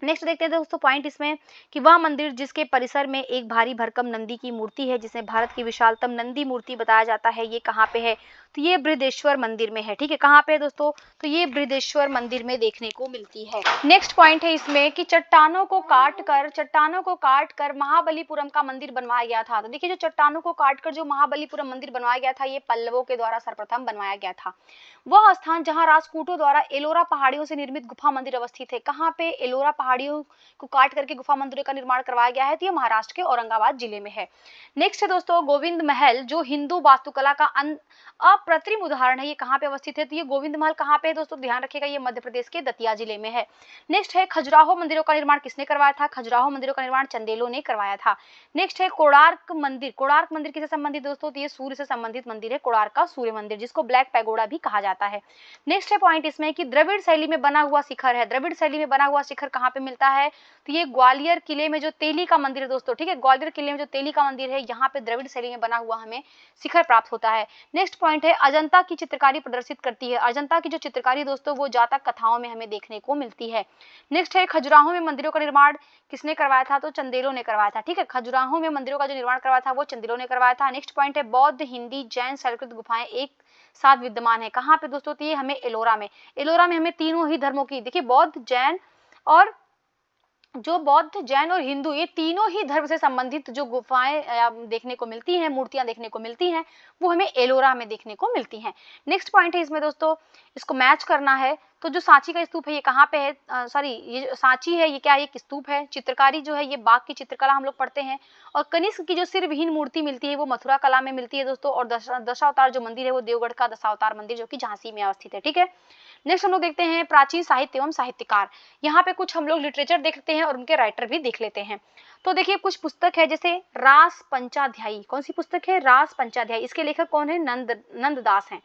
नेक्स्ट देखते हैं दोस्तों पॉइंट इसमें कि वह मंदिर जिसके परिसर में एक भारी भरकम नंदी की मूर्ति है जिसे भारत की विशालतम नंदी मूर्ति बताया जाता है, ये कहाँ पे है? तो ये बृहदेश्वर मंदिर में है। ठीक है, कहाँ पे है दोस्तों? तो ये बृहदेश्वर मंदिर में देखने को मिलती है। नेक्स्ट पॉइंट है इसमें कि चट्टानों को काट कर महाबलीपुरम का मंदिर बनवाया गया था। तो देखिए जो चट्टानों को काट कर जो महाबलीपुरम मंदिर बनवाया गया था ये पल्लवों के द्वारा सर्वप्रथम बनवाया गया था। वह स्थान जहाँ राजपूतों द्वारा एलोरा पहाड़ियों से निर्मित गुफा मंदिर अवस्थित है। कहाँ पे? एलोरा पहाड़ियों को काट करके गुफा मंदिर का निर्माण करवाया गया है, तो ये महाराष्ट्र के औरंगाबाद जिले में है। नेक्स्ट है दोस्तों गोविंद महल जो हिंदू वास्तुकला का अप्रतिम उदाहरण है, ये कहाँ पे अवस्थित है? तो ये गोविंद महल कहाँ पे है दोस्तों? ध्यान रखिएगा ये मध्य प्रदेश के दतिया जिले में है। नेक्स्ट है खजुराहो मंदिरों का निर्माण किसने करवाया था? खजुराहो मंदिरों का निर्माण चंदेलों ने करवाया था। नेक्स्ट है कोणार्क मंदिर। कोणार्क मंदिर किससे संबंधित दोस्तों? तो ये सूर्य से संबंधित मंदिर है, कोणार्क का सूर्य मंदिर, जिसको ब्लैक पैगोडा भी कहा जाता है। नेक्स्ट है पॉइंट इसमें कि द्रविड़ शैली में बना हुआ शिखर है। द्रविड़ शैली में बना हुआ शिखर कहाँ पे मिलता है? तो ये ग्वालियर किले में जो तेली का मंदिर है दोस्तों। ठीक है, ग्वालियर किले में जो तेली का मंदिर है यहाँ पे द्रविड़ शैली में बना हुआ हमें शिखर प्राप्त होता है। नेक्स्ट पॉइंट है अजंता की चित्रकारी प्रदर्शित करती है। अजंता की जो चित्रकारी दोस्तों वो जातक कथाओं में हमें देखने को मिलती है। नेक्स्ट है खजुराहो में मंदिरों का निर्माण किसने करवाया था? तो चंदेलों ने करवाया था। ठीक है, खजुराहो में मंदिरों का जो निर्माण करवाया था वो चंदेलों ने करवाया था। नेक्स्ट पॉइंट है बौद्ध, हिंदी, जैन शैलकृत गुफाएं एक साथ विद्यमान है। कहाँ पे दोस्तों? तो ये हमें एलोरा में, एलोरा में हमें तीनों ही धर्मों की, देखिए बौद्ध, जैन और जो बौद्ध, जैन और हिंदू ये तीनों ही धर्म से संबंधित जो गुफाएं देखने को मिलती हैं, मूर्तियां देखने को मिलती हैं, वो हमें एलोरा में देखने को मिलती हैं। नेक्स्ट पॉइंट है इसमें दोस्तों इसको मैच करना है। तो जो सांची का स्तूप है ये कहाँ पे है? सॉरी ये जो सांची है ये क्या है? एक स्तूप है। चित्रकारी जो है ये बाघ की चित्रकला हम लोग पढ़ते हैं। और कनिष्क की जो सिर विहीन मूर्ति मिलती है वो मथुरा कला में मिलती है दोस्तों। और दशावतार जो मंदिर है वो देवगढ़ का दशावतार मंदिर जो कि झांसी में अवस्थित है। ठीक है, नेक्स्ट हम लोग देखते हैं प्राचीन साहित्य एवं साहित्यकार। यहाँ पे कुछ हम लोग लिटरेचर देखते हैं और उनके राइटर भी देख लेते हैं। तो देखिए कुछ पुस्तक है जैसे रास पंचाध्यायी। कौन सी पुस्तक है? रास पंचाध्यायी। इसके लेखक कौन है? नंददास हैं।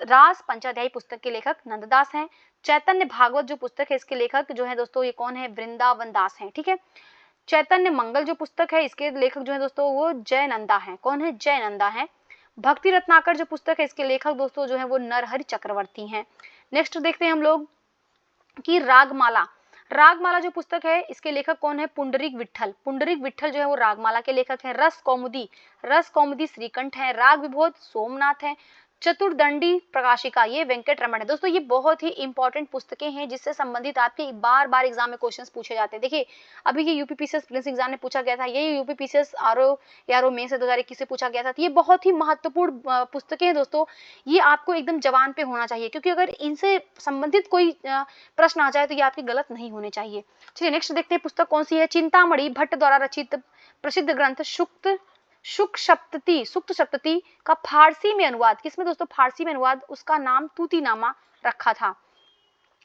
रास पंचाध्यायी पुस्तक के लेखक नंददास हैं। चैतन्य भागवत जो पुस्तक है इसके लेखक जो है दोस्तों ये कौन है? वृंदावन दास हैं। ठीक है, चैतन्य मंगल जो पुस्तक है इसके लेखक जो है दोस्तों वो जयनंदा हैं। कौन है? जयनंदा हैं। भक्ति रत्नाकर जो पुस्तक है इसके लेखक दोस्तों जो है वो नरहरि चक्रवर्ती हैं। नेक्स्ट देखते हैं हम लोग कि रागमाला। रागमाला जो पुस्तक है इसके लेखक कौन है? पुंडरीक विट्ठल। पुंडरीक विट्ठल जो है वो रागमाला के लेखक हैं। रस कौमुदी श्रीकंठ है। राग विबोध सोमनाथ है। चतुर्दंडी प्रकाशिका ये वेंकट रमन है। दोस्तों ये बहुत ही इंपॉर्टेंट पुस्तकें हैं जिससे संबंधित आपके बार बार एग्जाम में क्वेश्चंस पूछे जाते हैं। देखिए अभी ये यूपीपीसीएस प्रीलिम्स एग्जाम में पूछा गया था, ये यूपीपीसीएस आरओ में से 2021 से पूछा गया था। तो ये बहुत ही महत्वपूर्ण पुस्तकें हैं दोस्तों, ये आपको एकदम जवान पे होना चाहिए क्योंकि अगर इनसे संबंधित कोई प्रश्न आ जाए तो ये आपके गलत नहीं होने चाहिए। चलिए नेक्स्ट देखते हैं पुस्तक कौन सी है। चिंतामणि भट्ट द्वारा रचित प्रसिद्ध ग्रंथ सुक्त सप्तती का फारसी में अनुवाद किसमें दोस्तों? फारसी में अनुवाद उसका नाम तूतीनामा रखा था।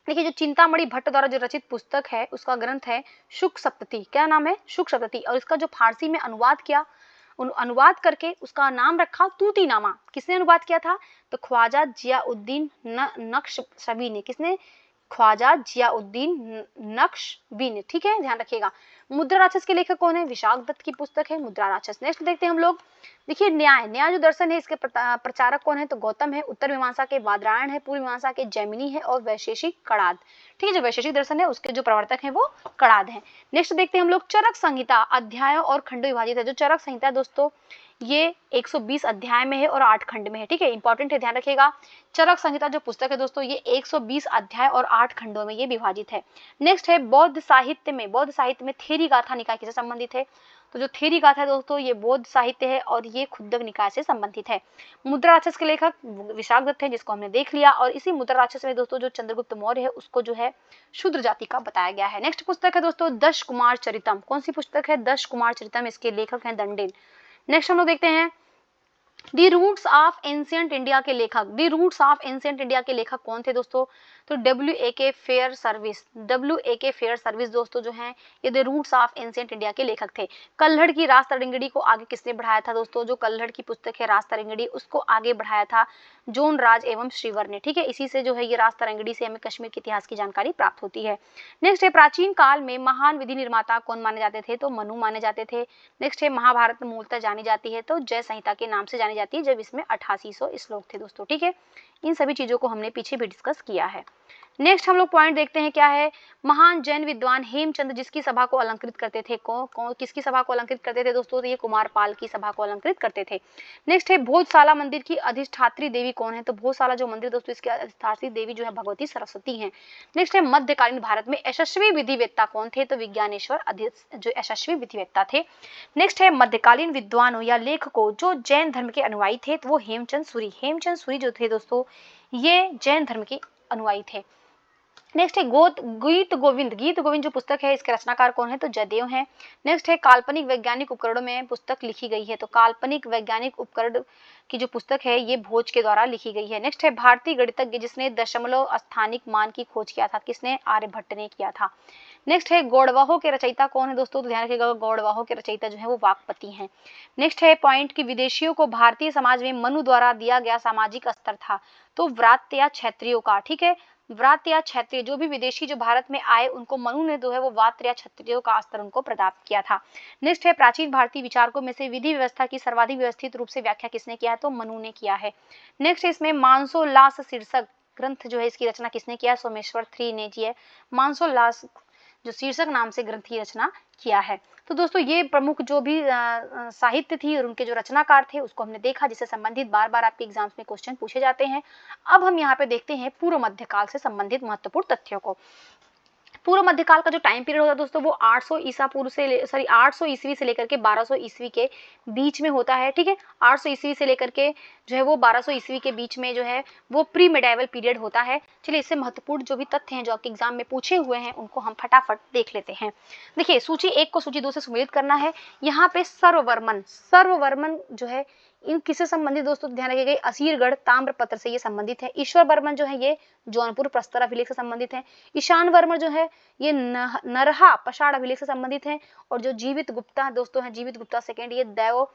देखिए जो चिंतामणि भट्ट द्वारा जो रचित पुस्तक है उसका ग्रंथ है शुक सप्तती। क्या नाम है? शुक सप्तती। और इसका जो फारसी में अनुवाद किया, अनुवाद करके उसका नाम रखा तूतीनामा। किसने अनुवाद किया था? तो ख्वाजा जियाउद्दीन नक्शबी ने। किसने? ख्वाजा जियाउद्दीन नक्शबी ने। ठीक है, ध्यान रखिएगा। मुद्रा राक्षस के लेखक कौन है? विशाख दत्त की पुस्तक है मुद्रा राक्षस। नेक्स्ट देखते हैं हम लोग, देखिए न्याय जो दर्शन है इसके प्रचारक कौन है? तो गौतम है। उत्तर मीमांसा के बादरायण है। पूर्व मीमांसा के जैमिनी है और वैशेषिक कणाद। ठीक है, जो वैशेषिक दर्शन है उसके जो प्रवर्तक है वो कणाद है। नेक्स्ट देखते हैं हम लोग चरक संहिता अध्यायों और खंडों विभाजित है। जो चरक संहिता है दोस्तों ये 120 अध्याय में है और 8 खंड में है। ठीक है, इंपॉर्टेंट है, ध्यान रखिएगा। चरक संहिता जो पुस्तक है दोस्तों ये 120 अध्याय और 8 खंडों में ये विभाजित है। नेक्स्ट है बौद्ध साहित्य में थेरी गाथा निकाय किससे संबंधित है? तो जो थेरी गाथा है दोस्तों ये बौद्ध साहित्य है और ये खुद्दक निकाय से संबंधित है। मुद्रा राक्षस के लेखक विशाख दत्त है जिसको हमने देख लिया। और इसी मुद्रा राक्षस में दोस्तों जो चंद्रगुप्त मौर्य है उसको जो है शूद्र जाति का बताया गया है। नेक्स्ट पुस्तक है दोस्तों दश कुमार चरितम। कौन सी पुस्तक है? दश कुमार चरितम। इसके लेखक हैं दंडेल। नेक्स्ट हम लोग देखते हैं the roots of ancient India के लेखक। The roots of ancient India के लेखक कौन थे दोस्तों? तो WAK fair service, WAK fair service दोस्तों जो है ये the roots of ancient India के लेखक थे। कल्हड़ की रास तरंगिणी को आगे किसने बढ़ाया था दोस्तों? जो कल्हड़ की पुस्तक है रास तरंगिणी, उसको आगे बढ़ाया था जोन राज एवं श्रीवर ने, ठीक है। इसी से जो है ये रास तरंगिणी से हमें कश्मीर के इतिहास की जानकारी प्राप्त होती है। नेक्स्ट है प्राचीन काल में महान विधि निर्माता कौन माने जाते थे? तो मनु माने जाते थे। नेक्स्ट है महाभारत मूलतः जानी जाती है तो जय संहिता के नाम से जानी जाती है, जब इसमें 8800 श्लोक थे दोस्तों, ठीक है। इन सभी चीजों को हमने पीछे भी डिस्कस किया है। नेक्स्ट हम लोग पॉइंट देखते हैं क्या है। महान जैन विद्वान हेमचंद जिसकी सभा को अलंकृत करते थे, किसकी सभा को अलंकृत करते थे दोस्तों? तो ये कुमारपाल की सभा को अलंकृत करते थे। नेक्स्ट है भोजशाला मंदिर की अधिष्ठात्री देवी कौन है? तो भोजशाला जो मंदिर दोस्तों इसकी अधिष्ठात्री देवी जो है भगवती सरस्वती है। नेक्स्ट है मध्यकालीन भारत में यशस्वी विधिवेत्ता कौन थे? तो विज्ञानेश्वर जो यशस्वी विधिवेत्ता थे। नेक्स्ट है मध्यकालीन विद्वानों या लेखकों जो जैन धर्म के अनुयायी थे, तो वो हेमचंद सूरी, हेमचंद सूरी जो थे दोस्तों ये जैन धर्म के अनुयायी थे। नेक्स्ट है गीत गोविंद, गीत गोविंद जो पुस्तक है इसके रचनाकार कौन है? तो जयदेव हैं। नेक्स्ट है काल्पनिक वैज्ञानिक उपकरणों में पुस्तक लिखी गई है, तो काल्पनिक वैज्ञानिक उपकरण की जो पुस्तक है ये भोज के द्वारा लिखी गई है। नेक्स्ट है भारतीय गणितज्ञ जिसने दशमलव स्थानिक मान की खोज किया था, किसने? आर्यभट्ट ने किया था। नेक्स्ट है गौड़वाहों के रचयिता कौन है दोस्तों? तो ध्यान रखिएगा गौड़वाहों के रचयिता जो है वो वाकपति हैं। नेक्स्ट है पॉइंट कि विदेशियों को भारतीय समाज में मनु द्वारा दिया गया सामाजिक स्तर था, तो व्रात्य या क्षत्रियों का, ठीक है। व्रात्य या क्षत्रिय जो भी विदेशी जो भारत में आए उनको मनु ने जो है वो व्रात्य या क्षत्रियों का स्तर उनको प्रदान किया था। नेक्स्ट है प्राचीन भारतीय विचारकों में से विधि व्यवस्था की सर्वाधिक व्यवस्थित रूप से व्याख्या किसने किया है? तो मनु ने किया है। नेक्स्ट इसमें मानसोल्लास शीर्षक ग्रंथ जो है इसकी रचना किसने किया? सोमेश्वर थ्री ने जी है मानसोल्लास जो शीर्षक नाम से ग्रंथ की रचना किया है। तो दोस्तों ये प्रमुख जो भी साहित्य थी और उनके जो रचनाकार थे उसको हमने देखा, जिससे संबंधित बार बार आपके एग्जाम्स में क्वेश्चन पूछे जाते हैं। अब हम यहाँ पे देखते हैं पूर्व मध्यकाल से संबंधित महत्वपूर्ण तथ्यों को। पूर्व मध्यकाल का जो टाइम पीरियड होता है दोस्तों वो 800 ईसा पूर्व से 800 ईस्वी से लेकर के 1200 ईस्वी के बीच में होता है, ठीक है। 800 ईस्वी से लेकर के जो है वो 1200 ईस्वी के बीच में जो है वो प्री मेडाइवल पीरियड होता है। चलिए इससे महत्वपूर्ण जो भी तथ्य हैं जो आपके एग्जाम में पूछे हुए हैं उनको हम फटाफट देख लेते हैं। देखिए सूची 1 को सूची 2 से सुमेलित करना है। यहाँ पे सर्ववर्मन जो है इन किससे संबंधित दोस्तों? ध्यान रखिएगा असीरगढ़ ताम्रपत्र से ये संबंधित है। ईश्वर वर्मन जो है ये जौनपुर प्रस्तर अभिलेख से संबंधित है। ईशान वर्मन जो है ये नरहा पषाण अभिलेख से संबंधित है। और जो जीवित गुप्ता दोस्तों है, जीवित गुप्ता सेकेंड, ये दैव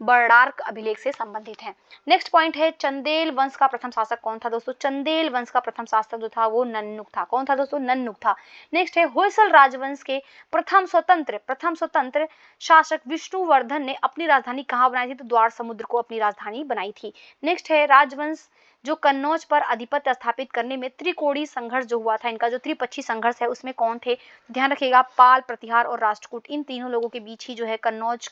बर्डार्क अभिलेख से संबंधित है। नेक्स्ट पॉइंट है चंदेल वंश का प्रथम शासक कौन था दोस्तों? चंदेल वंश का प्रथम शासक जो था वो नन्नुक था। कौन था दोस्तों? नन्नुक था। नेक्स्ट है होयसल राजवंश के प्रथम स्वतंत्र शासक विष्णुवर्धन ने अपनी राजधानी कहाँ बनाई थी? तो द्वार समुद्र को अपनी राजधानी बनाई थी। नेक्स्ट है राजवंश जो कन्नौज पर अधिपत्य स्थापित करने में त्रिकोणीय संघर्ष जो हुआ था, इनका जो त्रिपक्षीय संघर्ष है उसमें कौन थे? ध्यान रखिएगा पाल, प्रतिहार और राष्ट्रकूट, इन तीनों लोगों के बीच ही जो है कन्नौज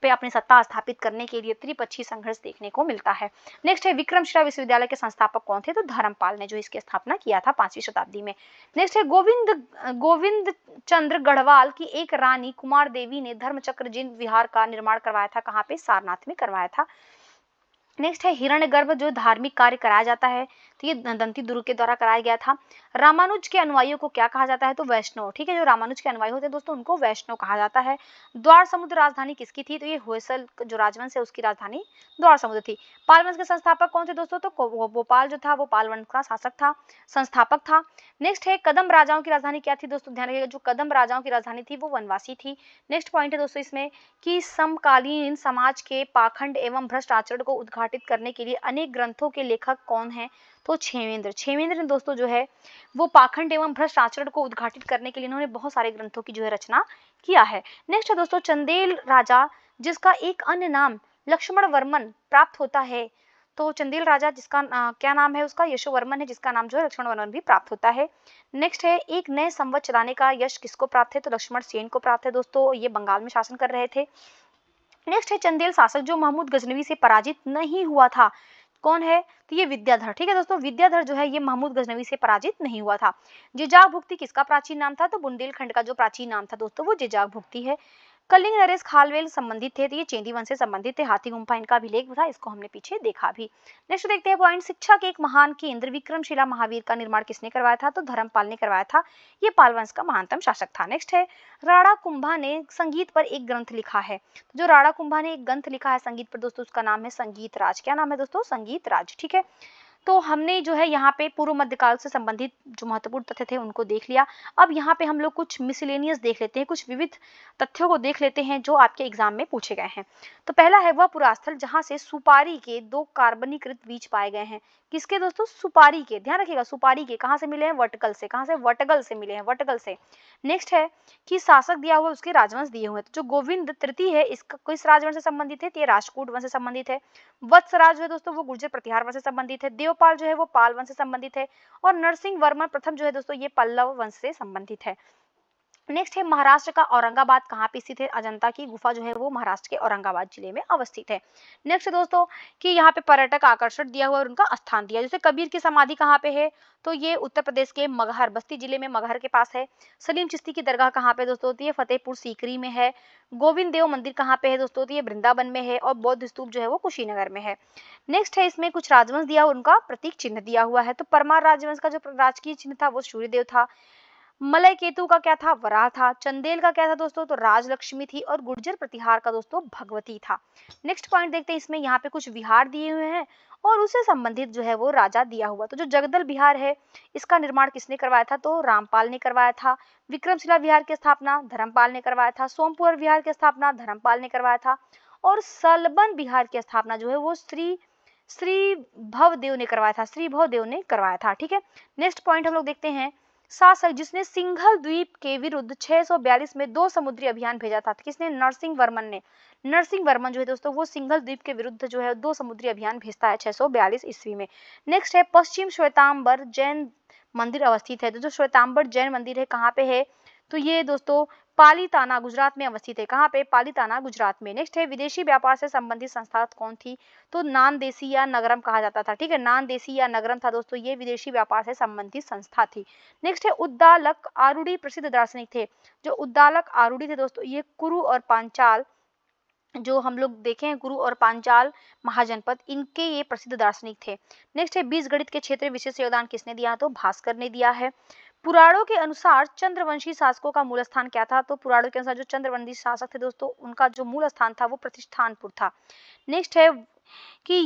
पे अपनी सत्ता स्थापित करने के लिए त्रिपक्षीय संघर्ष देखने को मिलता है। नेक्स्ट है विक्रमशिला विश्वविद्यालय के संस्थापक कौन थे? तो धर्मपाल ने जो इसकी स्थापना किया था 5वीं शताब्दी में। नेक्स्ट है गोविंद चंद्र गढ़वाल की एक रानी कुमार देवी ने धर्मचक्र जिन विहार का निर्माण करवाया था, कहाँ पे? सारनाथ में करवाया था। नेक्स्ट है हिरण्यगर्भ जो धार्मिक कार्य कराया जाता है तो ये दंती दुर्ग के द्वारा कराया गया था। रामानुज के अनुयायियों को क्या कहा जाता है? तो वैष्णव, ठीक है। जो रामानुज के अनुयायी होते हैं दोस्तों उनको वैष्णव कहा जाता है। द्वार समुद्र राजधानी किसकी थी? तो ये होयसल जो राजवंश है उसकी राजधानी द्वार समुद्र थी। पाल वंश के संस्थापक कौन थे दोस्तों? तो भोपाल जो था वो पाल वंश का शासक था, संस्थापक था। नेक्स्ट है कदम राजाओं की राजधानी क्या थी दोस्तों? ध्यान रखिएगा जो कदम राजाओं की राजधानी थी वो वनवासी थी। नेक्स्ट पॉइंट है दोस्तों इसमें कि समकालीन समाज के पाखंड एवं भ्रष्ट आचरण को उद्घाटित करने के लिए अनेक ग्रंथों के लेखक कौन है? तो क्षेमेंद्र ने दोस्तों जो है वो पाखंड एवं भ्रष्ट आचरण को उद्घाटित करने के लिए इन्होंने बहुत सारे ग्रंथों की जो है रचना किया है। नेक्स्ट है दोस्तों चंदेल राजा जिसका एक अन्य नाम लक्ष्मण वर्मन प्राप्त होता है, तो चंदेल राजा जिसका क्या नाम है उसका? यशोवर्मन है, जिसका नाम जो है लक्ष्मण वर्मन भी प्राप्त होता है। नेक्स्ट है एक नए संवत चलाने का यश किसको प्राप्त है? तो लक्ष्मण सेन को प्राप्त है दोस्तों, ये बंगाल में शासन कर रहे थे। नेक्स्ट है चंदेल शासक जो महमूद गजनवी से पराजित नहीं हुआ था, कौन है? तो ये विद्याधर, ठीक है दोस्तों। विद्याधर जो है ये महमूद गजनवी से पराजित नहीं हुआ था। जिजाग भुक्ति किसका प्राचीन नाम था? तो बुंदेलखंड का जो प्राचीन नाम था दोस्तों वो जिजाग भुक्ति है। कलिंग नरेश खालवेल संबंधित थे, तो ये चेंदी वंश से संबंधित थे। हाथी गुम्फा इनका अभिलेख था, इसको हमने पीछे देखा भी। नेक्स्ट देखते हैं पॉइंट शिक्षा के एक महान केंद्र विक्रमशिला महावीर का निर्माण किसने करवाया था? तो धर्मपाल ने करवाया था, ये पाल वंश का महानतम शासक था। नेक्स्ट है राणा कुंभा ने संगीत पर एक ग्रंथ लिखा है, तो जो राणा कुंभा ने एक ग्रंथ लिखा है संगीत पर दोस्तों उसका नाम है संगीत राज। क्या नाम है दोस्तों? संगीत राज, ठीक है। तो हमने जो है यहाँ पे पूर्व मध्यकाल से संबंधित जो महत्वपूर्ण तथ्य थे उनको देख लिया। अब यहाँ पे हम लोग कुछ मिसलेनियस देख लेते हैं, कुछ विविध तथ्यों को देख लेते हैं जो आपके एग्जाम में पूछे गए हैं। तो पहला है वह पुरास्थल जहाँ से सुपारी के 2 कार्बनीकृत बीज पाए गए हैं। किसके दोस्तों? सुपारी के। ध्यान रखिएगा, सुपारी के। कहाँ से मिले हैं? वटगल से। कहाँ से? वटगल से मिले हैं, वटगल से। नेक्स्ट है कि शासक दिया हुआ उसके राजवंश दिए हुए हैं। तो जो गोविंद तृतीय है इसका किस राजवंश से संबंधित है? तो ये राष्ट्रकूट वंश से संबंधित है। वत्सराज जो है दोस्तों वो गुर्जर प्रतिहार वंश से संबंधित है। देवपाल जो है वो पाल वंश से संबंधित है। और नरसिंह वर्मन प्रथम जो है दोस्तों ये पल्लव वंश से संबंधित है। नेक्स्ट है महाराष्ट्र का औरंगाबाद कहाँ पे स्थित है? अजंता की गुफा जो है वो महाराष्ट्र के औरंगाबाद जिले में अवस्थित है। नेक्स्ट है दोस्तों कि यहाँ पे पर्यटक आकर्षण दिया हुआ और उनका स्थान दिया। जैसे कबीर की समाधि कहाँ पे है? तो ये उत्तर प्रदेश के मगहर, बस्ती जिले में मगहर के पास है। सलीम चिश्ती की दरगाह कहाँ पे दोस्तों? तो ये फतेहपुर सीकरी में है। गोविंद देव मंदिर कहाँ पे है दोस्तों? तो ये वृंदावन में है। और बौद्ध स्तूप जो है वो कुशीनगर में है। नेक्स्ट है इसमें कुछ राजवंश दिया, उनका प्रतीक चिन्ह दिया हुआ है। तो परमार राजवंश का जो राजकीय चिन्ह था वो सूर्यदेव था। मलय केतु का क्या था? वराह था। चंदेल का क्या था दोस्तों? तो राजलक्ष्मी थी। और गुर्जर प्रतिहार का दोस्तों भगवती था। नेक्स्ट पॉइंट देखते हैं, इसमें यहाँ पे कुछ विहार दिए हुए हैं और उससे संबंधित जो है वो राजा दिया हुआ। तो जो जगदल विहार है इसका निर्माण किसने करवाया था? तो रामपाल ने करवाया था। विक्रमशिला विहार की स्थापना धर्मपाल ने करवाया था। सोमपुर विहार की स्थापना धर्मपाल ने करवाया था। और सलबन विहार की स्थापना जो है वो श्री भवदेव ने करवाया था। श्री भवदेव ने करवाया था। ठीक है, नेक्स्ट पॉइंट हम लोग देखते हैं, शासक जिसने सिंघल द्वीप के विरुद्ध 642 में 2 समुद्री अभियान भेजा था। किसने? नरसिंह वर्मन ने। नरसिंह वर्मन जो है दोस्तों वो सिंघल द्वीप के विरुद्ध जो है 2 समुद्री अभियान भेजता है 642 ईस्वी में। नेक्स्ट है पश्चिम श्वेतांबर जैन मंदिर अवस्थित है। तो जो श्वेतांबर जैन मंदिर है कहाँ पे है? तो ये दोस्तों पालीताना गुजरात में अवस्थित है। कहाँ पे? पालीताना गुजरात में। नेक्स्ट है विदेशी व्यापार से संबंधित संस्था कौन थी? तो नानदेशी या नगरम कहा जाता था। ठीक है, नानदेशी या नगरम था दोस्तों, ये विदेशी व्यापार से संबंधित संस्था थी। नेक्स्ट है उद्दालक आरूढ़ी प्रसिद्ध दार्शनिक थे। जो उद्दालक आरूढ़ी थे दोस्तों ये कुरु और पांचाल जो हम लोग देखे हैं, गुरु और पांचाल महाजनपद, इनके ये प्रसिद्ध दार्शनिक थे। नेक्स्ट है बीज गणित के क्षेत्र में विशेष योगदान किसने दिया? तो भास्कर ने दिया है। पुराणों के अनुसार चंद्रवंशी शासकों का मूल स्थान क्या था? तो पुराणों के अनुसार जो चंद्रवंशी शासक थे दोस्तों उनका जो मूल स्थान था वो प्रतिष्ठानपुर था। नेक्स्ट है कि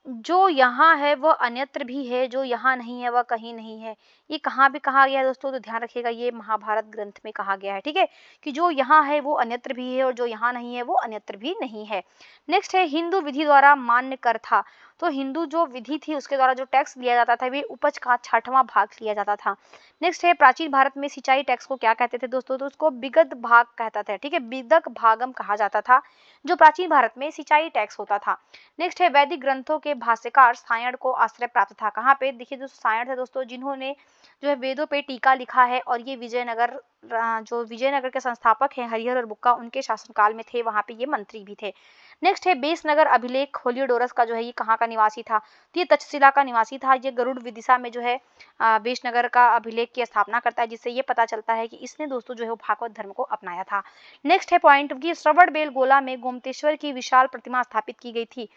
जो यहाँ है वह अन्यत्र भी है, जो यहाँ नहीं है वह कहीं नहीं है। ये कहाँ भी कहा गया है दोस्तों? तो ध्यान रखिएगा, ये महाभारत ग्रंथ में कहा गया है। ठीक है, कि जो यहाँ है वो अन्यत्र भी है और जो यहाँ नहीं है वो अन्यत्र भी नहीं है। नेक्स्ट है हिंदू विधि द्वारा मान्य कर था। तो हिंदू जो विधि थी उसके द्वारा जो टैक्स लिया जाता था वे उपज का 6वां भाग लिया जाता था। नेक्स्ट है प्राचीन भारत में सिंचाई टैक्स को क्या कहते थे दोस्तों? तो उसको बिगत भाग कहता था। ठीक है, बिदक भागम कहा जाता था जो प्राचीन भारत में सिंचाई टैक्स होता था। नेक्स्ट है वैदिक ग्रंथों के भाष्यकार सायण को आश्रय प्राप्त था। कहाँ पे? देखिए जो सायण थे दोस्तों जिन्होंने जो है वेदों पे टीका लिखा है और ये विजयनगर जो विजयनगर के संस्थापक हैं हरिहर और बुक्का उनके शासनकाल में थे, वहां पे ये मंत्री भी थे। नेक्स्ट है बेसनगर अभिलेख होलियोडोरस का जो है ये कहाँ का निवासी था? तो ये तक्षशिला का निवासी था। ये गरुड़ विदिशा में जो है बेसनगर का अभिलेख की स्थापना करता है, जिससे ये पता चलता है कि इसने दोस्तों जो है वो भागवत धर्म को अपनाया था। नेक्स्ट है पॉइंट कि श्रवण बेलगोला में गोमतेश्वर की विशाल प्रतिमा स्थापित की गई थी।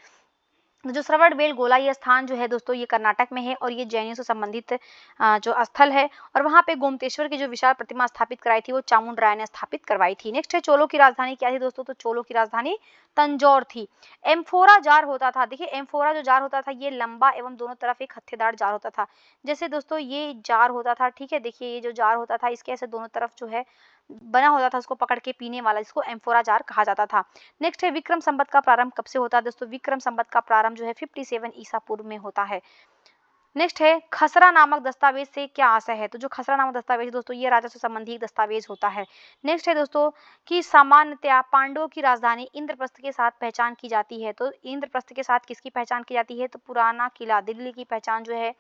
जो श्रवण बेलगोला ये स्थान जो है दोस्तों ये कर्नाटक में है और ये जैनियों से संबंधित जो स्थल है और वहाँ पे गोमतेश्वर की जो विशाल प्रतिमा स्थापित कराई थी वो चामुंड राय ने स्थापित करवाई थी। नेक्स्ट है चोलों की राजधानी क्या थी दोस्तों? तो चोलों की राजधानी तंजौर थी। एम्फोरा जार होता था। देखिए एम्फोरा जो जार होता था ये लंबा एवं दोनों तरफ एक हत्थेदार जार होता था। जैसे दोस्तों ये जार होता था, ठीक है, देखिए ये जो जार होता था इसके ऐसे दोनों तरफ जो है बना होता था उसको पकड़ के पीने वाला, जिसको एम्फोरा जार कहा जाता था। नेक्स्ट है विक्रम संवत का प्रारंभ कब से होता है दोस्तों? विक्रम संवत का प्रारंभ जो है 57 ईसा पूर्व में होता है। नेक्स्ट है खसरा नामक दस्तावेज से क्या आशय है? तो जो खसरा नामक दस्तावेज दोस्तों ये राजा से संबंधित दस्तावेज होता है। नेक्स्ट है दोस्तों कि सामान्यतया पांडवों की राजधानी इंद्रप्रस्थ के साथ पहचान की जाती है। तो इंद्रप्रस्थ के साथ किसकी पहचान की जाती है? तो पुराना किला दिल्ली की पहचान जो है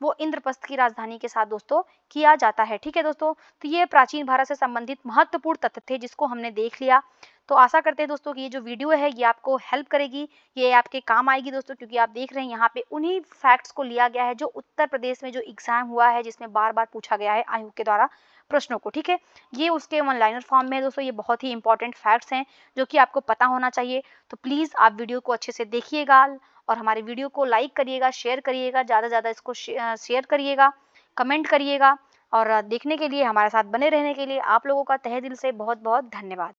वो इंद्रप्रस्थ की राजधानी के साथ दोस्तों किया जाता है। ठीक है दोस्तों, तो ये प्राचीन भारत से संबंधित महत्वपूर्ण तथ्य थे जिसको हमने देख लिया। तो आशा करते हैं दोस्तों कि ये जो वीडियो है ये आपको हेल्प करेगी, ये आपके काम आएगी दोस्तों, क्योंकि आप देख रहे हैं यहाँ पे उन्हीं फैक्ट्स को लिया गया है जो उत्तर प्रदेश में जो एग्जाम हुआ है जिसमें बार बार पूछा गया है आयोग के द्वारा प्रश्नों को। ठीक है, ये उसके वन लाइनर फॉर्म में है दोस्तों, ये बहुत ही इंपॉर्टेंट फैक्ट्स हैं जो कि आपको पता होना चाहिए। तो प्लीज़ आप वीडियो को अच्छे से देखिएगा और हमारे वीडियो को लाइक करिएगा, शेयर करिएगा, ज़्यादा से ज़्यादा इसको शेयर करिएगा, कमेंट करिएगा और देखने के लिए हमारे साथ बने रहने के लिए आप लोगों का तहे दिल से बहुत बहुत धन्यवाद।